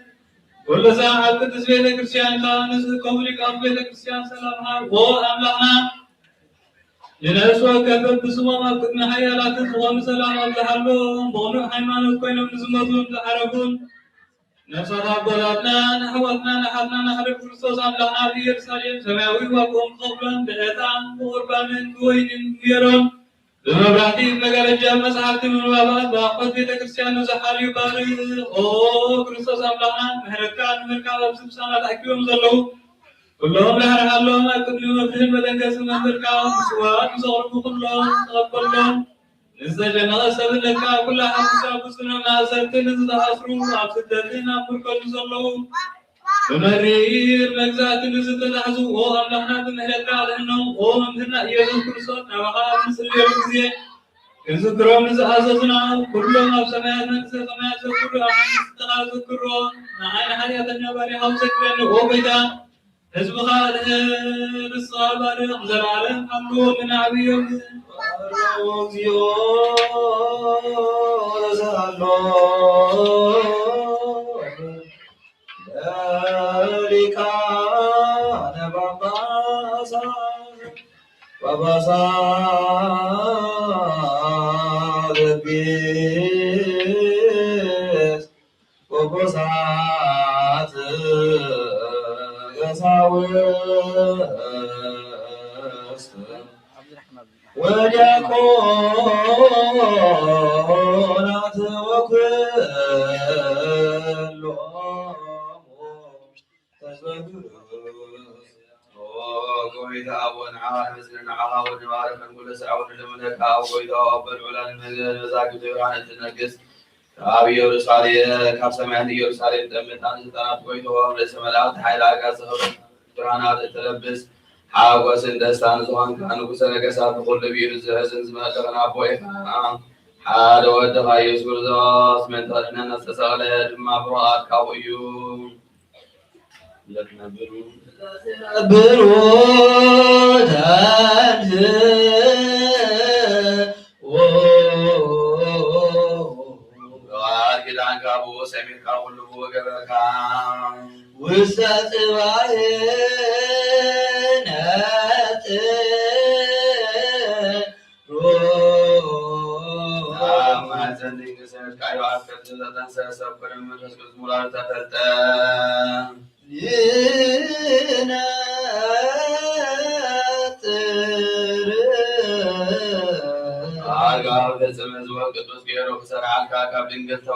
[SPEAKER 6] ኩሉ ሰዓት ኣብ ቅድስት ቤተ ክርስቲያንካ ንዝእከቡ ሊቃውንት ቤተ ክርስቲያን ሰላምካ ኦ ኣምላኽና ንነፍሲ ወከፍ ብስሞም ኣብ ቅድሚ ሓያላትን ዝኾኑ ሰላም ኣብ ዝሃለዎም ብቕኑዕ ሃይማኖት ኮይኖም ንዝመቱን ዝዓረጉን ነፍሳት ኣቦታትና ንኣሕዋትና ንሓትና ናሕሪ ክርስቶስ ኣምላኽና ኣብ ኢየሩሳሌም ሰማያዊ ዋግኦም ክኸፍሎን ብዕጣን ብቁርባንን ብወይንን ገይሮም بمبراتي مجالجة مسحات من بابات باقود بيت كريستيان زحالي باري أو كريستوس أملانا مهركان مركان بسبسانا تأكيوم زلو كلهم لهرهالهم أكدلوا مفهم بدنجس من مركان سوات مصغربوا كلهم تقبلهم نستجنا سبنكا كل حمسا بسنا ناسرتن نزدحسروا عبسدتين أمركان زلو بمرير مجزات نزدحسوا أو أملانا بمهركان لأنه أو ممهرنا يزن كريستوس نوحا مثل يرزيه يذكرون نزعززنا كلهم أبسمات نكسر سمات ذكروا أمن ذكروا نعين حياة النباري حوزكرين أوبيدا حزب خاله بالصابر أمزل عليهم حملوا من عبيهم
[SPEAKER 1] وبصات يساوس ودياقونات وكلهم تزدرس وقويدا ونعار مثلنا عها ونوارك نقول سعود لمنك وقويدا وبالعلان المزيد وزاك جيران التنقس أبي يرسالي كاب سمعني يرسالي تمتان زتنا قويدا ومرس ملاك حيل عقاس جرانات التلبس حاوس دستان زوان كانوا كسنة كسات كل بيرز هزن ما تغنى بويها حال ودها يسكر زاس من ترنا نستسالة ما برات كاويو لكن برود كدان كابو سمير كابو لبو كبركان وسط وعينات ما زندين كسر كايو أفكار زلتان سأسبر من رسول مولار تفلتان ينات أرجع في سمز وقدوس كيرو كسر عالكا كابلين قلت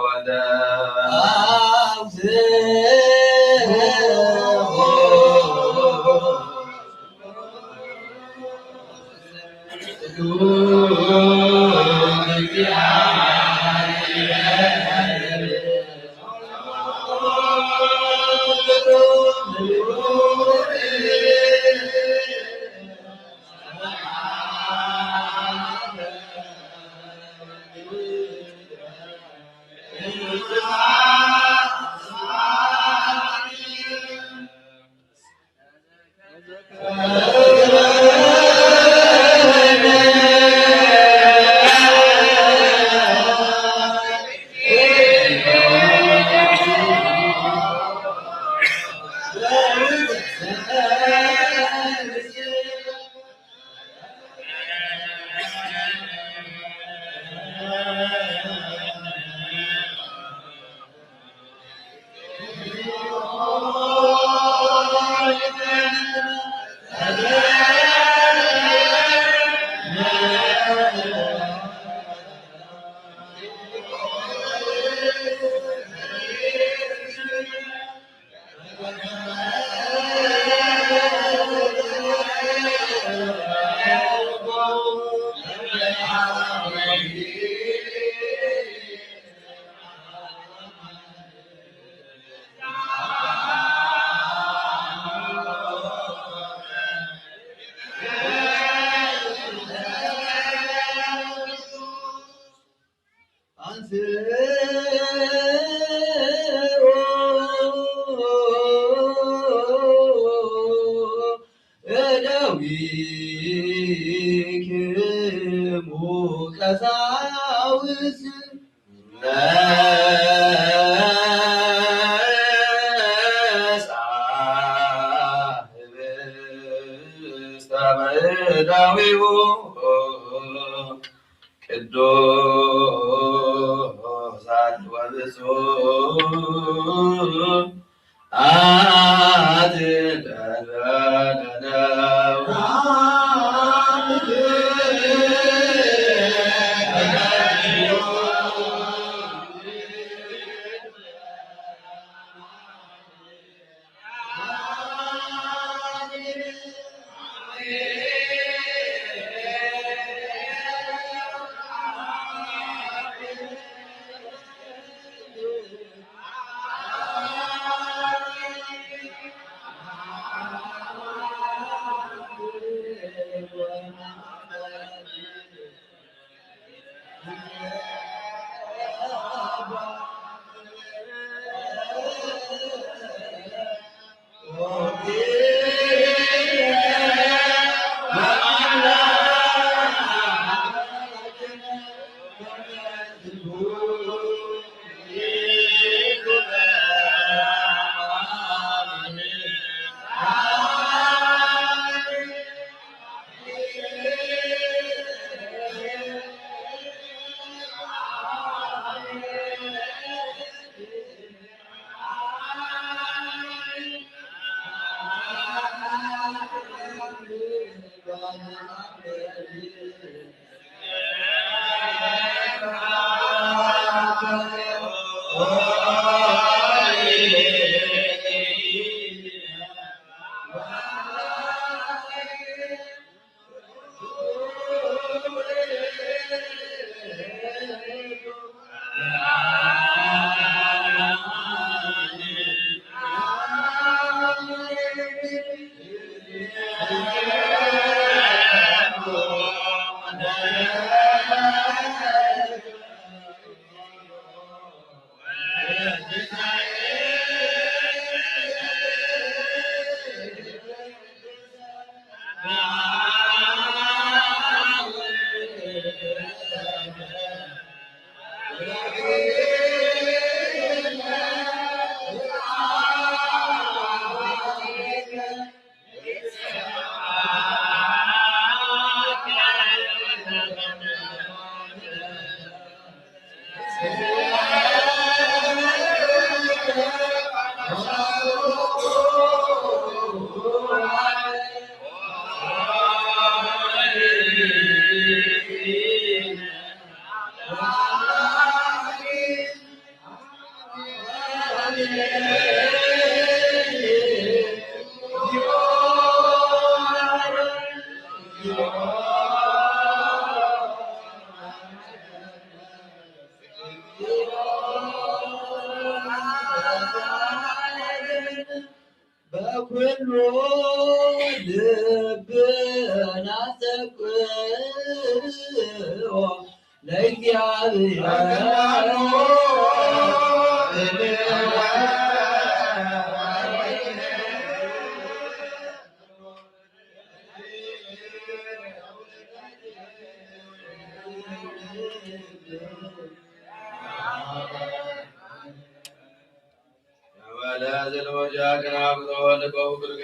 [SPEAKER 5] በኩሉ ልብና ተቅዎ ለእግዚአብሔር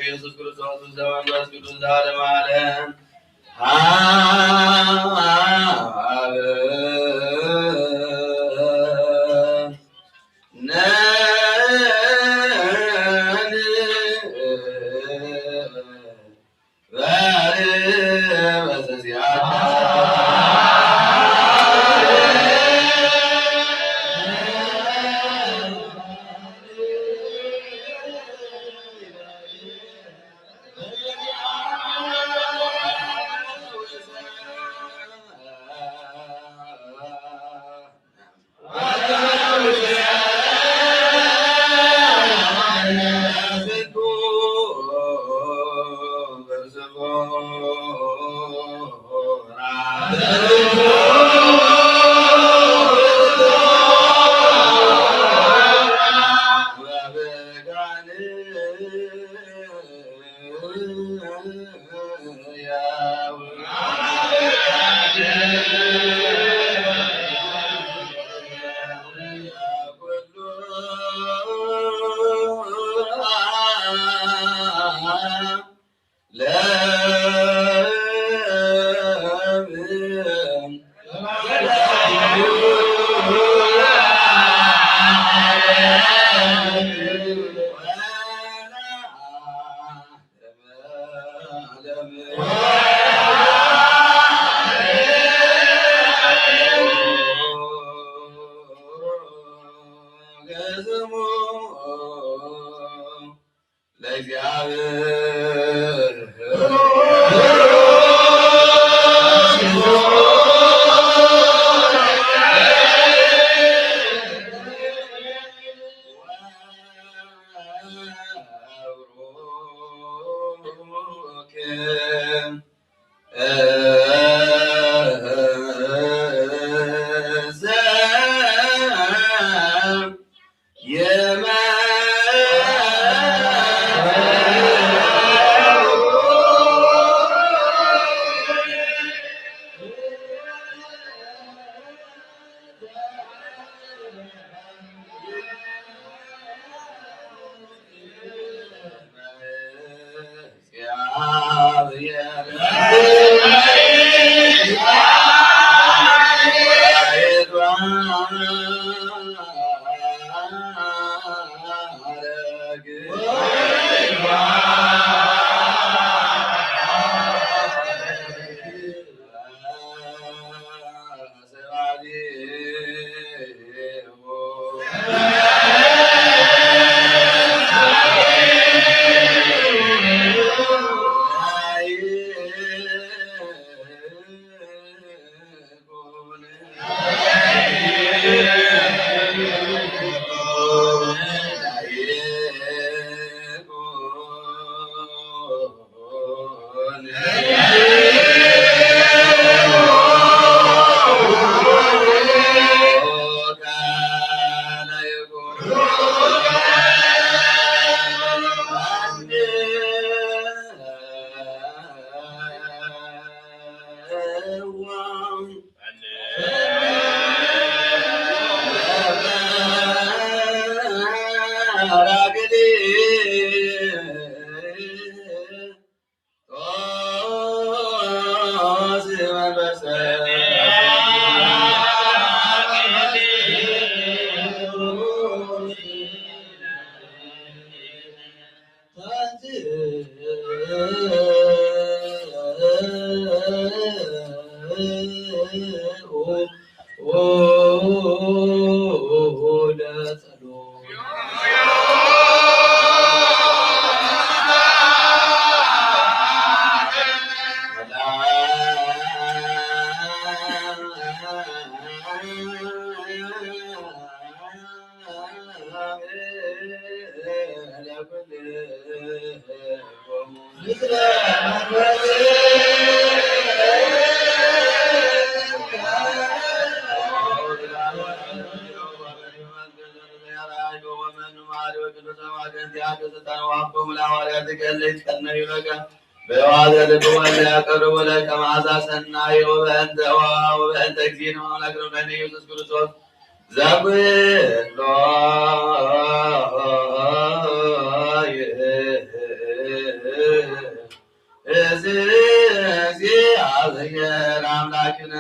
[SPEAKER 1] ኢየሱስ ክርስቶስ ዘመንፈስ ቅዱስ ለዓለመ ዓለም
[SPEAKER 5] ያቀርቡ ለከ መዓዛ ሰናይ ወበእንተ እግዚእነ አምላክነ ኢየሱስ ክርስቶስ ዘኩሎ እግዚአብሔር አምላክነ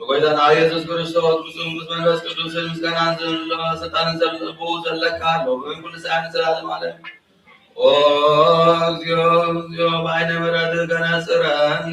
[SPEAKER 1] ወይዘና ኢየሱስ ክርስቶስ ብፁዕ መንፈስ ቅዱስ ምስጋና ስልጣንን ዘልቦ ዘለካለሁ በኩል ሰዓት ዘላለም ማለት ኦ እግዚኦ እግዚኦ በዓይነ ምሕረትህ ገነጽረኒ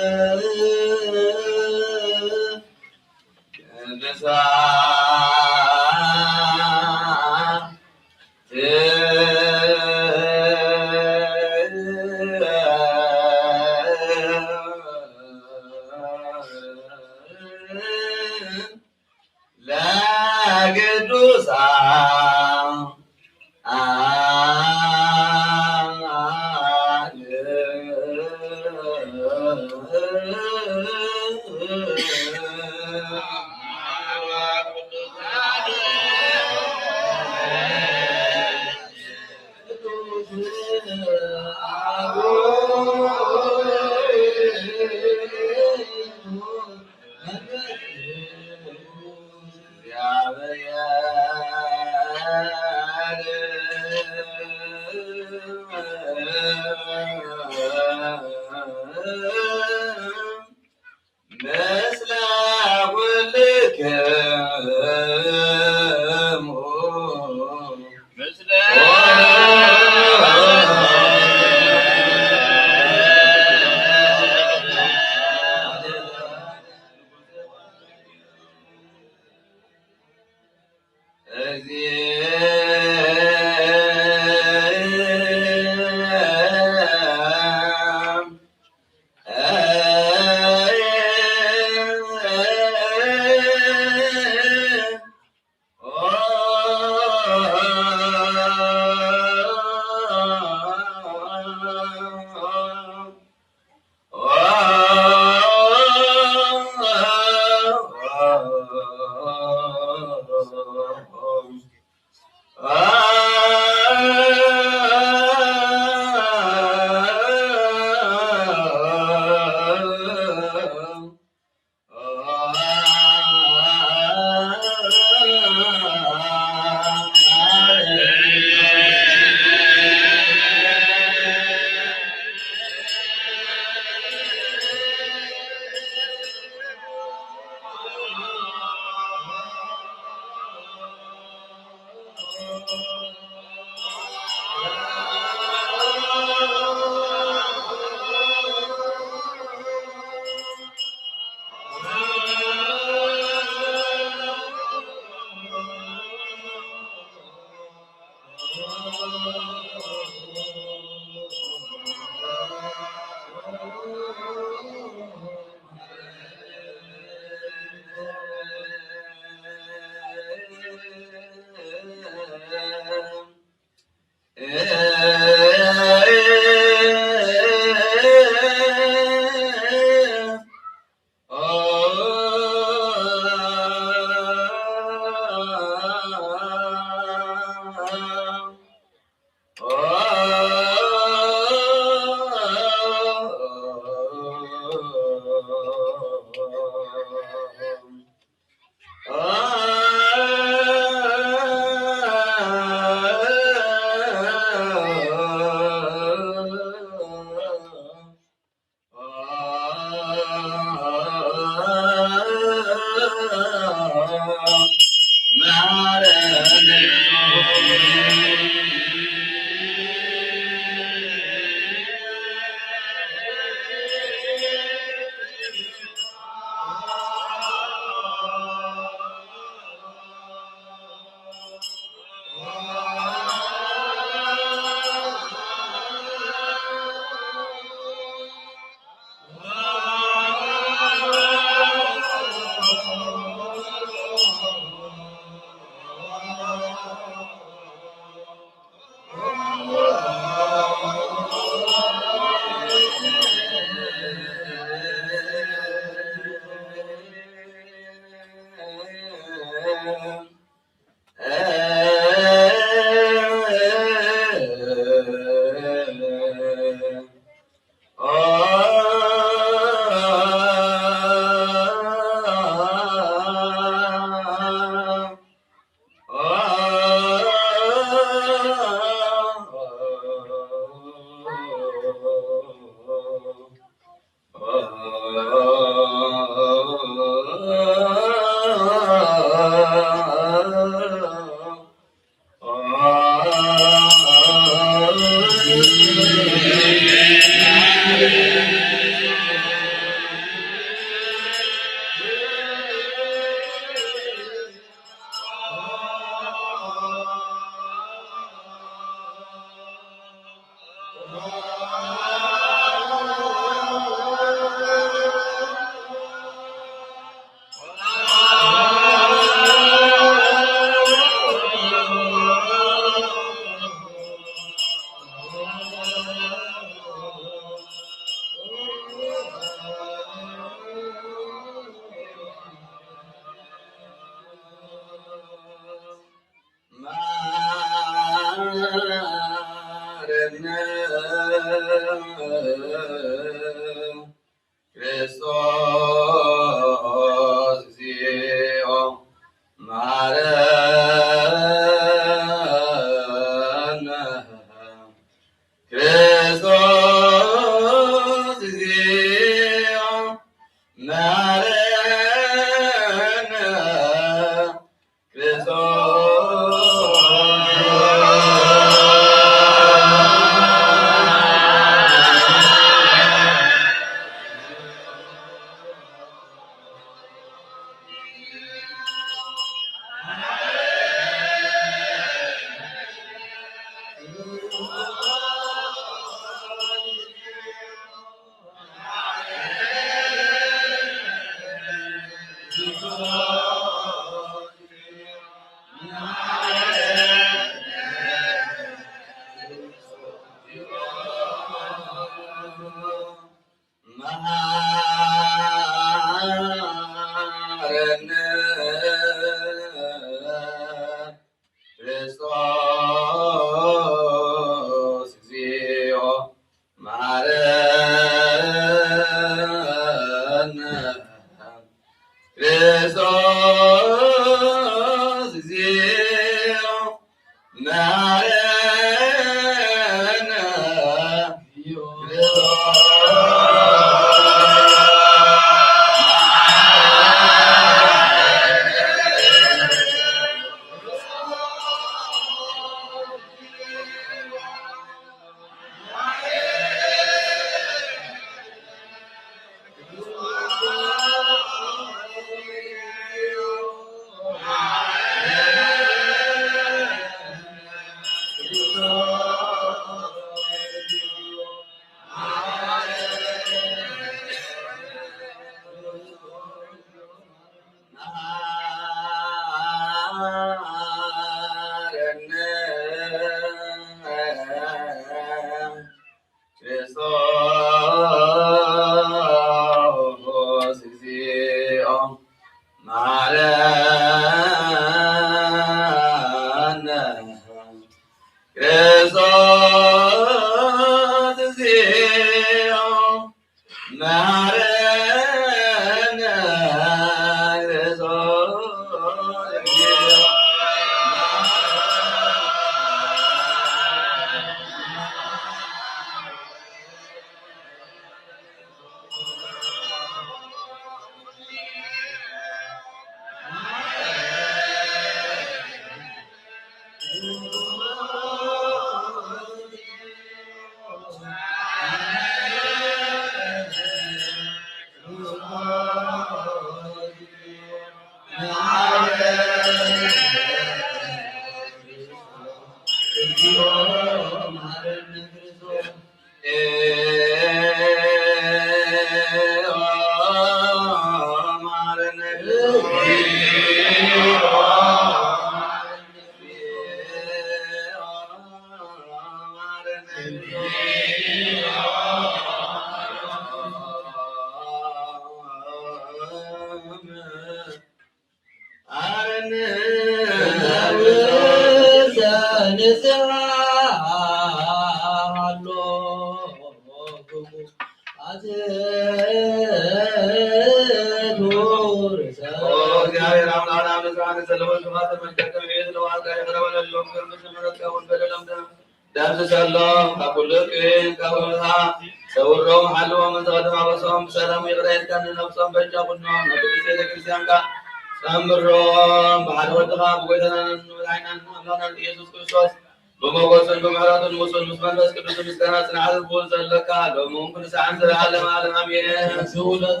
[SPEAKER 1] بموقوسن بمحرات الموصل مسمى بس كبس مسكنا سنعاد البول زلكا لو ممكن ساعة العالم عالم أمين سولة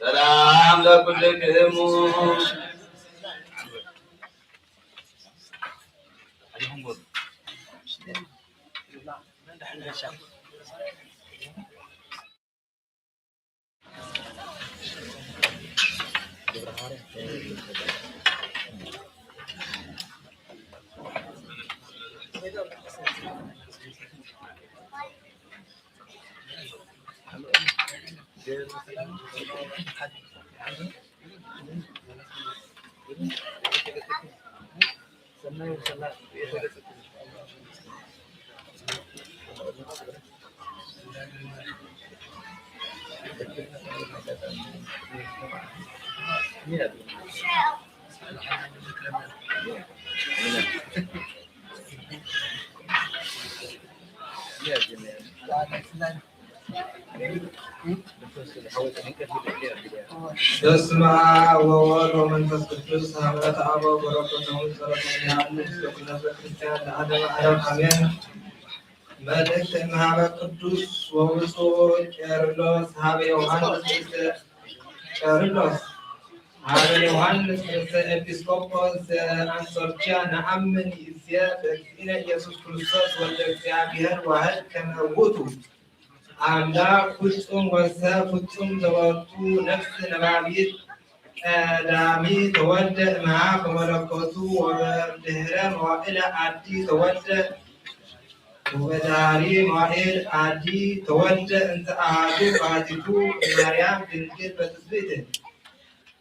[SPEAKER 1] سلام لكلكم
[SPEAKER 7] በስመ አብ ወወልድ ወመንፈስ ቅዱስ አሐዱ አምላክ በረከቱ ዮሐንስ ለኩነተ ክርስቲያን ለዓለመ ዓለም አሜን። መልእክተ እምኀበ ቅዱስ ወብፁዕ ቄርሎስ ሀበ ዮሐንስ ርእሰ ኤጲስቆጶስ ዘአንጾኪያ ነአምን ይእዜ በእግዚእነ ኢየሱስ ክርስቶስ ወልደ እግዚአብሔር ዋሕድ ከመ ውእቱ አምላክ ፍጹም ወሰብ ፍጹም ዘወቱ ነፍስ ነባቢት ቀዳሚ ተወልደ እምኀበ በመለኮቱ ወበድኅረ መዋዕለ አዲ ተወልደ ወበዳሪ መዋዕል አዲ ተወልደ እንተ አሐዱ ባሕቲቱ ማርያም ድንግል በትስብእት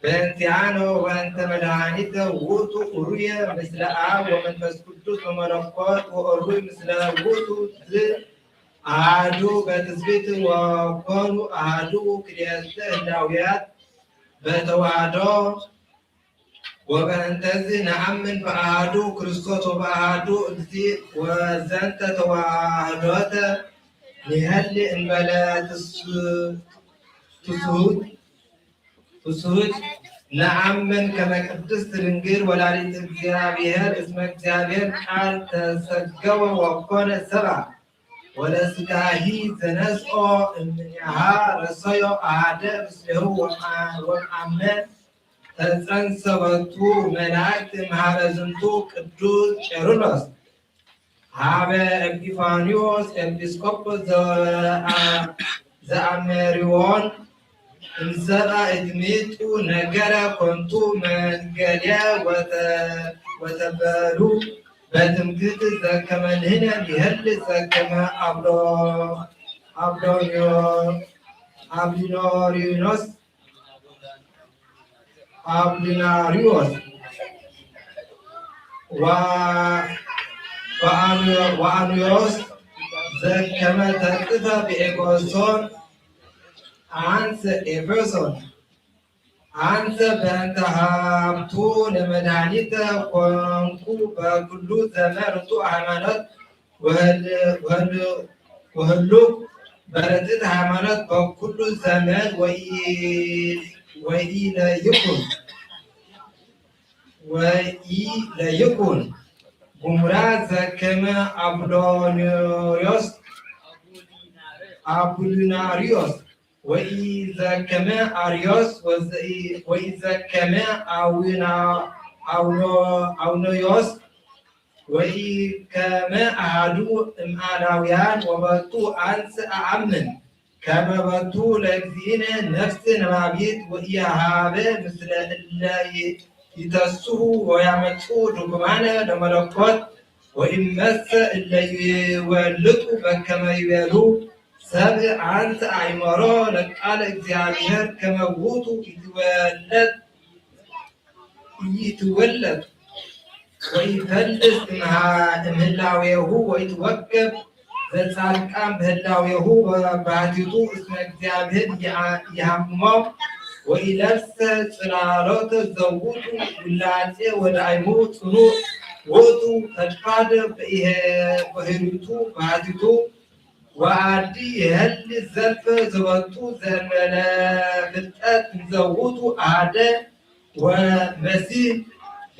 [SPEAKER 7] በእንቲአነ ወእንተ መድኃኒተ ውእቱ ዑሩየ ምስለ አብ ወመንፈስ ቅዱስ በመለኮት ወዑሩይ ምስለ ውእቱ አሐዱ በትስብእት ወኮኑ አሐዱ ክልኤተ ህላውያት በተዋሕዶ ወበእንተዚህ ነአምን በአሐዱ ክርስቶስ ወበአሐዱ እግዚእ ወዘንተ ተዋሕዶተ ንሄሊ እንበለ ትስሁት ነአምን ከመ ቅድስት ድንግል ወላዲተ እግዚአብሔር እስመ እግዚአብሔር ቃል ተሰገወ ወኮነ ሰብአ ወለሥጋሂ ዘነስኦ እምኔሃ ረሰዮ አሐደ ምስሌሁ ወአመ ተጸንሰወቱ መላእክት እምኀበ ዝንቱ ቅዱስ ቄርሎስ ሀበ ኤጲፋንዮስ ኤጲስቆጶስ ዘአሜሪዎን እምሰብአ እትሜጡ ነገረ ኮንቱ መንገድየ ወተበሉ በትምክህት ዘከመ ንሕነ ንሄሊ ዘከመ አብሊናሪዎስ ወአንዮስ ዘከመ ተጽፈ በኤፌሶን አንሰ በእንተ ሀብቱ ለመድኃኒተ ኮንኩ በኩሉ ዘመን ርቱዕ ሃይማኖት ወህሉቅ በርትዕት ሃይማኖት በኩሉ ዘመን ወኢለይኩን ጉሙራ ዘከመ አቡሊናሪዮስ ወኢዘከመ አርዮስ ወኢዘከመ አውኖዮስ ወኢከመ አሐዱ እምአላውያን ወበቱ አንስ አአምን ከመ በቱ ለእግዚእነ ነፍስ ነባቢት ወኢሃበ ምስለ እለ ይተስሑ ወያመጹ ድኩማነ ለመለኮት ወኢመሰ እለ ይወልጡ በከመ ይቤሉ ሰብእ አንተ አእምሮ ለቃለ እግዚአብሔር ከመ ውእቱ ይትወለድ ወይፈልስ እምህላዌሁ ወይትወገብ ዘጻድቃን በህላዌሁ በባሕቲቱ እስመ እግዚአብሔር ይሃምሞ ወኢለብሰ ጽላሎተ ዘውቱ ውላጼ ወዳእሙ ጽኑዕ ውእቱ ተድፋደ በሂሩቱ ባሕቲቱ ወአዲ ይህሊ ዘልፈ ዘወቱ ዘእንበለ ፍልጠት ዘውቱ አሐደ ወመሲሕ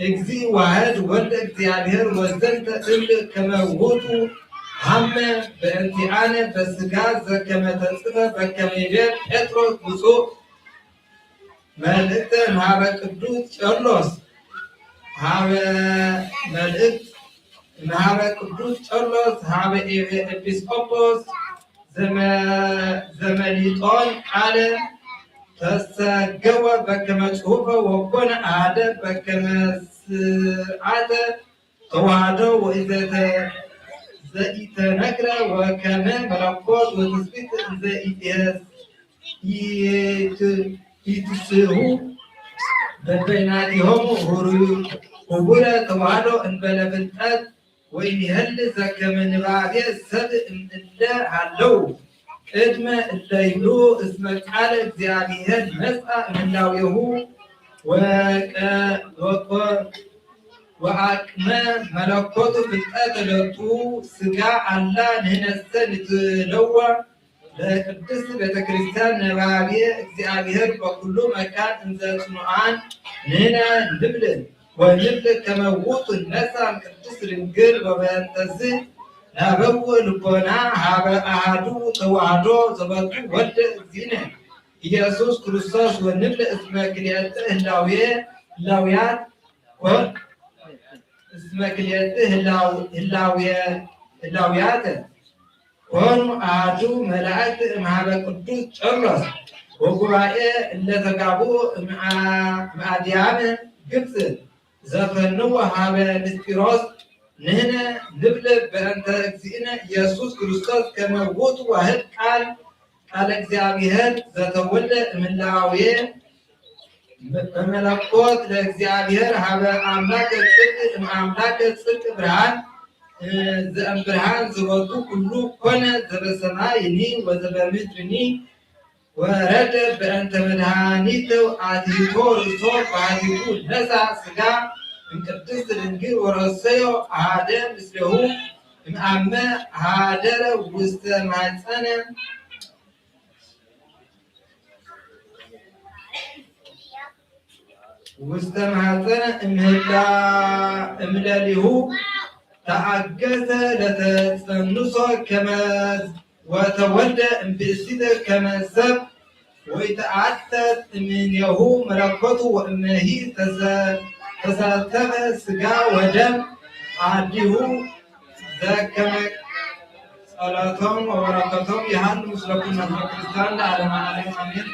[SPEAKER 7] እግዚእ ዋሕድ ወልደ እግዚአብሔር ወዘንተ እብል ከመ ውእቱ ሀመ በእንቲአነ በሥጋ ዘከመ ተጽሕፈ በከመ ይቤ ጴጥሮስ ብፁዕ መልእክተ እምኀበ ቅዱስ ቄርሎስ እምኀበ ቅዱስ ቄርሎስ ኀበ ኤጲስቆጶስ ዘመሊጦን ቃለ ተሰገወ በከመ ጽሑፈ ወኮነ አሐደ በከመ ስርዓተ ተዋህዶ ዘኢተነግረ ወከመ መለኮት ወትስብእት ዘኢትስሑ በበይናቲሆሙ ህቡረ ተዋህዶ እንበለ ፍልጠት ወይምህል ዘከመ ንባቤ ሰብእ እለ ሃለው ቅድመ እለ ይብሉ እስመ ቃለ እግዚአብሔር መጽአ እምላዌሁ ወአቅመ መለኮቱ ፍልጠት ለቱ ሥጋ አላ ንሕነሰ ንትለወ ለቅድስት ቤተክርስቲያን ነባቤ እግዚአብሔር በኩሉ መካን እንዘ ጽኑዓን ንሕነ ንብል ወንብል ከመ ውእቱ ነሣ ቅድስት ድንግል ወበእንተዝ ናበውእ ልቦና ሀበ አሐዱ ተዋህዶ ዘበቱ ወልደ እግዚእነ ኢየሱስ ክርስቶስ ወንብል እስመ ክልኤተ ህላውያት እስመ ክልኤተ ህላውያት ኮኑ አሐዱ መላእክት እምኀበ ቅዱስ ቄርሎስ ወጉባኤ እለ ተጋብኡ እምአድያመ ግብፅ ዘፈንው ሀበ ንስጢሮስ ንሕነ ንብል በእንተ እግዚእነ ኢየሱስ ክርስቶስ ከመ ውእቱ ዋሕድ ቃለ እግዚአብሔር ዘተወልደ እምላዌ በመለኮት ለእግዚአብሔር ሀበ አምላከ ጽድቅ እምአምላከ ጽድቅ ብርሃን ዘእምብርሃን ዘወቱ ኩሉ ኮነ ዘበሰማይኒ ወዘበምድርኒ ወረደ በእንተ መድኃኒት አትሕቶ ርእሶ ባሕቲቱ ነሣ ሥጋ እምቅድስት ድንግል ወረሰዮ አሐደ ምስሌሁ እምአመ ኀደረ ውስተ ማኅፀነ እምለሊሁ ተአገሰ ለተጸንሶ ከመ ወተወልደ እምብእሲተ ከመ ሰብ ወይተአተት እምኔሁ መለኮቱ ወእመሂ ተሳተፈ ሥጋ ወደም አዲሁ ዘከመ ጸሎቶም ወበረከቶም ይሃሉ ምስለ ኩሉ ሕዝበ ክርስቲያን ለዓለመ ዓለም አሜን።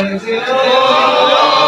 [SPEAKER 7] እግዚኦ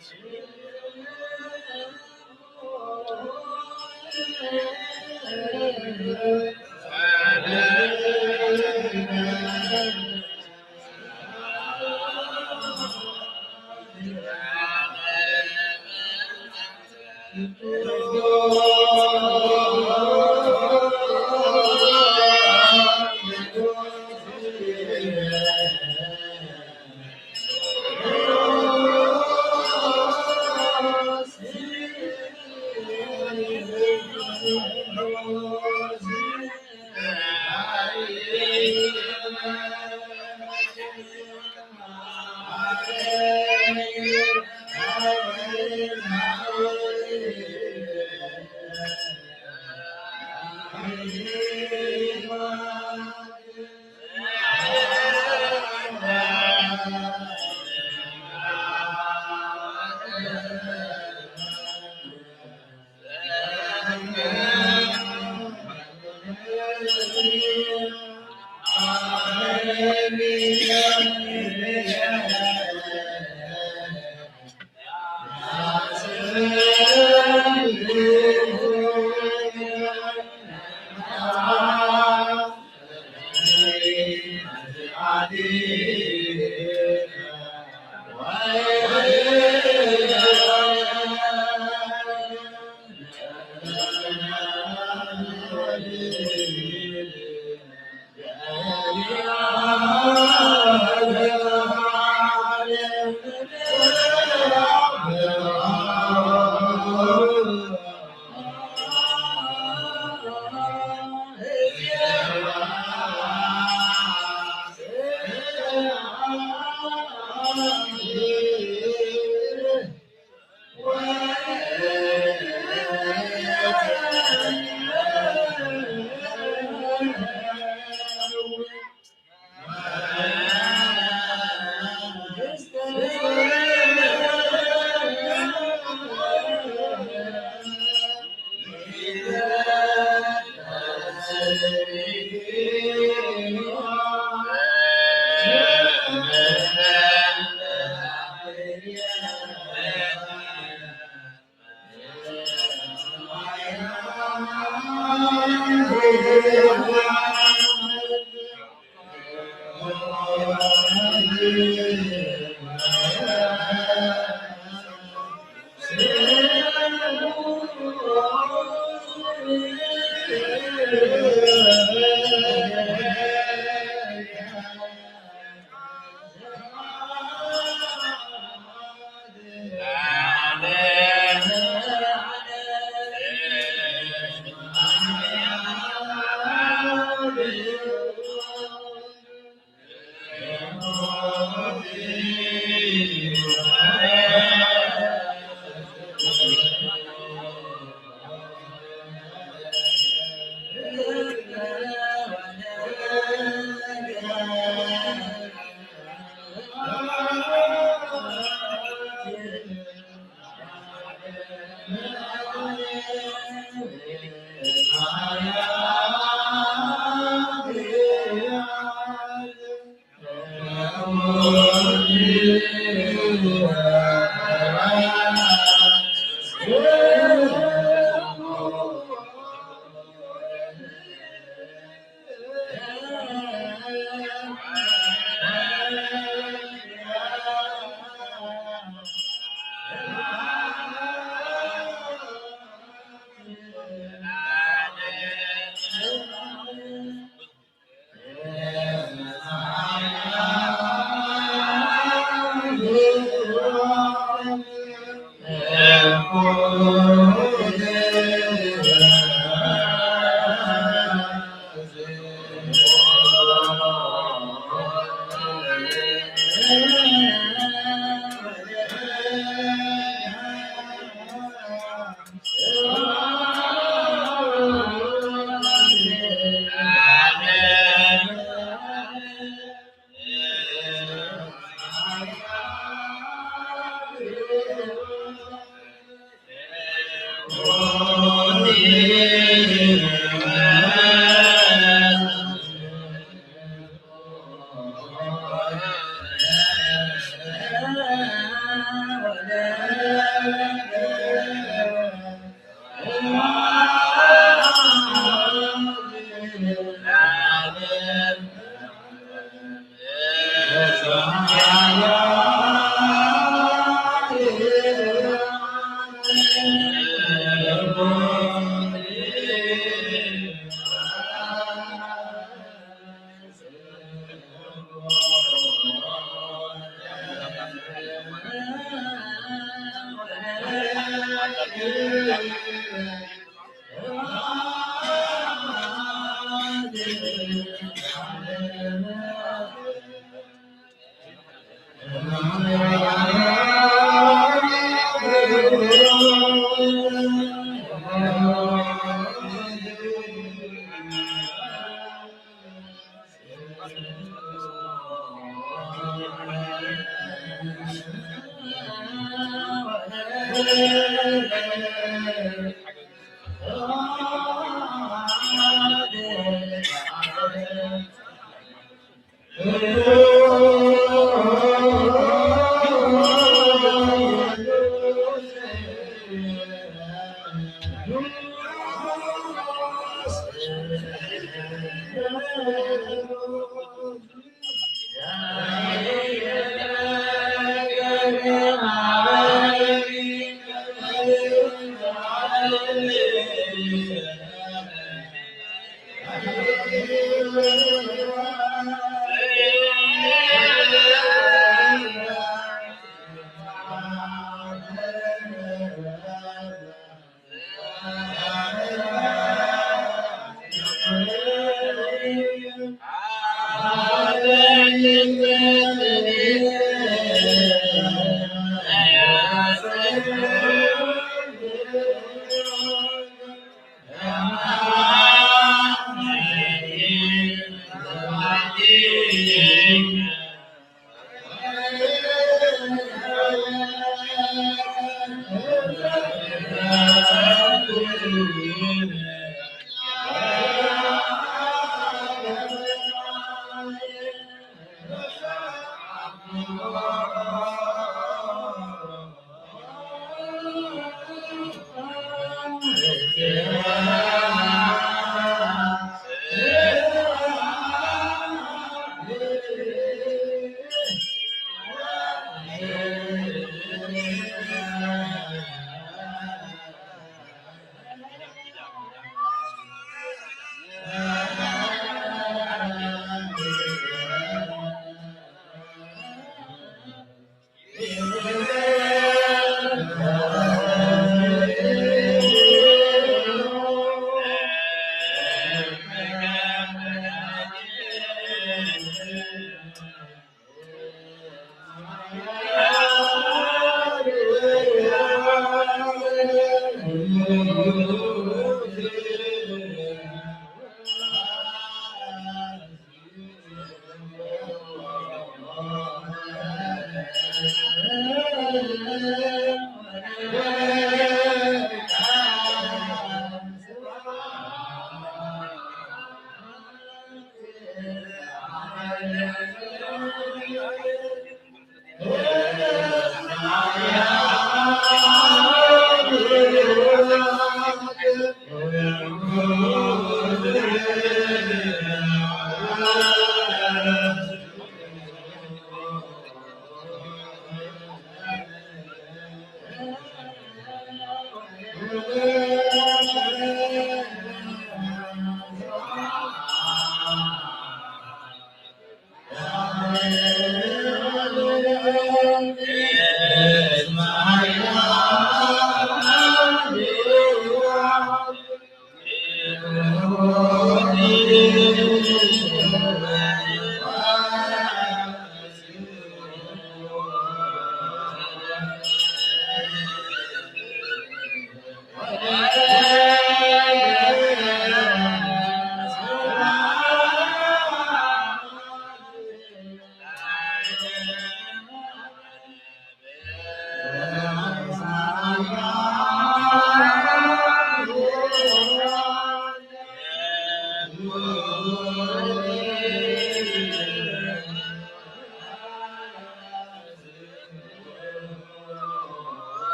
[SPEAKER 5] Yeah.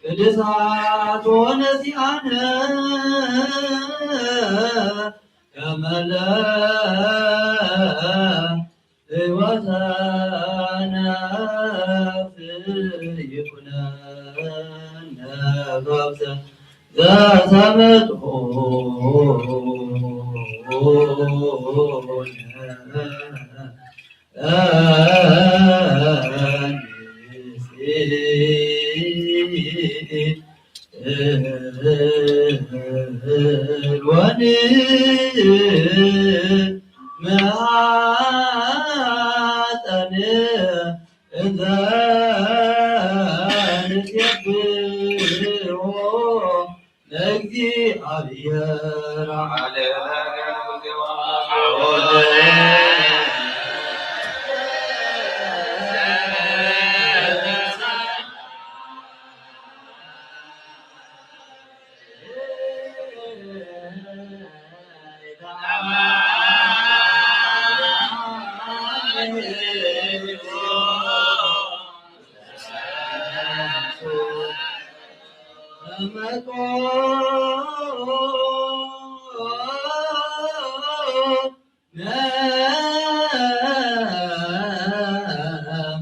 [SPEAKER 5] ቅድሳት ወነዚአነ ከመለ ሕይወተ ነፍስ ይኩነነ ሀብተ ዘተመጥኦ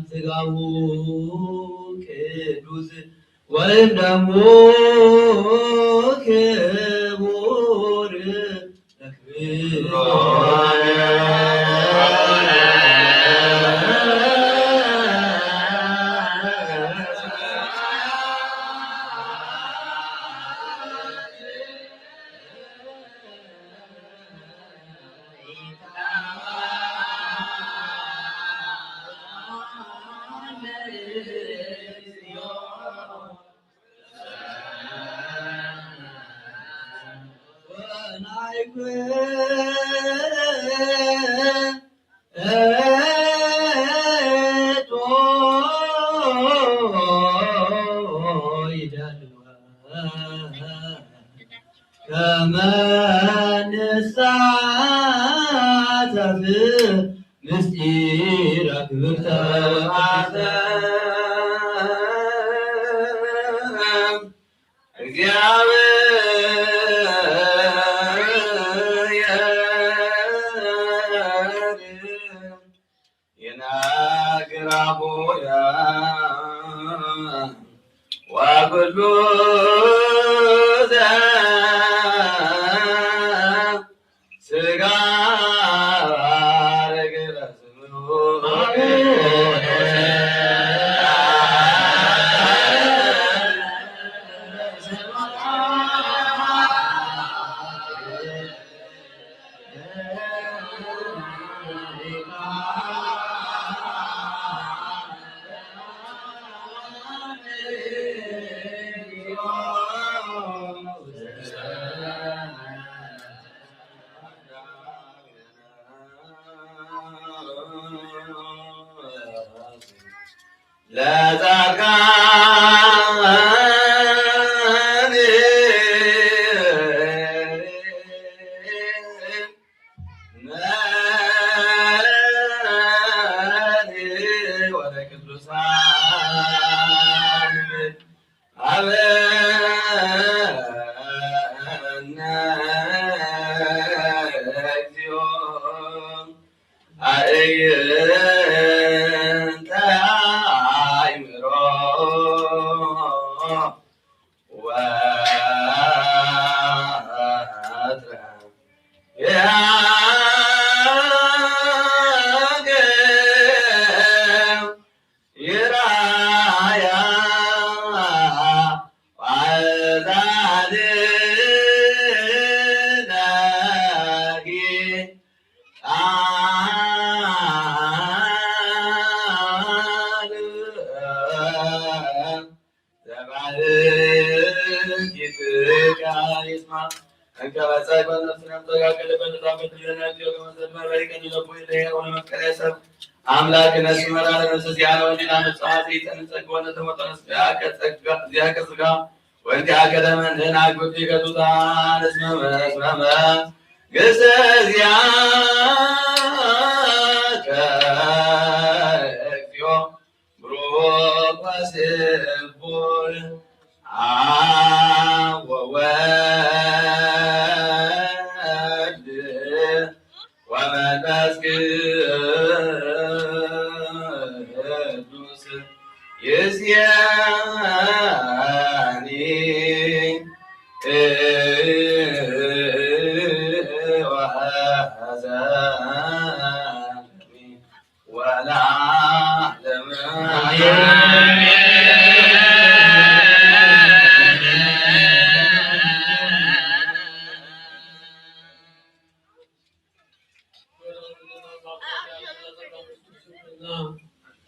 [SPEAKER 5] ስጋው ቅዱስ ወይም ደግሞ ክቡር ምስጢረ ክብርተ ወኩሉ ስጋ አምላክ ነስመራ ለነፍስ ያለ ወንዲና መጽሐፍ ይተንጸግ ወነ ተመጠነስ ያከጸጋ ያከጽጋ ወንዲ አገደመን ደና ጉዲ ገዱታ ነስመ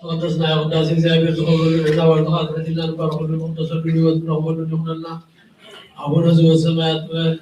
[SPEAKER 8] ተቀደስና ቅዳሴ እግዚአብሔር ተሆኑልን እና ወልተዋት ረቲና ነበር ሁሉ ተሰዱ ይወት ነው ሁሉ ድምና አቡነ ዘበሰማያት በል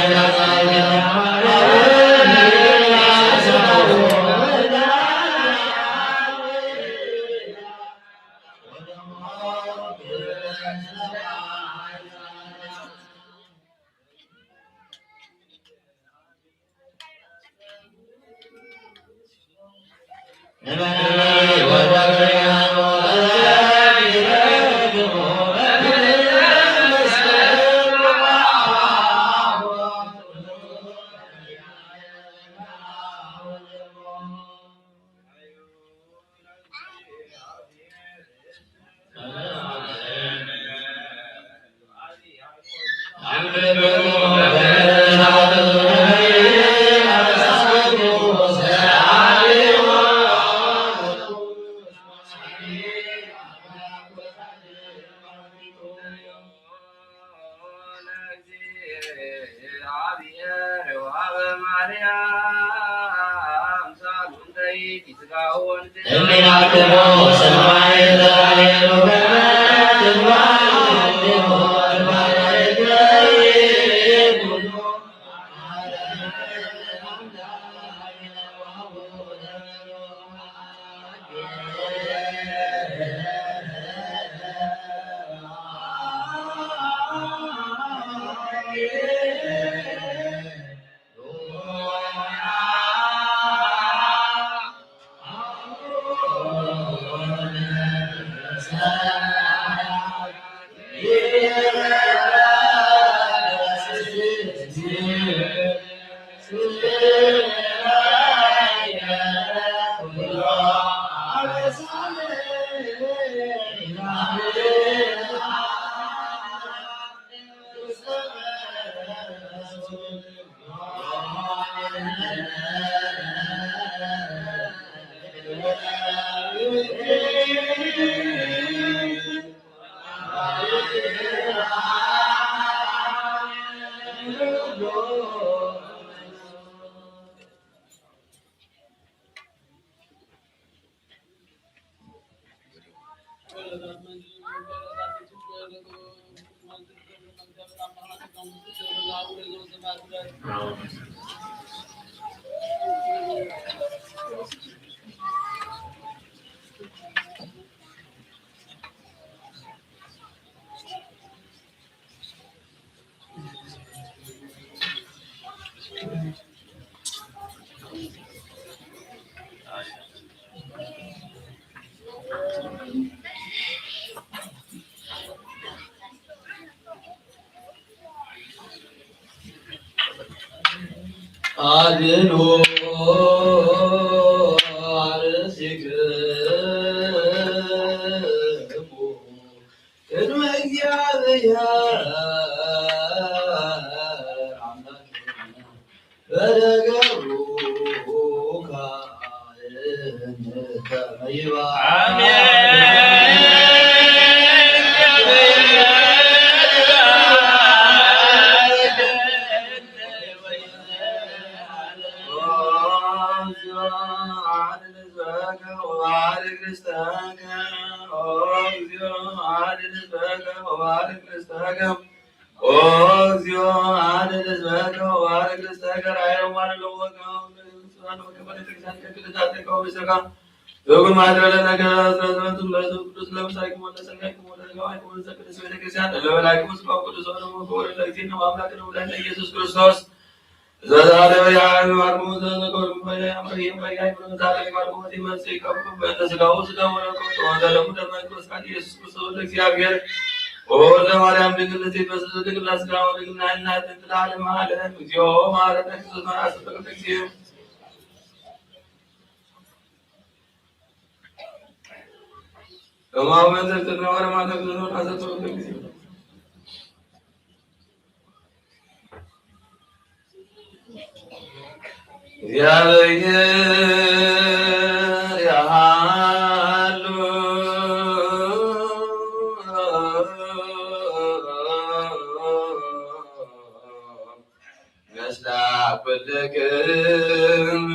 [SPEAKER 5] Amen. አድኅኖ አርሥክሙ ቅድመ እግዚአብሔር አምላክነ በደገሩ ከመ ይባርክ በጉን ማድረለ ነገር ስለዘመቱን በሰው ቅዱስ ለምሳሌ ሞተ ሰንጋይ ሞተ ጋዋይ ሞተ ቅዱስ ቤተክርስቲያን ለበላይ ቅዱስ ቅዱስ ሆነ ወደ ለዚህ ነው አምላክ ነው ለነ ኢየሱስ ክርስቶስ ዘዛለው ያዩ አርሞ ዘዘቆር በላይ አምሪም በላይ በመታለ ማርቆ ሲመስ ይቀርቡ በተስጋው ስጋው ነው ተዋዳለሙ ደማቆስ ካዲ ኢየሱስ ክርስቶስ ለእግዚአብሔር ኦ ለማርያም ድንግል ሲፈስ ድንግል አስጋው ድንግልና እናት ተላለ ማለት እግዚኦ ማረነ ክርስቶስ ማራስ ተቀደስ ከማመን ተተናወረ ማለት ነው አዘቶ ለጊዜ እግዚአብሔር ያሉ መስላ ኩልክም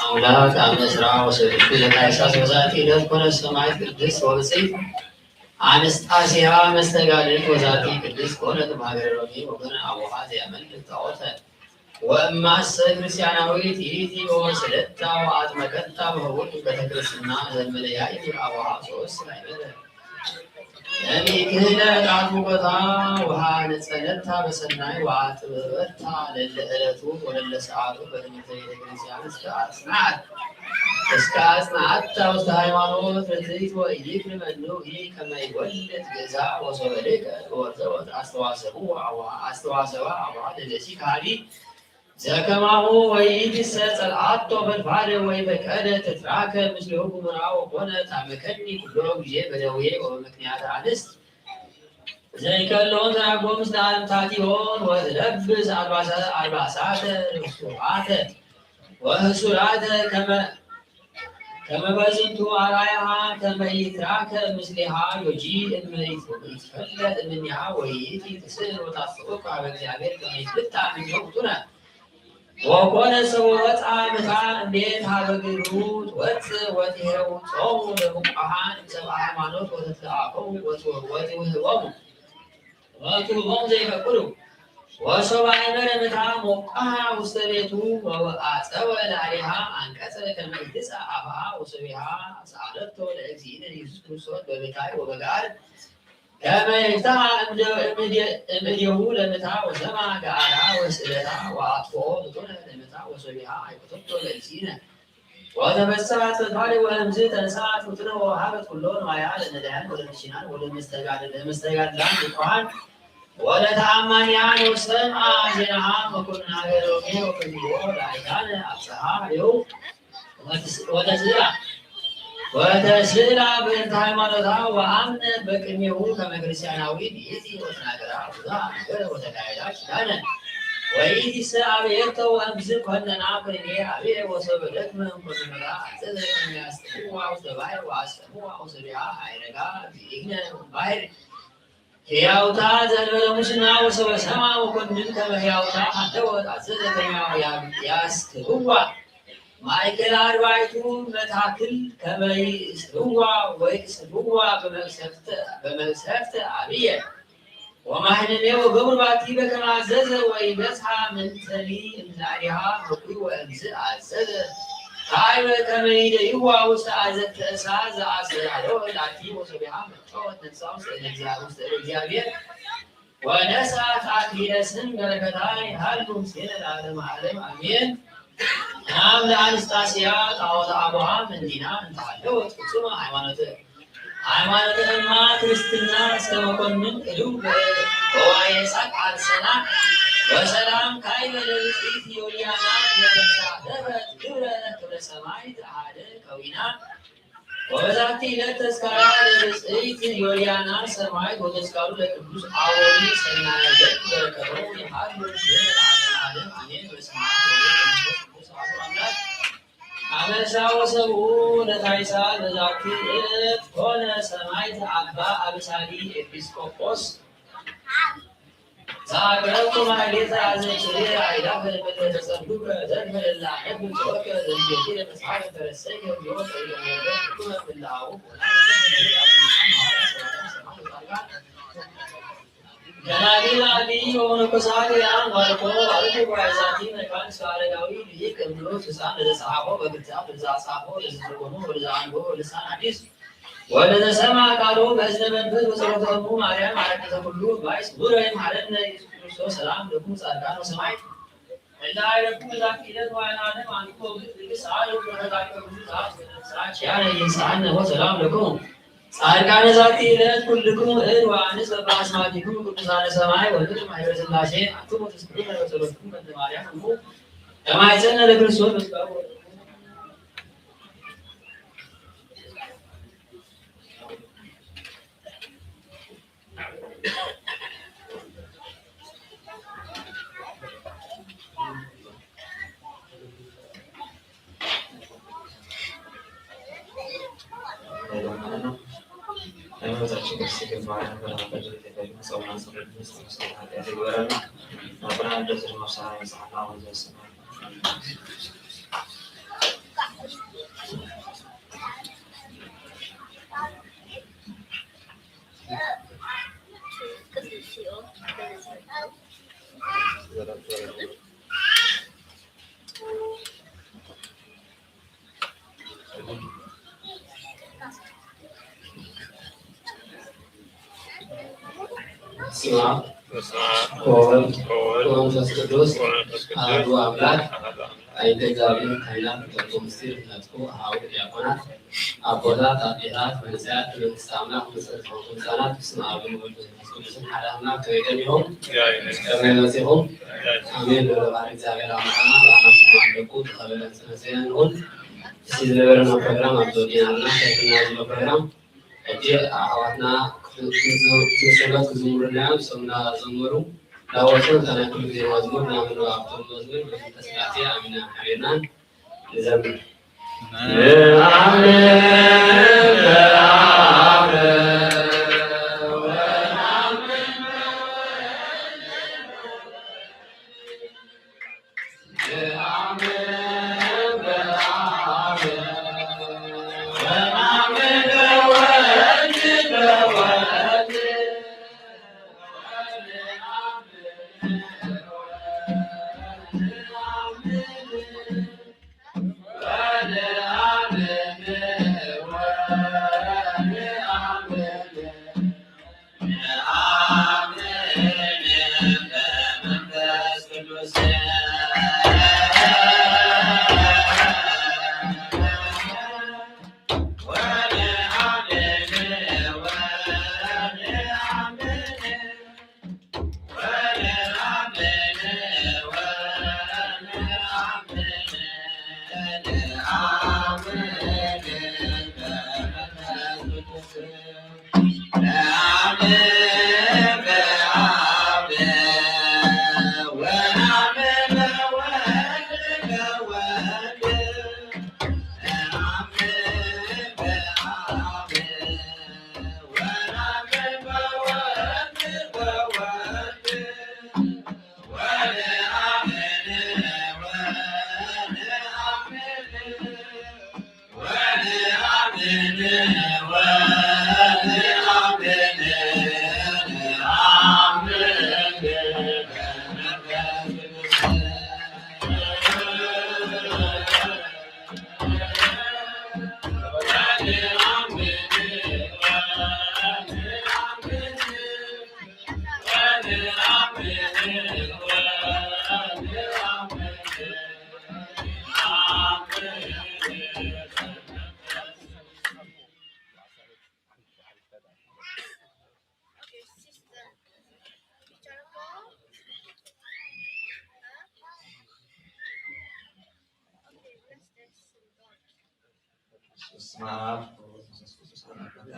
[SPEAKER 9] አምላክ አመስራ ወሰድኩ ለታይሳስ ወዛቲ ዕለት ኮነ ሰማዕት ቅድስት ወብፅዕት አንስጣስያ መስተጋድልት ወዛቲ ቅድስት ኮነት በሀገረ ሮሜ ወገነ አቡሃ ዘያመልክ ጣዖተ ወእማሰ ክርስቲያናዊት ይእቲ ወወሰደታ ወአጥመቀታ በህቡዕ ቤተክርስትና ዘመለያይት አቡሃ ሶስት አይበለ ለሚክህለ ቃቱ ቦታ ውሃ ነጸለታ በሰናይ ወአጥበበታ ለለዕለቱ ወለለ ሰዓቱ በትምህርተ ቤተክርስቲያን እስከ አጽናዓታ ውስተ ሃይማኖት ርትዕት ወኢይክል መኑዕ ከመ ይወልድ ገዛ ወሶበልከ ወዘወት አስተዋሰባ አቡሃ ለለሲ ካሊ ዘከማሁ ወይትሰ ጸልአቶ በልፋደ ወይ በቀደ ተትራከ ምስሌሁ ጉምራ ወኮነ ታመከኒ ኩሎ ጊዜ በደዌ ወበምክንያት አንስት ዘይከለውን ተናግሮ ምስለ አለምታቲሆን ወትለብስ አልባሳተ ርሱዓተ ወህሱራተ ከመ በዝንቱ አርአያሃ ከመ ይትራከ ምስሌሃ ዮጂ እመ ይትፈለጥ እምኔሃ ወይእቲ ትስዕር ወታስዑቅ ኀበ እግዚአብሔር ከመ ይትብታ እምኔሁ ፍጡነ ወኮነ ሰብእ ወፅአ ምታ እንዴት ኀበ ግሩት ወፅእ ወቲሄው ጾሙ ለሙቃሃን ሰብአ ሃይማኖት ወተተአፈው ወትውህቦሙ ዘይፈቅዱ ወሶብአ ይመረ ምታ ሞቃሃ ውስተ ቤቱ ወአፀወ ላዕሌሃ አንቀጸ ከመ ይትጽእ አፍሃ ወሰቢሃ ሰአለቶ ለእግዚእነ ኢየሱስ ክርስቶስ በቤታይ ወበጋር ከመ ይፍትሐ እምኔሁ ለምታ ወሰማ ገአላ ወስእለታ ወአጥፍኦ እቶነ ለምታ ወሶቢሃ አይቆተቶ ለእግዚእነ ወተበሰባት ፈድፋደ ወእምዝ ተንሥአት ፍጥነ ወወሀበት ኩሎ ንዋያ ለነዳያን ወለምስኪናን ወለመስተጋድላን ድቁዓን ወለተአማንያን ወሰምዐ ዜናሃ መኮንን ሀገረ ሮሜ ወከሚዎ ለአይታነ አብጽሐ ሌው ወተስእላ በእንተ ሃይማኖታ ወአምነ በቅድሜሁ ከመ ክርስቲያናዊት ይእቲ ወተናገራ ብዙኃ ነገረ ወተካሄዳ ኪዳነ وإذ سأبيت وأمزق كننا كنني أبي وسبلت من كل مرة أتذكر من أستمع وسبعي وأستمع وسبعي عيرجا بإجنا باير هياوتا زلمة مشنا وسوى سما وكن منك هياوتا حتى وأتذكر يا استمع ማይከል አርባይቱ መታክል ከመይ ስዋ ወይ ስዋ በመሰፍተ አብየ ወማህነኔ ወገብርባቲ በከማዘዘ ወይ በጽሐ ምንተኒ እንላሪሃ ወቁ ወእንዝ አዘዘ ታይበ ከመይደ ይዋ ውስጥ አዘተ እሳዝ አሰራዶ ላቲ ወሰቢሃ መጣወት ነሳው ስለእግዚአብሔር ወነሳት አክሊለስን በረከታይ ሀሉም ሲል ለዓለም ዓለም አሜን። ናም ለአንስታሲያ ጣዖተ አብርሃም እንዲና እንታለው ፍጹም ሃይማኖትህማ ክርስትና እስከ መኮንን እሉ በዋየ ሳቅ አልሰና በሰላም ካይበ ለብፅዕት ዮልያና ለበሳ ደረት ክብረ ሰማይ ተአደ ከዊና ወበዛቲ ዕለት ተስካራ ለብፅዕት ዮልያና ሰማይ ወተስካሩ ለቅዱስ አዎኒ ሰናየ ገድ በረከተው የሃሉ ዓለም አሜን። በስመ አብ አመሳ ወሰቡ ለታይሳ ለዛቲ ዕለት ሆነ ሰማዕት አባ አብሳሊ ኤጲስቆጶስ ዛገረኩ ማሕሌተ አዘኪሬ አእላፈ በተጸምዱከ ዘንበለላ ሕግ ጾከ ዘንቤቴ ለመጽሐፈ ተረሰየ ቢወት ለመበት ኩመ ፍላሁ ገናዲል አብይ ወመነኮሳት ያን ባርኮ አልኩ ባይዛቲ መካን ሳረጋዊ ልጅ ከምሎ ተሳን ለጻፎ በግታብ ለዛጻፎ ለዝርጎሙ ወለዛንጎ ለሳን አዲስ ወለዘሰማ ቃሉ በእዝነ መንፈስ ወጸሎተሙ ማርያም አረከተ ሁሉ ባይስ ወረይ ማለነ ኢየሱስ ክርስቶስ ሰላም ለኩም ጻድቃን ወሰማይ እላ አይረኩም ዛኪለት ዋናነ አንኮ ለሳሉ ወተዳከሩ ዛች ያለ ይንሳነ ወሰላም ለኩም ጻድቃነ ዛቲ ዕለት ኩልክሙ እድ ወአንስ በአስማቲክሙ ቅዱሳነ ሰማይ ወልድ ማኅበረ ሥላሴ አንትሙ ትስብሑነ በጸሎትክሙ በእንተ ማርያም እሙ ከማኅፀነ ለክርስቶስ መስቀሉ
[SPEAKER 1] ሃይማኖታችን ክርስቶስ ማርያም በረከት የተገኙ ሰውና ሰውነት መስጠት ያደርገናል። አብርሃም ደስ ማሳራ ይጻና ወዘስ ስማ ወወልድ ወመንፈስ ቅዱስ አሐዱ አምላክ አይተ እግዚአብሔር ካህናት ተቆ ምስጢር ነጥቆ አሐዱ ዲያቆናት አቦታት አጤታት መንስያት መንግሥተ አምላክ መሰረተ ሕፃናት ስመ አብ ወወልድ ወመንፈስ ቅዱስን ሓደ አምላክ ከይደሚሆም ከመመሲሆም አሜን። ለባህር እግዚአብሔር አምላክና በአናም ማለቁ ተቀበለን ስነሰያን ሁን ሲዘበረና ፕሮግራም አብዞዲናና ከትና ዝሎ ፕሮግራም እጄ አዋትና ተሰባት ዝሙርና ሰውና ዘመሩ ዳወሰን ተናክሉ ዘመዝሙር ናምኑ አብቶ መዝሙር በተስላሴ አሚና ሐሬናን ዘምር
[SPEAKER 2] Yeah.
[SPEAKER 5] በስመ አብ ወወልድ ወመንፈስ ቅዱስ አሜን።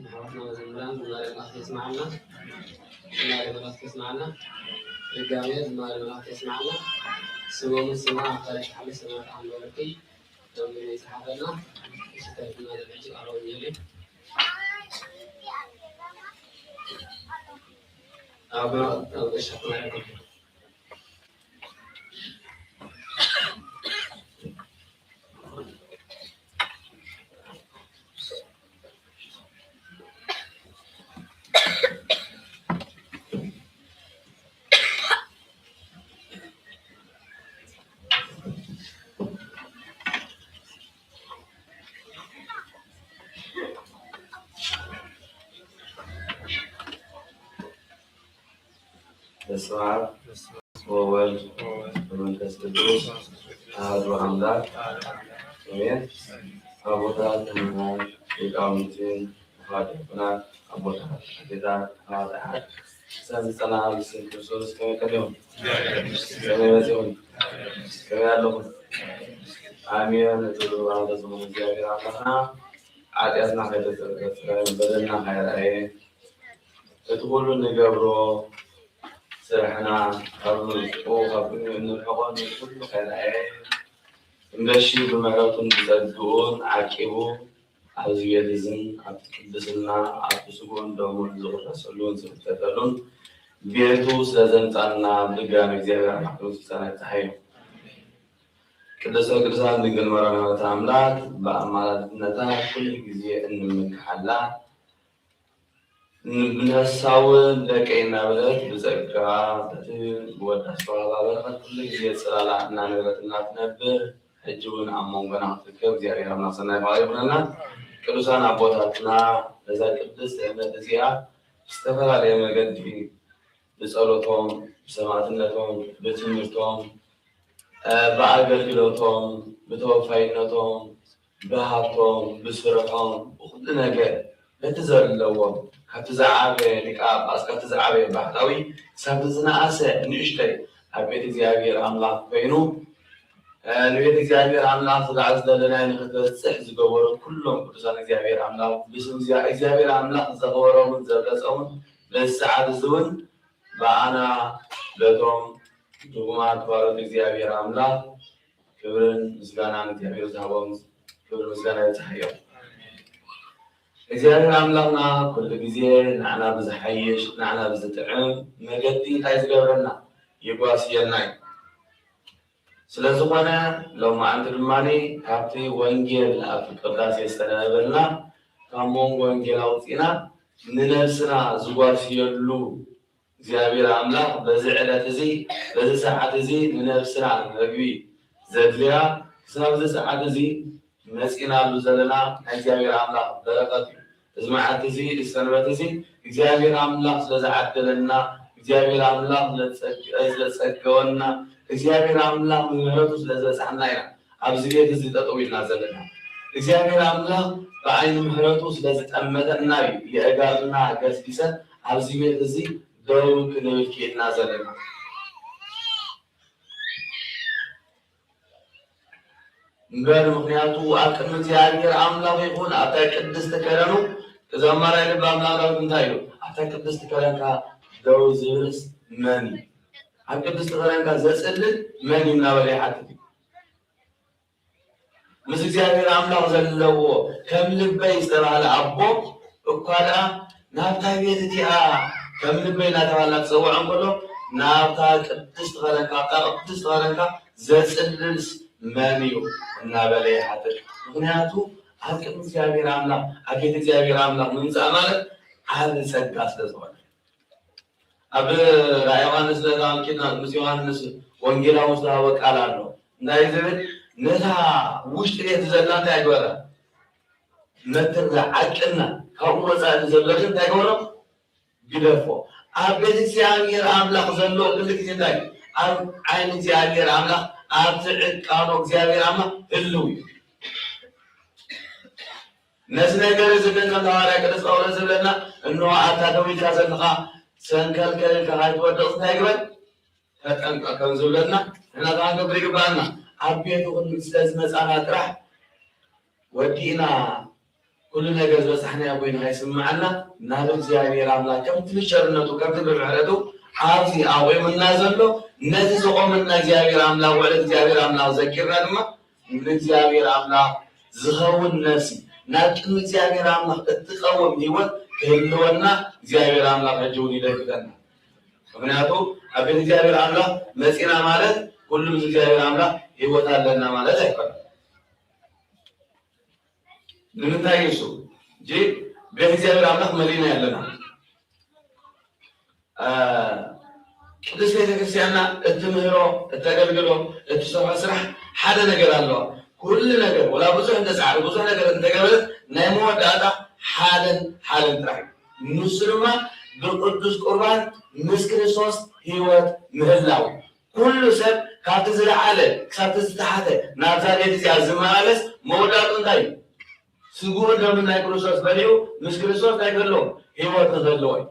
[SPEAKER 9] حوالنا وزمران زمار الله يسمعنا زمار الله يسمعنا رجامي زمار الله يسمعنا سموم السماء خارج حمل سماء عن ولكي دوم يسحبنا يستهدنا العجل أروي يلي أبا أشهد لكم
[SPEAKER 1] በስመ አብ ወወልድ ወመንፈስ ቅዱስ አሐዱ አምላክ አሜን። አቦታት መምህራን ሊቃውንት ዲያቆናት አቦታት ጌታት ሐዋርያት ሰምጸና ብስም ክርስቶስ ከመቀደም ከመበጽዮን ከያለሁን አሜን። እዙ ባለ ዘመን እግዚአብሔር አምላክና ኃጢአትና በደልና ኃይላዬ እትሁሉ ንገብሮ سرحنا قبل وقبل الحقن كل خير እንደሺ በመራቱን ተዘዱን አቂቡ አዝየድዝን አጥቅድስና አጥሱጎን ደሞ ዘወራሰሉን ዘተተሉን ቤቱ ስለዘንጣና ድጋሚ እግዚአብሔር አምላክ ሰናት ኃይል ቅዱስ ቅዱሳን ድንግል ማርያም አምላክ በአማላጅነታ ሁሉ ጊዜ እንመካላ እንብነሳው ለቀይና ብለት በዘጋ ወዳስዋ ባበረከት ሁሉ ጊዜ ጽላላ እና ንብረትና ነበር እጅውን አሞንገና ፍቅር እግዚአብሔር አምላክ ሰናይ ባይሆንና ቅዱሳን አቦታትና ለዛ ቅዱስ እነዚያ استفاد መገድ በጸሎቶም በሰማዕትነቶም በትምህርቶም በአገልግሎቶም በተወፋይነቶም በሀብቶም በስራቶም ሁሉ ነገር ለተዘለዎም ከተዛዓበ ሊቃ ከተዛዓበ ባህታዊ ሰብዝናአሰ ንሽተይ አቤት እግዚአብሔር አምላክ ኮይኑ ንቤት እግዚአብሔር አምላክ ዝጋዕዝ ዘለና ንክትበፅሕ ዝገበሩ ኩሎም ቅዱሳን እግዚአብሔር አምላክ ብስም እግዚአብሔር አምላክ ዘገበሮም ዘገጾም ለሰዓት ዝውን በአና ለቶም ድጉማት ባሮት እግዚአብሔር አምላክ ክብርን ምስጋናን እግዚአብሔር ዝሃቦም ክብር ምስጋና ይትሐየው እግዚአብሔር አምላክና ኩሉ ጊዜ ንዓና ብዝሐይሽ ንዓና ብዝጥዕም መገዲ እንታይ ዝገብረና ይጓስየናይ ስለዝኾነ ሎማ አንተ ድማኒ ካብቲ ወንጌል ኣብ ቅዳሴ ዝተነበልና ካብ ሞንጎ ወንጌል አውፂና ንነፍስና ዝጓስየሉ እግዚአብሔር አምላክ በዚ ዕለት እዚ በዚ ሰዓት እዚ ንነፍስና ምግቢ ዘድልያ ስለዚ ሰዓት እዚ መፂናሉ ዘለና እግዚአብሔር አምላክ በረከት እዚ መዓልቲ እዚ ሰንበት እዚ እግዚአብሔር አምላክ ስለዝዓደለና እግዚአብሔር አምላክ ስለጸገወና እግዚአብሔር አምላክ ምህረቱ ስለዘጻና ያ ኣብዚ ቤት እዚ ጠጠው ኢልና ዘለና እግዚአብሔር አምላክ በአይኑ ምህረቱ ስለዝጠመተና የእጋርና ገስቢሰ ኣብዚ ቤት እዚ ደው ክንብል ኪድና ዘለና እንበር ምክንያቱ አቅም እግዚአብሔር አምላክ ይሁን አታ ቅድስት ከረኑ ተዘማራይ ልብ አምላክ እንታዩ አታ ቅድስት ከረንካ ደው ዝብልስ መኒ ቅድስት ከረንካ ዘጽልል መኒ እናበለ ያሐት ምስ እግዚአብሔር አምላክ ዘለዎ ከም ልበይ ዝተባለ አቦ እኳዳ ናብታ ቤት እቲኣ ከም ልበይ እናተባላ ተፀውዖ እንከሎ ናብታ ቅድስት ከረንካ ዘጽልልስ መን እዩ እናበለ ያሐት ምክንያቱ አቅም እግዚአብሔር አምላክ አቤት እግዚአብሔር አምላክ ምንጻእ ማለት አብ ጸጋ ስለዝሆነ አብ ራእየ ዮሐንስ ለታንኪና ቅዱስ ዮሐንስ ወንጌላው ስለወቃል አለው እንዳይዘብል ነታ ውሽጥ ቤት ዘላንታ ያገበረ መተር አቅና ከወጻ ዘለልን ታይጎሮ ግደፎ አቤት እግዚአብሔር አምላክ ዘሎ ሁሉ ጊዜ እንታይ አብ አይን እግዚአብሔር አምላክ አብጽዕቃኖ እግዚአብሔር አምላክ ህልው ነዚ ነገር ዝብለና ተዋራ ቅዱስ ጳውሎስ ዝብለና እንሆ አታ ደዊት ያዘልኻ ሰንከልከል ከሃይወደቕ ታይግበል ተጠንቀቅ ከም ዝብለና እና ታንገብር ይግባና አቤቱ ሁሉ ስለዝመጻና ጥራሕ ወዲና ኩሉ ነገር ዝበፅሕናዮ ኮይኑ ሃይስምዓና ናብ እግዚአብሔር አምላክ ከምቲ ብቸርነቱ ከምቲ ብምሕረቱ ኣብዚ ኣቆይሙና ዘሎ ነዚ ዝቆመና እግዚአብሔር አምላክ ውዕለት እግዚአብሔር አምላክ ዘኪርና ድማ ንእግዚአብሔር አምላክ ዝኸውን ነፍሲ ናብ ቅድሚ እግዚአብሔር አምላክ እትቀወም ህይወት ክህልወና እግዚአብሔር አምላክ ሕጂውን ይደግፈና ምክንያቱ አቤት እግዚአብሔር አምላክ መፂና ማለት ሁሉም እግዚአብሔር አምላክ ህይወት አለና ማለት አይኮንም ንምንታይ እሱ እንጂ በእግዚአብሔር አምላክ መሊና ያለና ቅዱስ ቤተክርስቲያንና እትምህሮ እተገልግሎ እትሰርሖ ስራሕ ሓደ ነገር ኣለዋ ኩሉ ነገር ወላ ብዙሕ እንደፃዕሪ ብዙሕ ነገር እንተገበለት ናይ መወዳእታ ሓደን ጥራሕ ንሱ ድማ ብቅዱስ ቁርባን ምስ ክርስቶስ ህይወት ምህላው ኩሉ ሰብ ካብቲ ዝለዓለ ክሳብቲ ዝተሓተ ናብዛ ቤት እዚኣ ዝመላለስ መወዳእቱ እንታይ እዩ ስጉር ደም ናይ ክርስቶስ በሊኡ ምስ ክርስቶስ እንታይ ክህልዎ ህይወት ንክህልዎ እዩ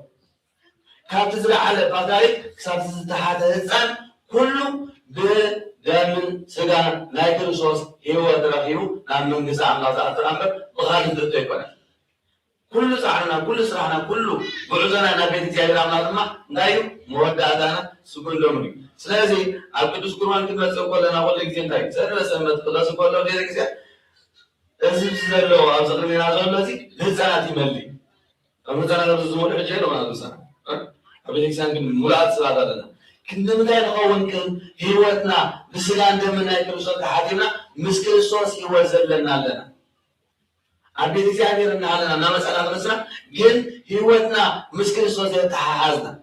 [SPEAKER 1] ካብቲ ዝለዓለ ፓታሪክ ክሳብቲ ዝተሓተ ህፃን ኩሉ ብደምን ስጋን ናይ ክርስቶስ ህይወት ረኪቡ ናብ መንግስቲ ኣምላክ ዝኣትው እምበር ብኻልእ ትእቶ ኣይኮነን كل صعنا كل صعنا كل بعزنا نبيت جايبنا ما نايو مودعنا سكون لومي سلازي القدس قرآن كده سكولنا ولا يجين تاي سر سمت كده سكولنا ده كذا أزيد زلوا أزغر من هذا الذي لزانة ملي أما زانة تزمون حجير وما تزان أبي إنسان كم مراد سلادة لنا كنا مدين قوون كن هيوتنا بسلان دمنا كرسول كحاتنا مسكر الصوص يوزل لنا أبي تجاهر لنا نامس على مسنا جن هيوتنا مسكر الصوص يتحازنا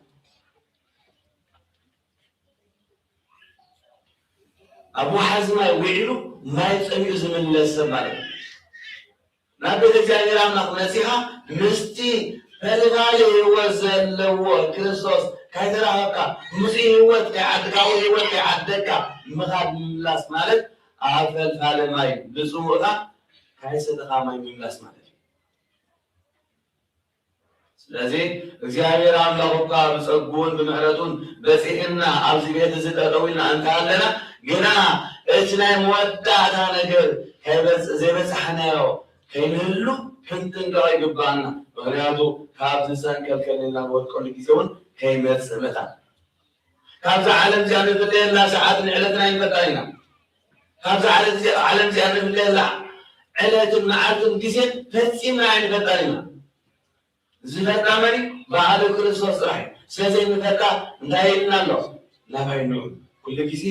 [SPEAKER 1] أبو حزم يوعيله ما يتأمي زمن للسماء نبي تجاهر عن نقنسها مستي فلغالي يوزل لو كريستوس كايترا هكا مسي هيوت كعدكا وهيوت كعدكا مغاد ملاس مالك عافل فالي ماي بزورها كايسة تقامي ملاس مالك ስለዚህ እግዚአብሔር አምላክ በጸጉን በመህረቱን በጽህና አብዚ ቤት ዝጠጠውና አንተ አለና ገና እችናይ መወዳታ ነገር ከበጽ ዘበጽሐናዮ ከይልሉ ክንትንጋው ይገባና ምክንያቱ ካብዝ ሰንከልከልና ወርቆል ጊዜውን ከይመጽ መጣ ካብዝ ዓለም ዚያን ፍለላ ሰዓት ንዕለትና ይመጣይና ካብዝ ዓለም ዚያን ፍለላ ዕለትን መዓልትን ጊዜ ፈጺምና ይፈጣይና زفتا مري بعد كريستوس راح سلازي مفتا እንዳይልና ነው ላባይኑ كل ጊዜ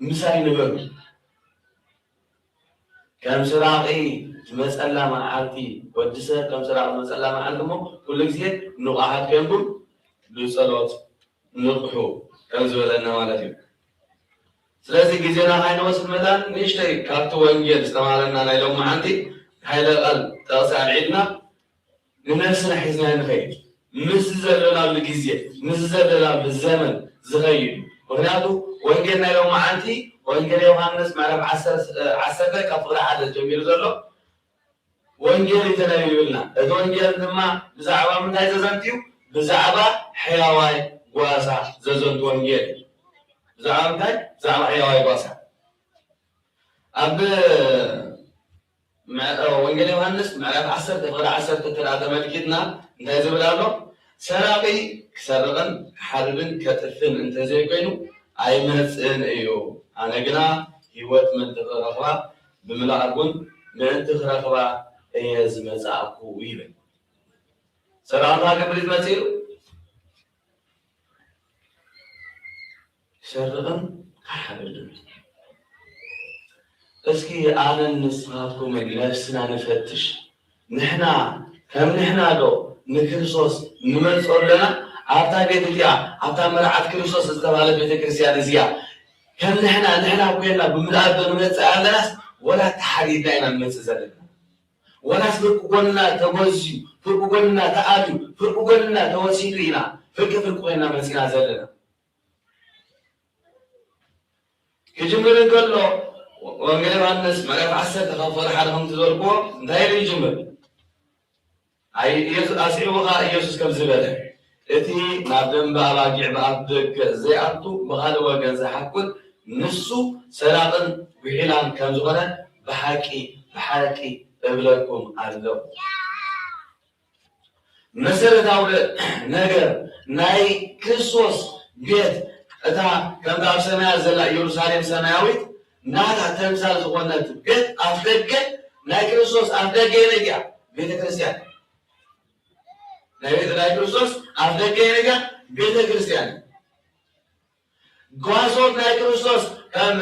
[SPEAKER 1] ምሳሌ ነገር ከም ስራቂ መጸላ ማዓልቲ ወድሰ ከም ስራቂ መጸላ ማዓልቲ كل ጊዜ ንቃሓት ገንቡም ብጸሎት ንቅሑ ከም ዝበለና ማለት እዩ ስለዚህ ጊዜና ሃይኖስ መዳን ንሽተይ ካብቲ ወንጌል ዝተማለና ናይ ሎም ማዓንቲ ሃይለ ቃል ተሳልዒድና نفسنا حزنا نخيل مززلنا بالجزية مززلنا بالزمن زغير وهنادو وانجلنا يوم عندي وانجل يوحنس معرف عسر كفر عدد جميل زلو وانجل تنايل لنا اذا وانجل لما بزعبا من هاي زنتيو بزعبا حيواي واسع زنت وانجل بزعبا من هاي زعبا حيواي واسع أب وانجيل يوحنس معرف عسر تفضل عسر تتلاتة ملكتنا انتهي زبلالو سراقي كسرغن حربن كتفن انتهي زي كينو اي منسئن ايو انا قنا هيوات من تغرقوا بملاعبون من تغرقوا ايز مزاقو ويبن سراقها قبلت مسيرو سرغن كحربن اسكي انا نسخاتكم نفسنا نفتش نحنا كم نحنا لو نكريستوس نمنصور لنا عطا بيتيا عطا مرعات كريستوس استبال بيت كريستيان زيا كم نحنا وينا بملعب بنمص على ولا تحريد دايما نمصزلنا ولا فرق قلنا توزي فرق قلنا تعالوا فرق قلنا توسيلنا فرق قلنا مسينا زلنا كجمل نقول وانجيل يوحنس معرف عسر تخفر حالهم تزوركو انتهي الجمل اي اسعوها يسوس كم زباله اتي نابدن باراجع بابدك زي انتو بغال وجن زحكل نسو سلاطن بحيلان كم زغنا بحاكي ابلكم علو مسرتاو ነገር ናይ ክርስቶስ ቤት እታ ከም ካብ ሰማያ ዘላ ኢየሩሳሌም ሰማያዊት نادا تمثال زغونات بيت أفدقة لا كريستوس أفدقة نجا بيت كريستيان لا كريستوس أفدقة نجا بيت كريستيان قاسوت لا كريستوس كم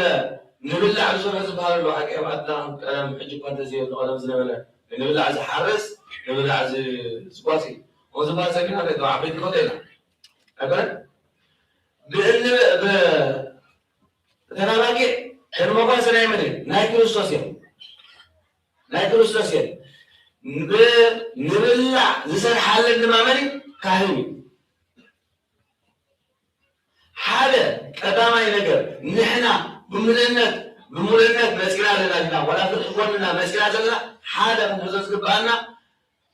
[SPEAKER 1] نبلع عزونا سبحان الله حكي بعدنا حجي فانتزي ولا زلمة نبلع عز حارس نبلع عز سباسي وزبان سكين هذا دعاء بيت كودينا أكيد بأن ترى باقي الموضوع سنة مدين نايكروستوس نبلع زسر حال النمامري كاهوي حالة قدامي نقر نحنا بمولنات مسكنا لنا ولا تخواننا مسكنا لنا حالة من هزوز قبعنا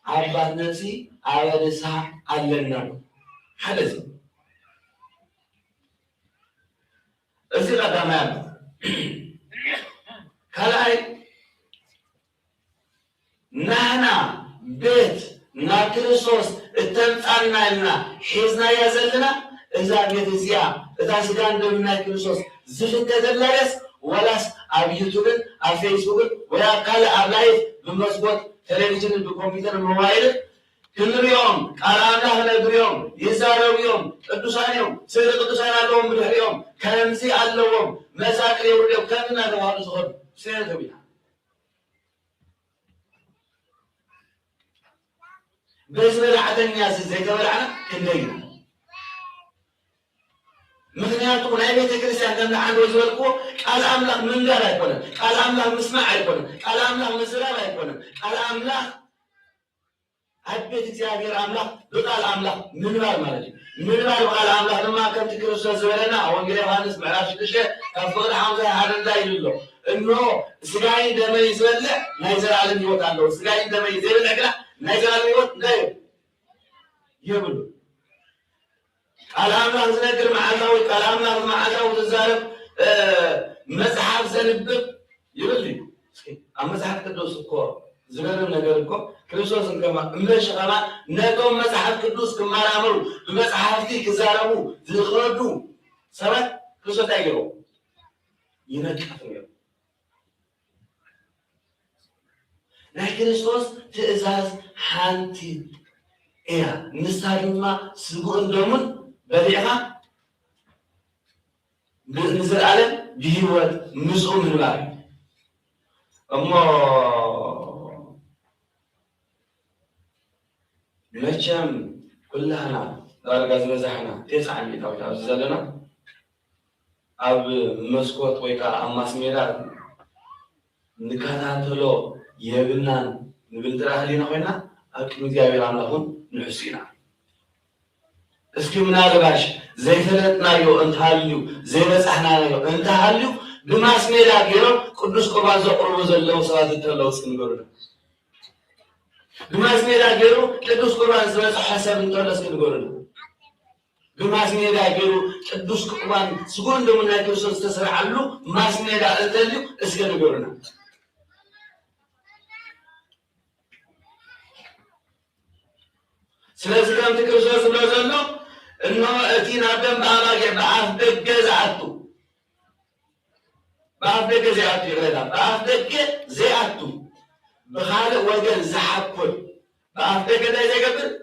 [SPEAKER 1] عباد نفسي عباد ساعة علنا حالة زي ازي قدامي كلاي نحنا بيت
[SPEAKER 5] ናብ ክርስቶስ እተምፃና ኢልና ሒዝና ያዘልና እዛ ቤት እዚኣ እታ ስጋን ደምና ክርስቶስ ዝፍተተላስ ወላስ ኣብ ዩቱብን ኣብ ፌስቡክን ወይ ኣብ ካልእ ኣብ ላይቭ ብመስኮት ቴሌቪዥንን ብኮምፒውተር ሞባይል ክንሪኦም ቃል ኣምላኽ ነግሪኦም ይዛረብዮም ቅዱሳን እዮም ስለ ቅዱሳን ኣለዎም ብድሕሪኦም ከምዚ ኣለዎም መሳቅል የብልዮም ከም እናተባሃሉ ዝኸዱ ስለነተው ኢና በዚ በላዕተኛ ዘይተበላዕና ክንደይ ኢና ምክንያቱ ናይ ቤተ ክርስቲያን ከምዚ ዓንዶ ዝበልክዎ ቃል ኣምላኽ ምንጋር ኣይኮነን ቃል ኣምላኽ ምስማዕ ኣይኮነን ቃል ኣምላኽ ምዝራብ ኣይኮነን ቃል ኣምላኽ ኣብ ቤት እግዚአብሔር ኣምላኽ ብቃል ኣምላኽ ምንባር ማለት እዩ ምንባር ብቃል ኣምላኽ ድማ ከምቲ ክርስቶስ ዝበለና ወንጌል ዮሃንስ ምዕራፍ 6 ካብ ፍቅሪ 51 እንታይ ኢሉ ኣሎ እንሆ ስጋይ ደመይ ዝበልዕ ናይ ዘላለም ህይወት ኣለዎ ስጋይ ደመይ ዘይበልዕ ግና ናይ ዘላለም ህይወት እንታይ የብሉ ቃል ኣምላኽ ዝነግር መዓልታዊ ቃል ኣምላኽ መዓልታዊ ዝዛረብ መፅሓፍ ዘንብብ ይብል እዩ ኣብ መፅሓፍ ቅዱስ እኮ ዝገርም ነገር እኮ ክርስቶስ እንከማ እምለሽ ኸማ ነቶም መጽሐፍ ቅዱስ ክመራመሩ ብመጽሐፍቲ ክዛረቡ ዝኽረዱ ሰባት ክርስቶስ አይገሩ ይነቀፍ ነው ናይ ክርስቶስ ትእዛዝ ሓንቲ እያ ንሳ ድማ ስጉእን ደሙን በሊዕኻ ንዘለዓለም ብሂወት ንጹህ ምንባር እሞ መቸም ኩላህና ዳርጋ ዝበዛሕና 9 ሚእታዊት ኣብዚ ዘለና ኣብ መስኮት ወይ ከዓ ኣብ ማስ ሜዳ ንከታተሎ የብልናን ንብል ጥራሕ ህሊና ኮይና ኣብ ቅድሚ እግዚአብሔር ኣምላኹን ንሕሱ ኢና እስኪ ምናልባሽ ዘይፈለጥናዮ እንተሃልዩ ዘይበፃሕናዮ እንተሃልዩ ብማስ ሜዳ ገይሮም ቅዱስ ቁርባን ዘቕርቡ ዘለው ሰባት እንተለው እስኪ ንገሩና بماس ميدا جيرو قدوس قربان زبط حسب انتولس كنقولنا بماس ميدا جيرو قدوس قربان سكون دمنا كريستوس تسرع له ماس ميدا انتليو اسكن نقولنا سلازم كم تكريستوس بلازلنا انه اتينا دم باراجع بعف بجزعتو بعف بجزعتو يغلى بعف بجزعتو بخالق وجن زحكل بأفريقيا ده زي قبل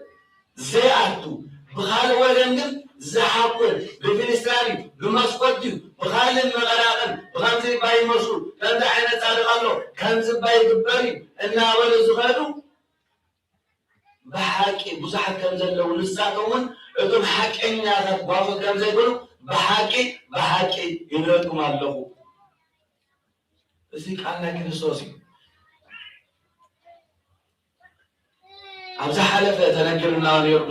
[SPEAKER 5] زياتو بخالق وجن جن زحكل بفلسطين بمسقطيو بخالق مغرقن بخمس باي مسؤول كم ده عينه صادق الله كم باي جبري إن أول زخادو بحكي بزحت كم زلوا نساتهم إذا حكي إني هذا بافق كم زي يقولوا بحكي يبرئكم الله بس يكأنك كريستوسي أمزح حلف تنقلنا نير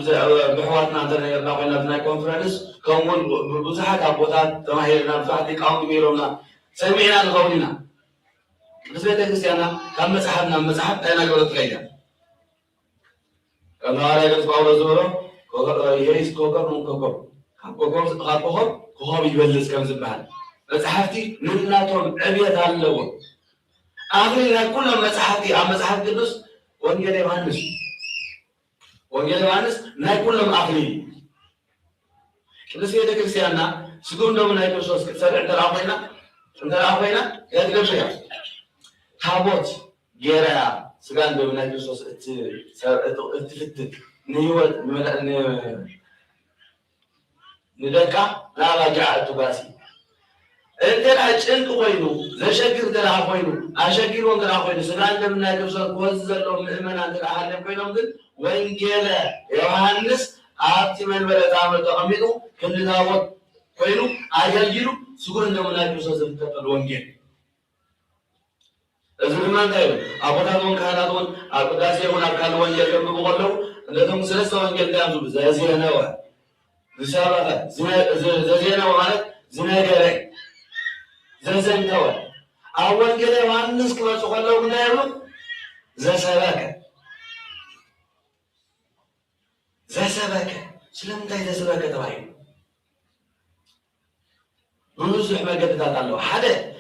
[SPEAKER 5] بحواتنا تنقلنا قلنا في كونفرنس كمون بزحت أبوات تماهيرنا بزحت كأون ميرونا سمعنا نقولنا بس بيتكسيانا كم مسحبنا أنا قلت غير كنا على جالس باور زورو يريس كوكر من كوكر كوكر يبلس كم زبان مسحبتي نلنا توم أبيات هاللون آخرنا كل مسحبتي أم مسحب قدوس وانجيل يوحنس وانجيل يوحنس ناي كلهم آخرين كنت سيدة كريستيانا سكون دوم ناي كريستوس كتسرع انت العافينا يتقل شيئا تابوت جيرا سكان دوم ناي كريستوس اتفتت نيوت ندكا لا راجع التباسي انت الحج انت وينو زشكر تلع وينو اشكر وانت تلع وينو سكان دوم ناي كريستوس كوزر لهم مؤمنا تلع وينهم دل وانجيل يوحنس آتي من بلد عمل تقمينو كن ناوت وينو آجلجلو سكون دوم ناي كريستوس فتت وانجيل زمان تايو أبوتهم كانوا أبوتاسي هون أكانوا وانجيل كم بقولوا لهم سلسلة وانجيل كانوا زازينا وا زشابة زازينا ومالك زناجرة زازين توا أول كده وانس كلا سقولوا من دايرو زسبك سلام تاي زسبك تراي منوزح ما قد تطلعوا حدا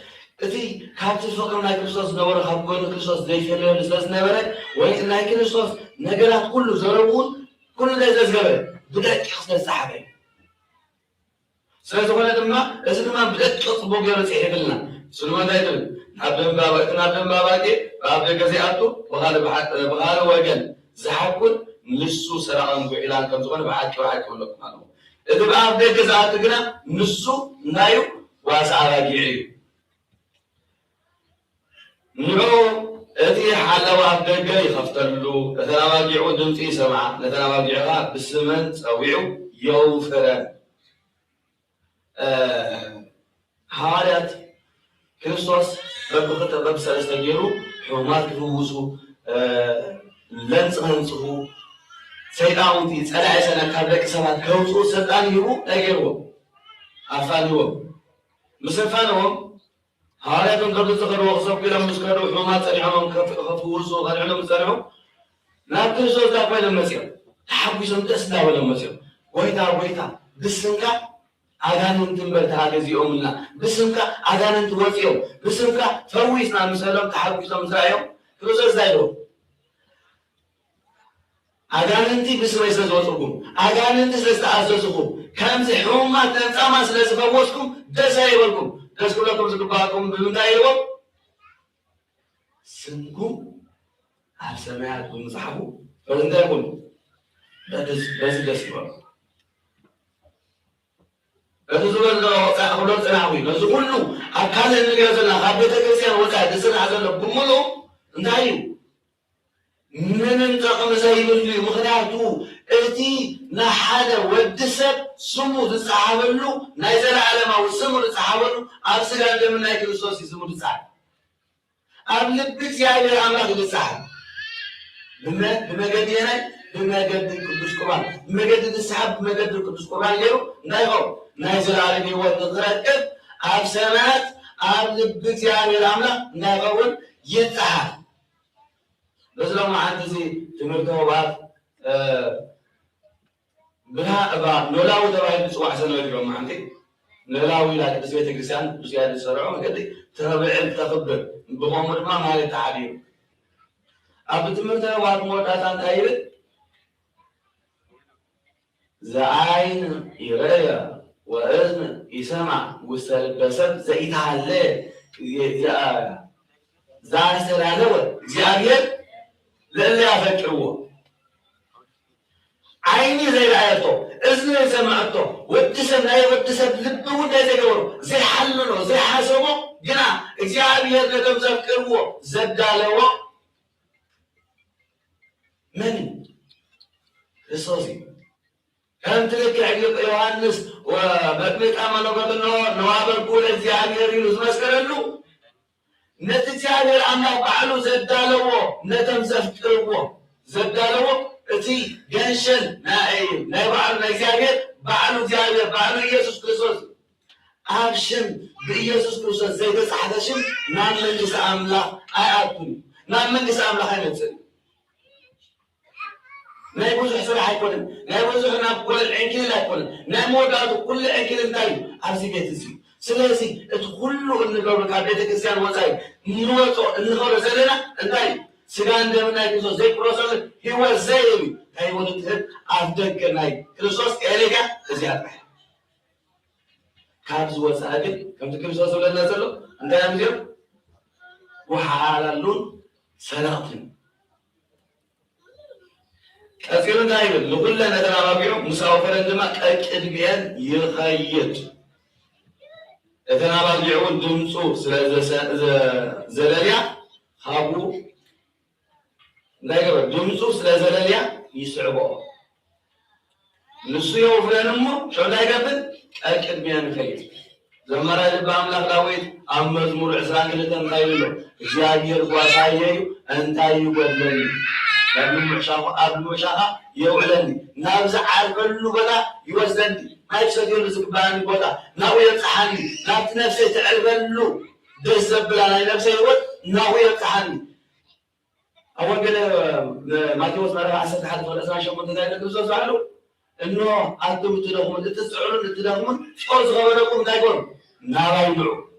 [SPEAKER 5] أتي كابتن فقر ناي كريستوس نورا خبون كريستوس زي فيلم لسلاس نورا وين ناي كريستوس نجرات كله زربون كله ده زغبه بدأت يخسر السحابة سلسلة ولا دمّا لازم ما بدأت تطبق يرسي حبلنا سلمان ده يدل حبلنا بابا كنا حبلنا بابا كي بابا كذي أتو بغال وجن زحكون نسو سرعان بإعلان كم زمان بعد كل كمان إذا بابا كذا أتقنا نسو نايو واسعة جيري نعو أتي حلا وابد جاي خفتلو لثنا واقعو دمتي سمعة لثنا واقعها بالسمنت أويعو يوفران حالات كريستوس ببخت ببسل استجيرو حمات روزو لنص هنصو سيداونتي سلع سنة قبلك سبات كوزو سلطان يرو تجيرو أفانيو مسفانهم حالات قبل تقر وقصف كلا مسكرو حمات سريعهم خفوزو غرعلهم سريعهم لا كريستوس لا قبل المسيح تحبسهم تسلا ولا المسيح ويتا بسنكا أذانن تنبرت هذا زي أمنا بسمك أذانن توفيهم بسمك فويسنا مسلم تحبسهم زرايهم كروزر زايدو أذانن تي بسم يسوسكم أذانن تسلست أسوسكم كم زي حوما تنسما سلست فوسكم دسايبكم دسكولكم زكباكم بمنتايهم سنكم أسمعكم صحبو فلنداكم بس لازم أولاد سناوي لازم كله أكان اللي جالسنا خابته كريسيان وكذا دسنا عزلنا بملو نايو من انتقم زي اللي مخدعتو أتي نحدا ودسب سمو تسحبلو نايزل على ما وسمو تسحبلو أرسل عندنا من نايك الصوصي سمو تسحب قبل بيت يا إلى أملاك تسحب بما قد يناي بما قد القدس قرآن بما قد تسحب بما قد القدس قرآن يرو نايو نازل على جوات الغرقب عب سمات عب لبت يعني العملة ناقول يتحل بس لو ما عندي زي تمرته بعد بها نولاو تبعي بس واحد سنة اليوم ما عندي نولاو إلى كده سويت كريستيان بس قاعد يسرعون كده تربع تخبر بغمر ما هاي التعليم أبى تمرته بعد موت عشان تايب زعين يريا وإذن يسمع وسلبسات زي تعلّي زعل سلالوة زيادة للي أفكروه عيني زي العياطو إذن يسمعته وابتسم لا يبتسم لبه وده زي جوره زي حلله زي حاسمه جنا زيادة لكم زفكروه زدالوه من الصوصي كانت لك عقب يوحنس وبكمت أمانو قبلنو نوابر قول الزيادير يلوز مسكرلو نتزيادير أمنا بعلو زدالوو نتم زفتروو زدالوو اتي جنشن ناي بعلو نزيادير بعلو زيادير بعلو يسوس كريستوس أبشم بيسوس كريستوس زي بس حدشم نام من جس أملا أي أبني نام من جس أملا هاي نتسل نايبوز حسنا حيكون نايبوز حنا كل العنكيل لا يكون نايموداتو كل العنكيل انتاي عرسي بيتزي سلاسي ادخلوا ان قبل كابيتك كريستيان وزاي نوتو انخور زلنا انتاي سيغان دمنا كيسو زي بروسل هو زي هاي ودت افدك ناي كريستوس اليغا زياد كابز وساجد كم كريستوس ولا نزلو انتاي امزيو وحالالون سلاطين أذكرون دائما لكل نتنا ربيع مسافر عندما أكيد بيان يخيط نتنا ربيعون دمسو زلاليا خابو نايقبل دمسو زلاليا يسعبوا نسو يوفران أمو شو نايقبل أكيد بيان يخيط زمرا لبا أملاك لاويت أم مزمور عسران كلتن نايقلو زيادير قواسايي أنتاي يقبلني لأنه معشاقة يوعلني نابزع عرفلو بدا يوزدني ما يكسدين رزق باني بدا ناو يبتحني نابت نفسي تعرفلو دس بلانا نفسي يقول ناو يبتحني أول كده ما تيوز مرة عسد حد ولا أسمع شو كنت دايما تنسوا عنه إنه أنتم تدخلون تتسعون تدخلون شو صغيركم تايقون ناو يدعو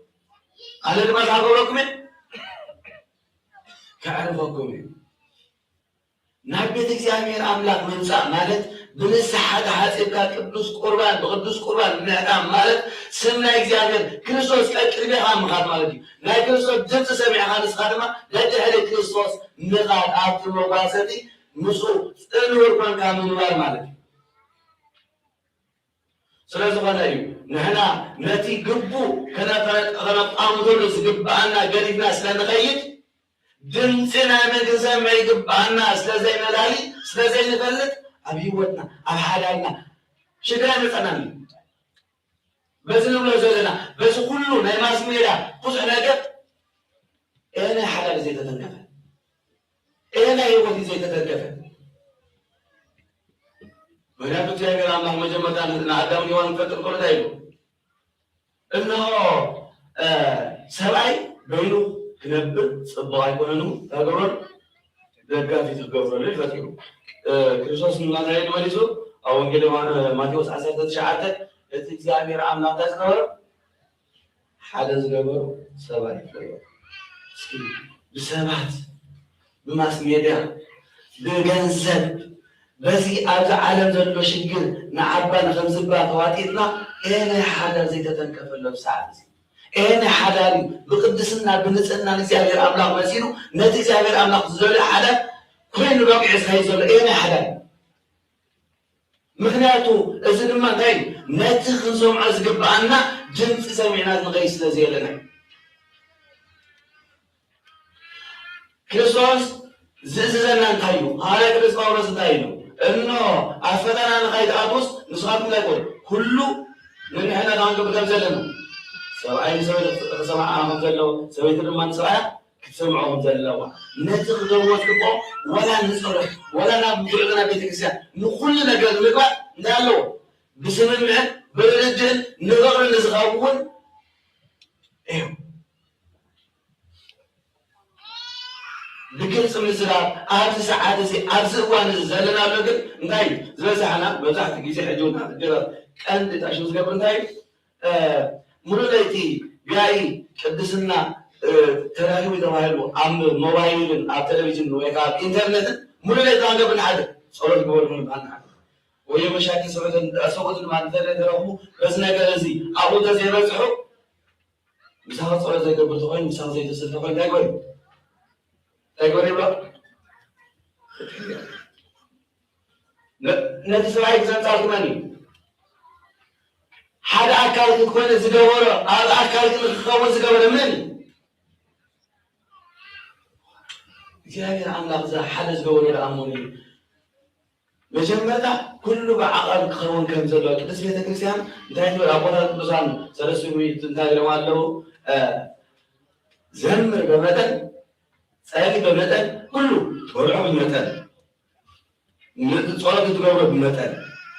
[SPEAKER 5] أنا لما تعرفوا كعرفكم نبي تجامير أملاك من ساعة مالت بنسحة حاسب كقدوس قربان بقدوس قربان نعم مالت سمنا إجابير كريستوس كأكرمي هم خات مالتي لا كريستوس جنس سمع خالص خاتمة لا تحل كريستوس نقاد عبد المقاصدي نصو النور كان كامل نور مالتي سلازم أنا نحنا نتي قبو كنا قامدون سقبنا قريب ناس لنا خيط دمتنا من سمع يقبعنا سلازي ملالي سلازي نفلت أبيوتنا أبحالنا شكرا نتنامي بس نقول زلنا بس كله ما اسميلا قصة نجت أنا حلال زي تتنقل أنا يوتي زي تتنقل وهنا بتجي على الله مجمع نعدم يوم فتر كل دايلو إنه سبعي بينو كنبر صباح يكونوا تقولون دقة في تقولون ليه فتيو كريستوس من الله تعالى ماليزو أو إنجيل ماتيوس عشرة تشعة تتجامير عمنا تذكر حدث قبر سبعي بسبعة بماس ميديا بجنسب بزي أرجع عالم ذل بشكل نعبان خمس بات واتيتنا إيه حدا زي تتنكفل بساعة أنا حداري بقدسنا بنسألنا نزيابير أملاق مسينو نتي زيابير أملاق زولي حدا كوين رقع سهي زولي أنا حداري مخناتو إذن ما تاين نتي خنزوم عزقب عنا جنس سمعنات نغيس لزيالنا كريستوس زيزنا نتايو هالا كريستوس نتايو إنه أفتنا نخيط أبوس نسخات ملاكول كله من إحنا نانقب كمزلنا سواء سمع عنهم زلوا سويت الرمان سواء كتسمعهم زلوا نتخذ وثقة ولا نصرف ولا نبدأنا بتكسير نقول نقول نقول نالو بسم الله بالرجل نقول نزغون إيه بكل سم الزراعة أرز ساعات زي أرز وان زلنا لقل ناي زلنا بزحت جيسي حجونا جرا أنت تشوف قبل ناي مرولتي جاي قدسنا تراهيو يدوالو عم موبايل على التلفزيون ويكا إنترنت مرولتي عند ابن حد صورة بقول من بعنا ويا مشاكل صورة ما نقدر نروحه بس نقدر أبو تزي رزحه مسافة صورة زي قبل تقول مسافة زي تسل تقول تقول يبغى نتسمع إنسان تعرف ماني هذا أكلك تكون زجاورة هذا أكلك تكون زجاورة من جاي عن لحظة حدا زجاورة أموني مجمدا كله بعقل خرون كم زلوا بس بيتك كريستيان دايما أقولها بزان سلسلة تنتهي لو عنده زمر بمثل سألي بمثل كله تورعه بمثل صلاة تجاورة بمثل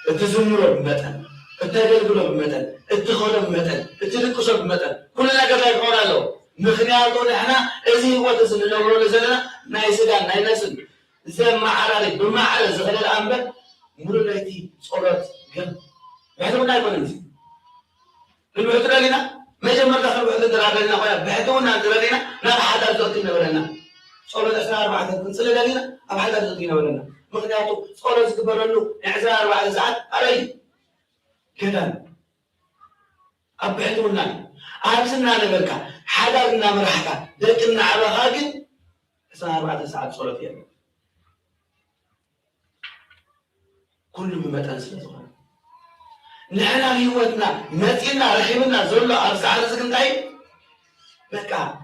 [SPEAKER 5] التزمر بمثل التجارب بمثل الدخول بمثل التلقص بمثل كلنا كذا يكون له مخنياتون إحنا إذا هو تسن الأمر لزلنا نايسدان ناينسن زي ما على بما على زغل الأنبا مرولتي صلاة جم بعدنا يكون نزي المعترى لنا ما جمر دخل بعد درجنا خويا بعدنا درجنا لا حدا زوجنا ولنا صلاة أثناء 4 كنسل لنا أب حدا زوجنا ولنا مخنياتو صلاة كبر له إعزار 4 ساعات أري كذا أبعدونا أبسنا نبركا حدا مرحكا لكن على هاجن سنة 4 ساعات صلاة يوم كل بمتى سنة نحن هيوتنا متينا رحمنا زولا أرسع رزقنا بكا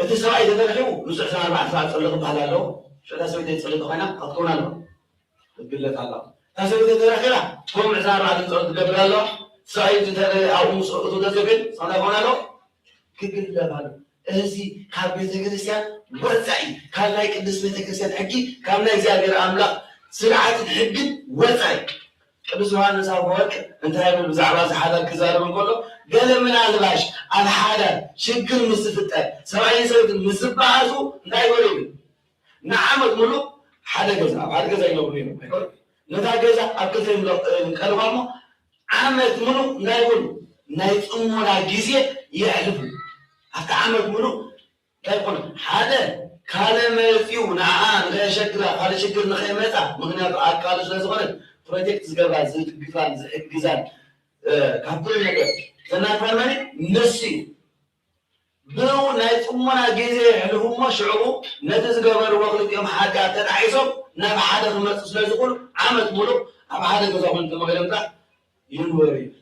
[SPEAKER 5] إتسرع إذا ترحموا نصح سنة 4 ساعات صلاة بحلاله شو تسوي تصلي تخينا قطعنا له بالله الله تسوي تراخيرا هم عزار على الأرض قبل الله سعيد ترى أو مسقط تزبل صنع فنالو كل هذا هذي كابيت كريستيان وزعي كان لايك الناس بيت كريستيان حكي كان لايك زابير أملاك سرعة الحج وزعي بس وانا سافوك انت هاي بزعباز حدا كزار من كله قال من عزباش على حدا شكل مستفتة سواء يسوي مستبعزو لا يقولين نعمت ملو حدا كذا يقولين نتاجز أكثر من كلامه عامة منو نايقول نايتأمونا جزية يحلف أتعامل منه كيقول هذا كان ملفيو نعم غير شكل هذا شكل نخيمته مغنيات أكالش لازم غير بروجكت زجاج زيت جفان زيت جزان كابل نجار تنافرني نسي بلو نايت أمنا جيزة حلهم مشعوب نتزجبر وقت يوم حاجات العيسو نبى حدا في المسجد لازم يقول عمل ملو أبى حدا جزاه من تمام ده ينوري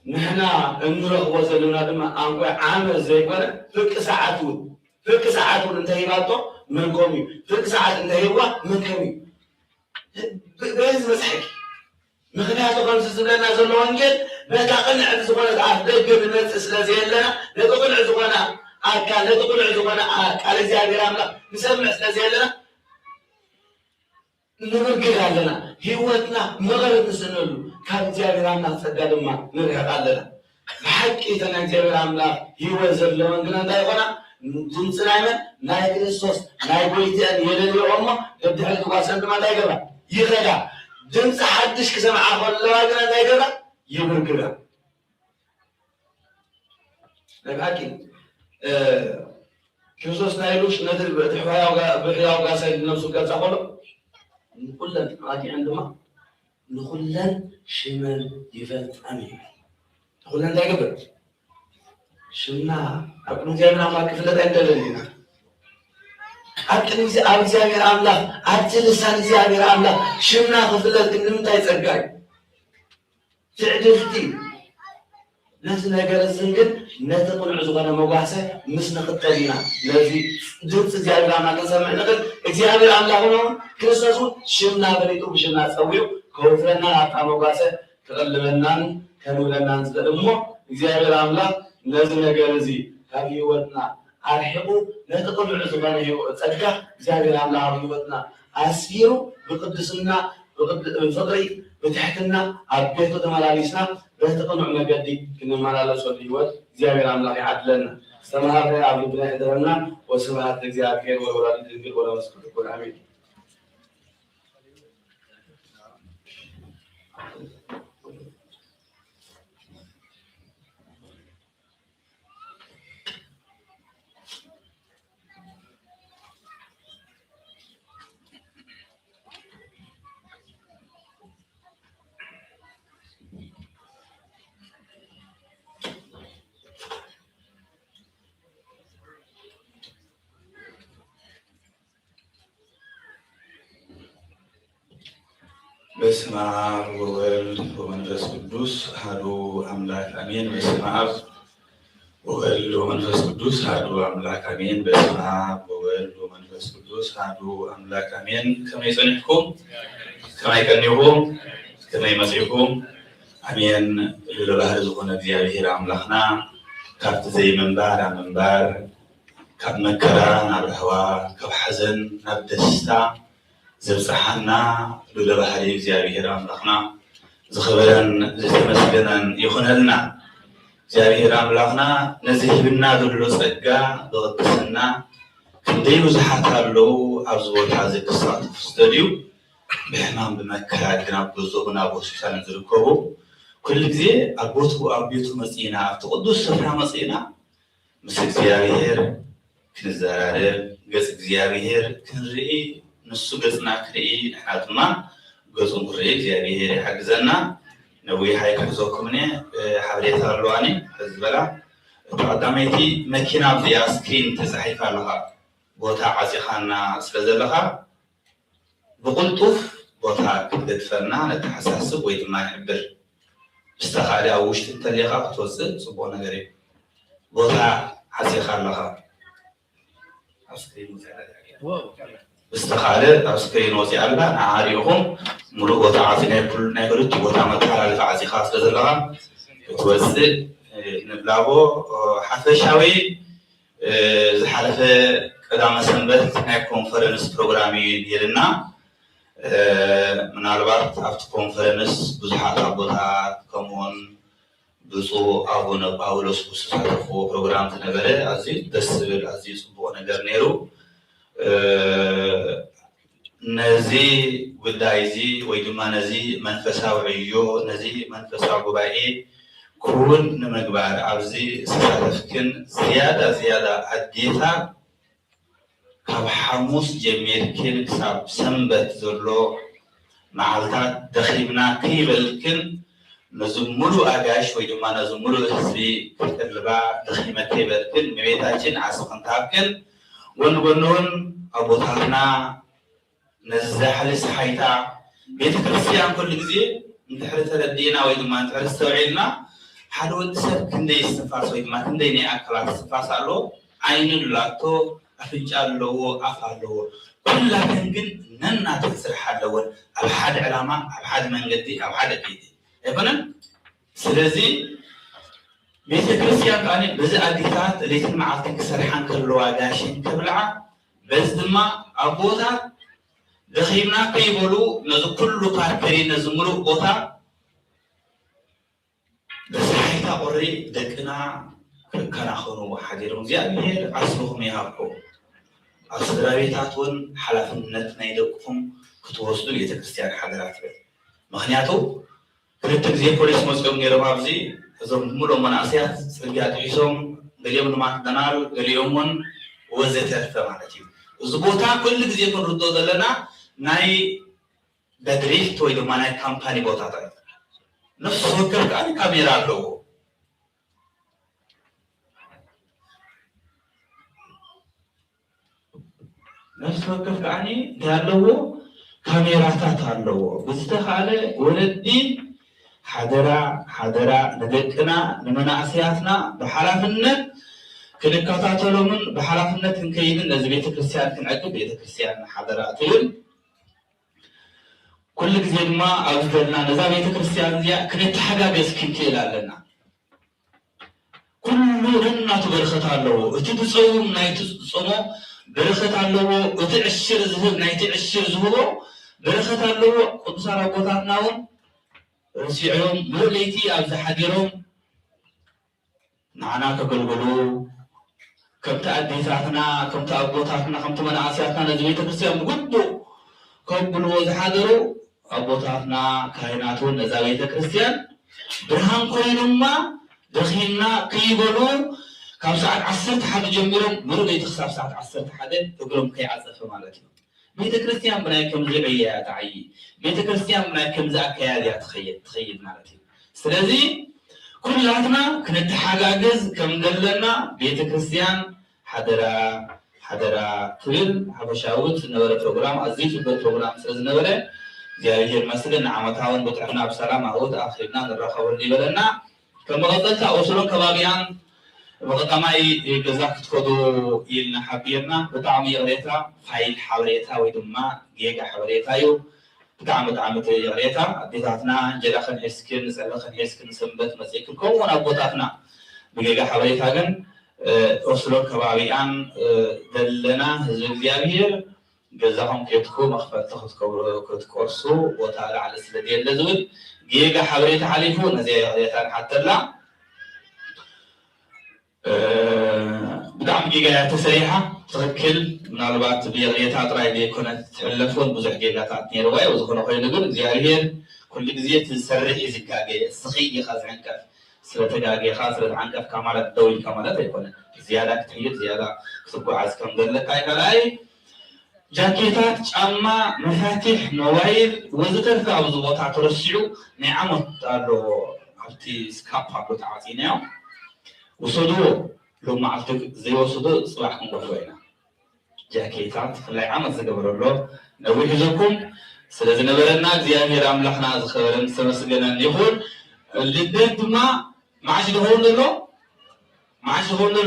[SPEAKER 5] نحنا نروح وصلنا لما أنقى عامل زي كذا فك ساعات انتهي بعده من قومي فك ساعات انتهي هو من قومي بس مسحك مخنياتو خمس سنين نازل وانجل بتقنع بزغنا عاد دق من الناس لنا لتقنع زغنا كان لتقنع زغنا قال زي راملا نسمع سلازي لنا نرجع لنا هيوتنا مغرب نسنلو كان زي راملا صدقنا نرجع لنا بحق إذا زي راملا هيوزر لو عندنا دايقنا جنسنا ناي كريستوس ناي بويتان يلي أمه قد حد قاسم ما دايقنا يخدع جنس حدش كسمع خلا واجنا دايقنا يبركنا لكن كريستوس نايلوش ندل بحياة وقاسة نفسه قاسة خلا نقولن راجع عندما نقولن شمال يفلت أمين نقولن دايقنا شمنا أكون جاينا ما كفلت عند لنا أكن زي أبزاي راملا أكل لسان زي أبي راملا شمنا كفلت إنهم تايسرقاي تعدلتي ناس ناقل الزنجل نتقول عزونا مقاسة مسنا قتلنا الذي جنس زي أبي راملا كسمع نقول زي أبي راملا هنا كريستوس شمنا بريتو بشمنا سويو كوفرنا عطا مقاسة تقلبنا كانوا لنا نزلمو زي أبي راملا لازم نجارزي هذه وطنا أرحبوا نتقبل عزبنا هي صدقة زي عمل عربيتنا أسيروا بقدسنا بفضري بتحتنا عبيت تمارسنا بتقنع نجدي كنا مالا لسوليوت زي عمل عدلنا استمر عبد الله حضرنا وسبحان الله ولا نذكر ولا نذكر كل عميل
[SPEAKER 3] በስመ አብ ወወልድ ወመንፈስ ቅዱስ አሐዱ አምላክ አሜን። በስመ አብ ወወልድ ወመንፈስ ቅዱስ አሐዱ አምላክ አሜን። በስመ አብ ወወልድ ወመንፈስ ቅዱስ አሐዱ አምላክ አሜን። ከመይ ጸኒሕኩም ከመይ ቀኒሕኩም ከመይ መጺእኩም አሜን። ለባህር ዝኾነ እግዚአብሔር አምላኽና ካብቲ ዘይምንባር ኣብ ምንባር ካብ መከራ ናብ ረህዋ ካብ ሓዘን ናብ ደስታ ዘብፅሓና ለባህሪ እግዚአብሔር አምላኽና ዝኽበረን ዝተመስገነን ይኹነልና። እግዚአብሔር አምላኽና ነዚ ህብና ዘሎ ጸጋ ብቅድስና ክንደይ ብዙሓት ኣለዉ ኣብዚ ቦታ ዝክሳተፉ ዝተድዩ ብሕማም ብመከራ ግን ኣብ ገዝኦን ኣብ ሆስፒታልን ዝርከቡ ኩሉ ግዜ ኣብ ቤቱ መፂና ኣብቲ ቅዱስ ስፍራ መፂና ምስ እግዚአብሔር ክንዘራረብ ገጽ እግዚአብሔር ክንርኢ ንሱ ገጽና ክርኢ ንሕና ድማ ገጹ ንርኢ እግዚአብሔር ይሓግዘና። ነዊሕ ኣይክሕዘኩምኒ ሓበሬታ ኣለዋኒ ሕዚ በላ እቲ ቀዳመይቲ መኪና ኣብዚኣ ስክሪን ተፃሒፋ ኣለኻ ቦታ ዓፂኻና ስለ ዘለኻ ብቕልጡፍ ቦታ ክትገድፈና ነተሓሳስብ ወይ ድማ ይሕብር ብዝተኻእለ ኣብ ውሽጢ እንተለኻ ክትወፅእ ፅቡቕ ነገር እዩ። ቦታ ዓፂኻ ኣለኻ ኣብ ስክሪን ብዝተኻእለ ኣብ ስክሪን ወፂኣ ኣላ ንዓሪኹም ሙሉእ ቦታ ዓፂና ናይ ክልቱ ቦታ መተሓላለፊ ዓፂኻ ስለ ዘለኻ ክትወፅእ ንብላቦ ሓፈሻዊ ዝሓለፈ ቀዳመ ሰንበት ናይ ኮንፈረንስ ፕሮግራም እዩ ነይርና። ምናልባት ኣብቲ ኮንፈረንስ ብዙሓት ኣቦታት ከምኡውን ብፁዕ ኣቡነ ጳውሎስ ዝሳተፍዎ ፕሮግራም ዝነበረ ኣዝዩ ደስ ዝብል ኣዝዩ ፅቡቅ ነገር ነይሩ። ነዚ ጉዳይ እዚ ወይ ድማ ነዚ መንፈሳዊ ዕዮ ነዚ መንፈሳዊ ጉባኤ كون نمجبار عبزي سالفكن زيادة أديتا كاب حموس جميلكن كساب سنبت زلو معلتات دخيبنا كيبلكن نزملو أجاش ويجمع نزملو حسبي كتلبا دخيمة كيبلكن مبيتاچن عصقنتاكن ونقولون أبو ثالنا نزحل سحيتا بيت كريستيان كل جزء نتحرث الدينا ويجمع نتحرث توعيلنا حلو تسب كندي استفاس ويجمع كندي نأكلات استفاس على عين اللاتو أفنجالو أفعلو كلها كنجن ننا تسر حلوون أبحد علامة أبحد منجدي أبحد بيدي إبنا سلزي بيت كريستيان كاني بزي أديتات ليت معلتك سرحان كلوا عاشين كبلعة بس دما أبوذا دخيمنا كيبولو نزو كلو كاركري نزمرو بوتا بس حيثا قري دكنا كنا خونو حديرهم زيادة عصرهم يهاركو أصدرابيتاتون حلافنت نايدوكم كتوصلوا ليتكريستيان حضرات بيت مخنياتو كنت زي بوليس مسؤول غير مابزي زوم مولو مناسيات سرقات عيسوم قليوم نمات دنال قليومون وزيتر فمالتي زبوتا كل زي يكون ردو دلنا ناي بدريفت ويدو ماناي كامباني بوتا تاي نفس وكر كان كاميرا لو نفس وكر كاني دالو كاميرا تاتالو بستخاله ولدي حدرا ندقنا نمناسياتنا بحلافنت كنكاتاتلو من بحلافنت كنكيدن لازم بيت كريستيان كنعقب بيت كريستيان حضراتين كل ጊዜ ما أوزلنا نزا بيت كريستيان زيا كنت حاجة بس كنكيل لنا كل رنا تبرخت على وتتصوم نايت تصومه برخت على وتعشر زهور نايت عشر زهور برخت على قدسنا بوتاتناون رسيعهم موليتي أبز حديرهم نعنا كقلقلو كم تأدي ساعتنا كم تأبوتاتنا كم تمنعسياتنا نزويت كريستيان بقدو كقلقلو زحادرو أبوتاتنا كائناتون نزويت كريستيان برهان كوينما دخيلنا كيبلو كم ساعة عصرت حد جميرهم موليت خساب ساعة عصرت حد تقولهم كي عزف مالتي بيت كريستيان برايكم زبيا تعي بيت كريستيان برايكم زاكيا تخيل مالتي سلازي كلاتنا كنت حاجاجز كم دلنا بيت كريستيان حدرا كل حبشاوت نبره بروجرام عزيز بالبروجرام سلازي نبره زي المسجد عمتاون بتعنا بسلام عود اخرنا نرخور لي بدنا كما قلت اوصلوا كبابيان وقتما يجزاك تكودو يلنا حبيرنا بطعم يغريتا فايل حوريتا ويدما جيجا حوريتا يو بطعم يغريتا أديتاتنا جلاخن حسكن سألخن حسكن سنبت مسيكل كون أبوتاتنا بجيجا حوريتا جن أصلو كبابيان دلنا هزو الزيابير جزاهم كيتكو مخفت كتكورسو وتعالى على السلدية اللزود جيجا حوريتا حليفو نزي يغريتا حتى لا بدعم جيجا تسريحة تركل من البعض بيغيتها تراي بيكونت تلفون بزح جيجا تعطني رواية وزخنا خير نقول زياريين كل جزية تسرح يزكاجي الصخي يخاز عنك سلتجاجي خاسرت عنك كمالة دولي كمالة يكون زيادة كتير زيادة سبوا عز كم دلك هاي كلاي جاكيتات أما مفاتيح موبايل وزتر في أبوظباط ترشيو نعمت قالوا عبتي سكاب حقو تعطيناه وصدو لو معلتك زي وصدو صباحكم قهوينا جاكيتات خلي عمل زقبر له نوي حزبكم سلازي نبرنا زيامير أملحنا زخبرن سمسجنا يقول اللي دنت ما معاش دهون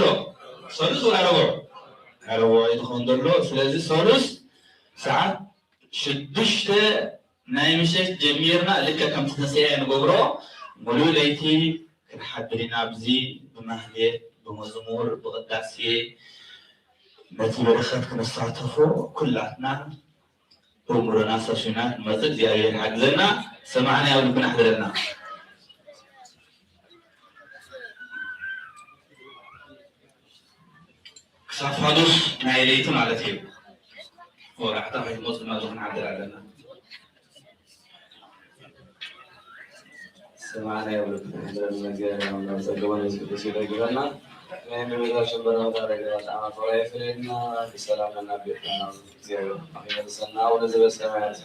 [SPEAKER 3] له سولس ولا ربع يدخون له سلازي سولس ساعات شدشت نايمشت جميرنا لك كم تنسيها نقبره مولو ليتي كنحضرنا بزي بمهلة بمزمور بقداسية نتي برخت كنستعطفو كلاتنا أمورنا ساشينات مزد زيادين حقزنا سمعنا أولو كنحضرنا كساف حدوث نايليتم على تيب ورحتها في الموت ما زوحنا عدل علينا
[SPEAKER 1] ሰማዕና ይሁን እግዚአብሔር አምላክ ጸጋውን ይስጥልን ሲደግፈና በቤታችን በረከት ያደርግልን። አማፈራ ይፍሬና ሰላምና ቤትና እግዚአብሔር አሁን ወደ ዘበሰማያት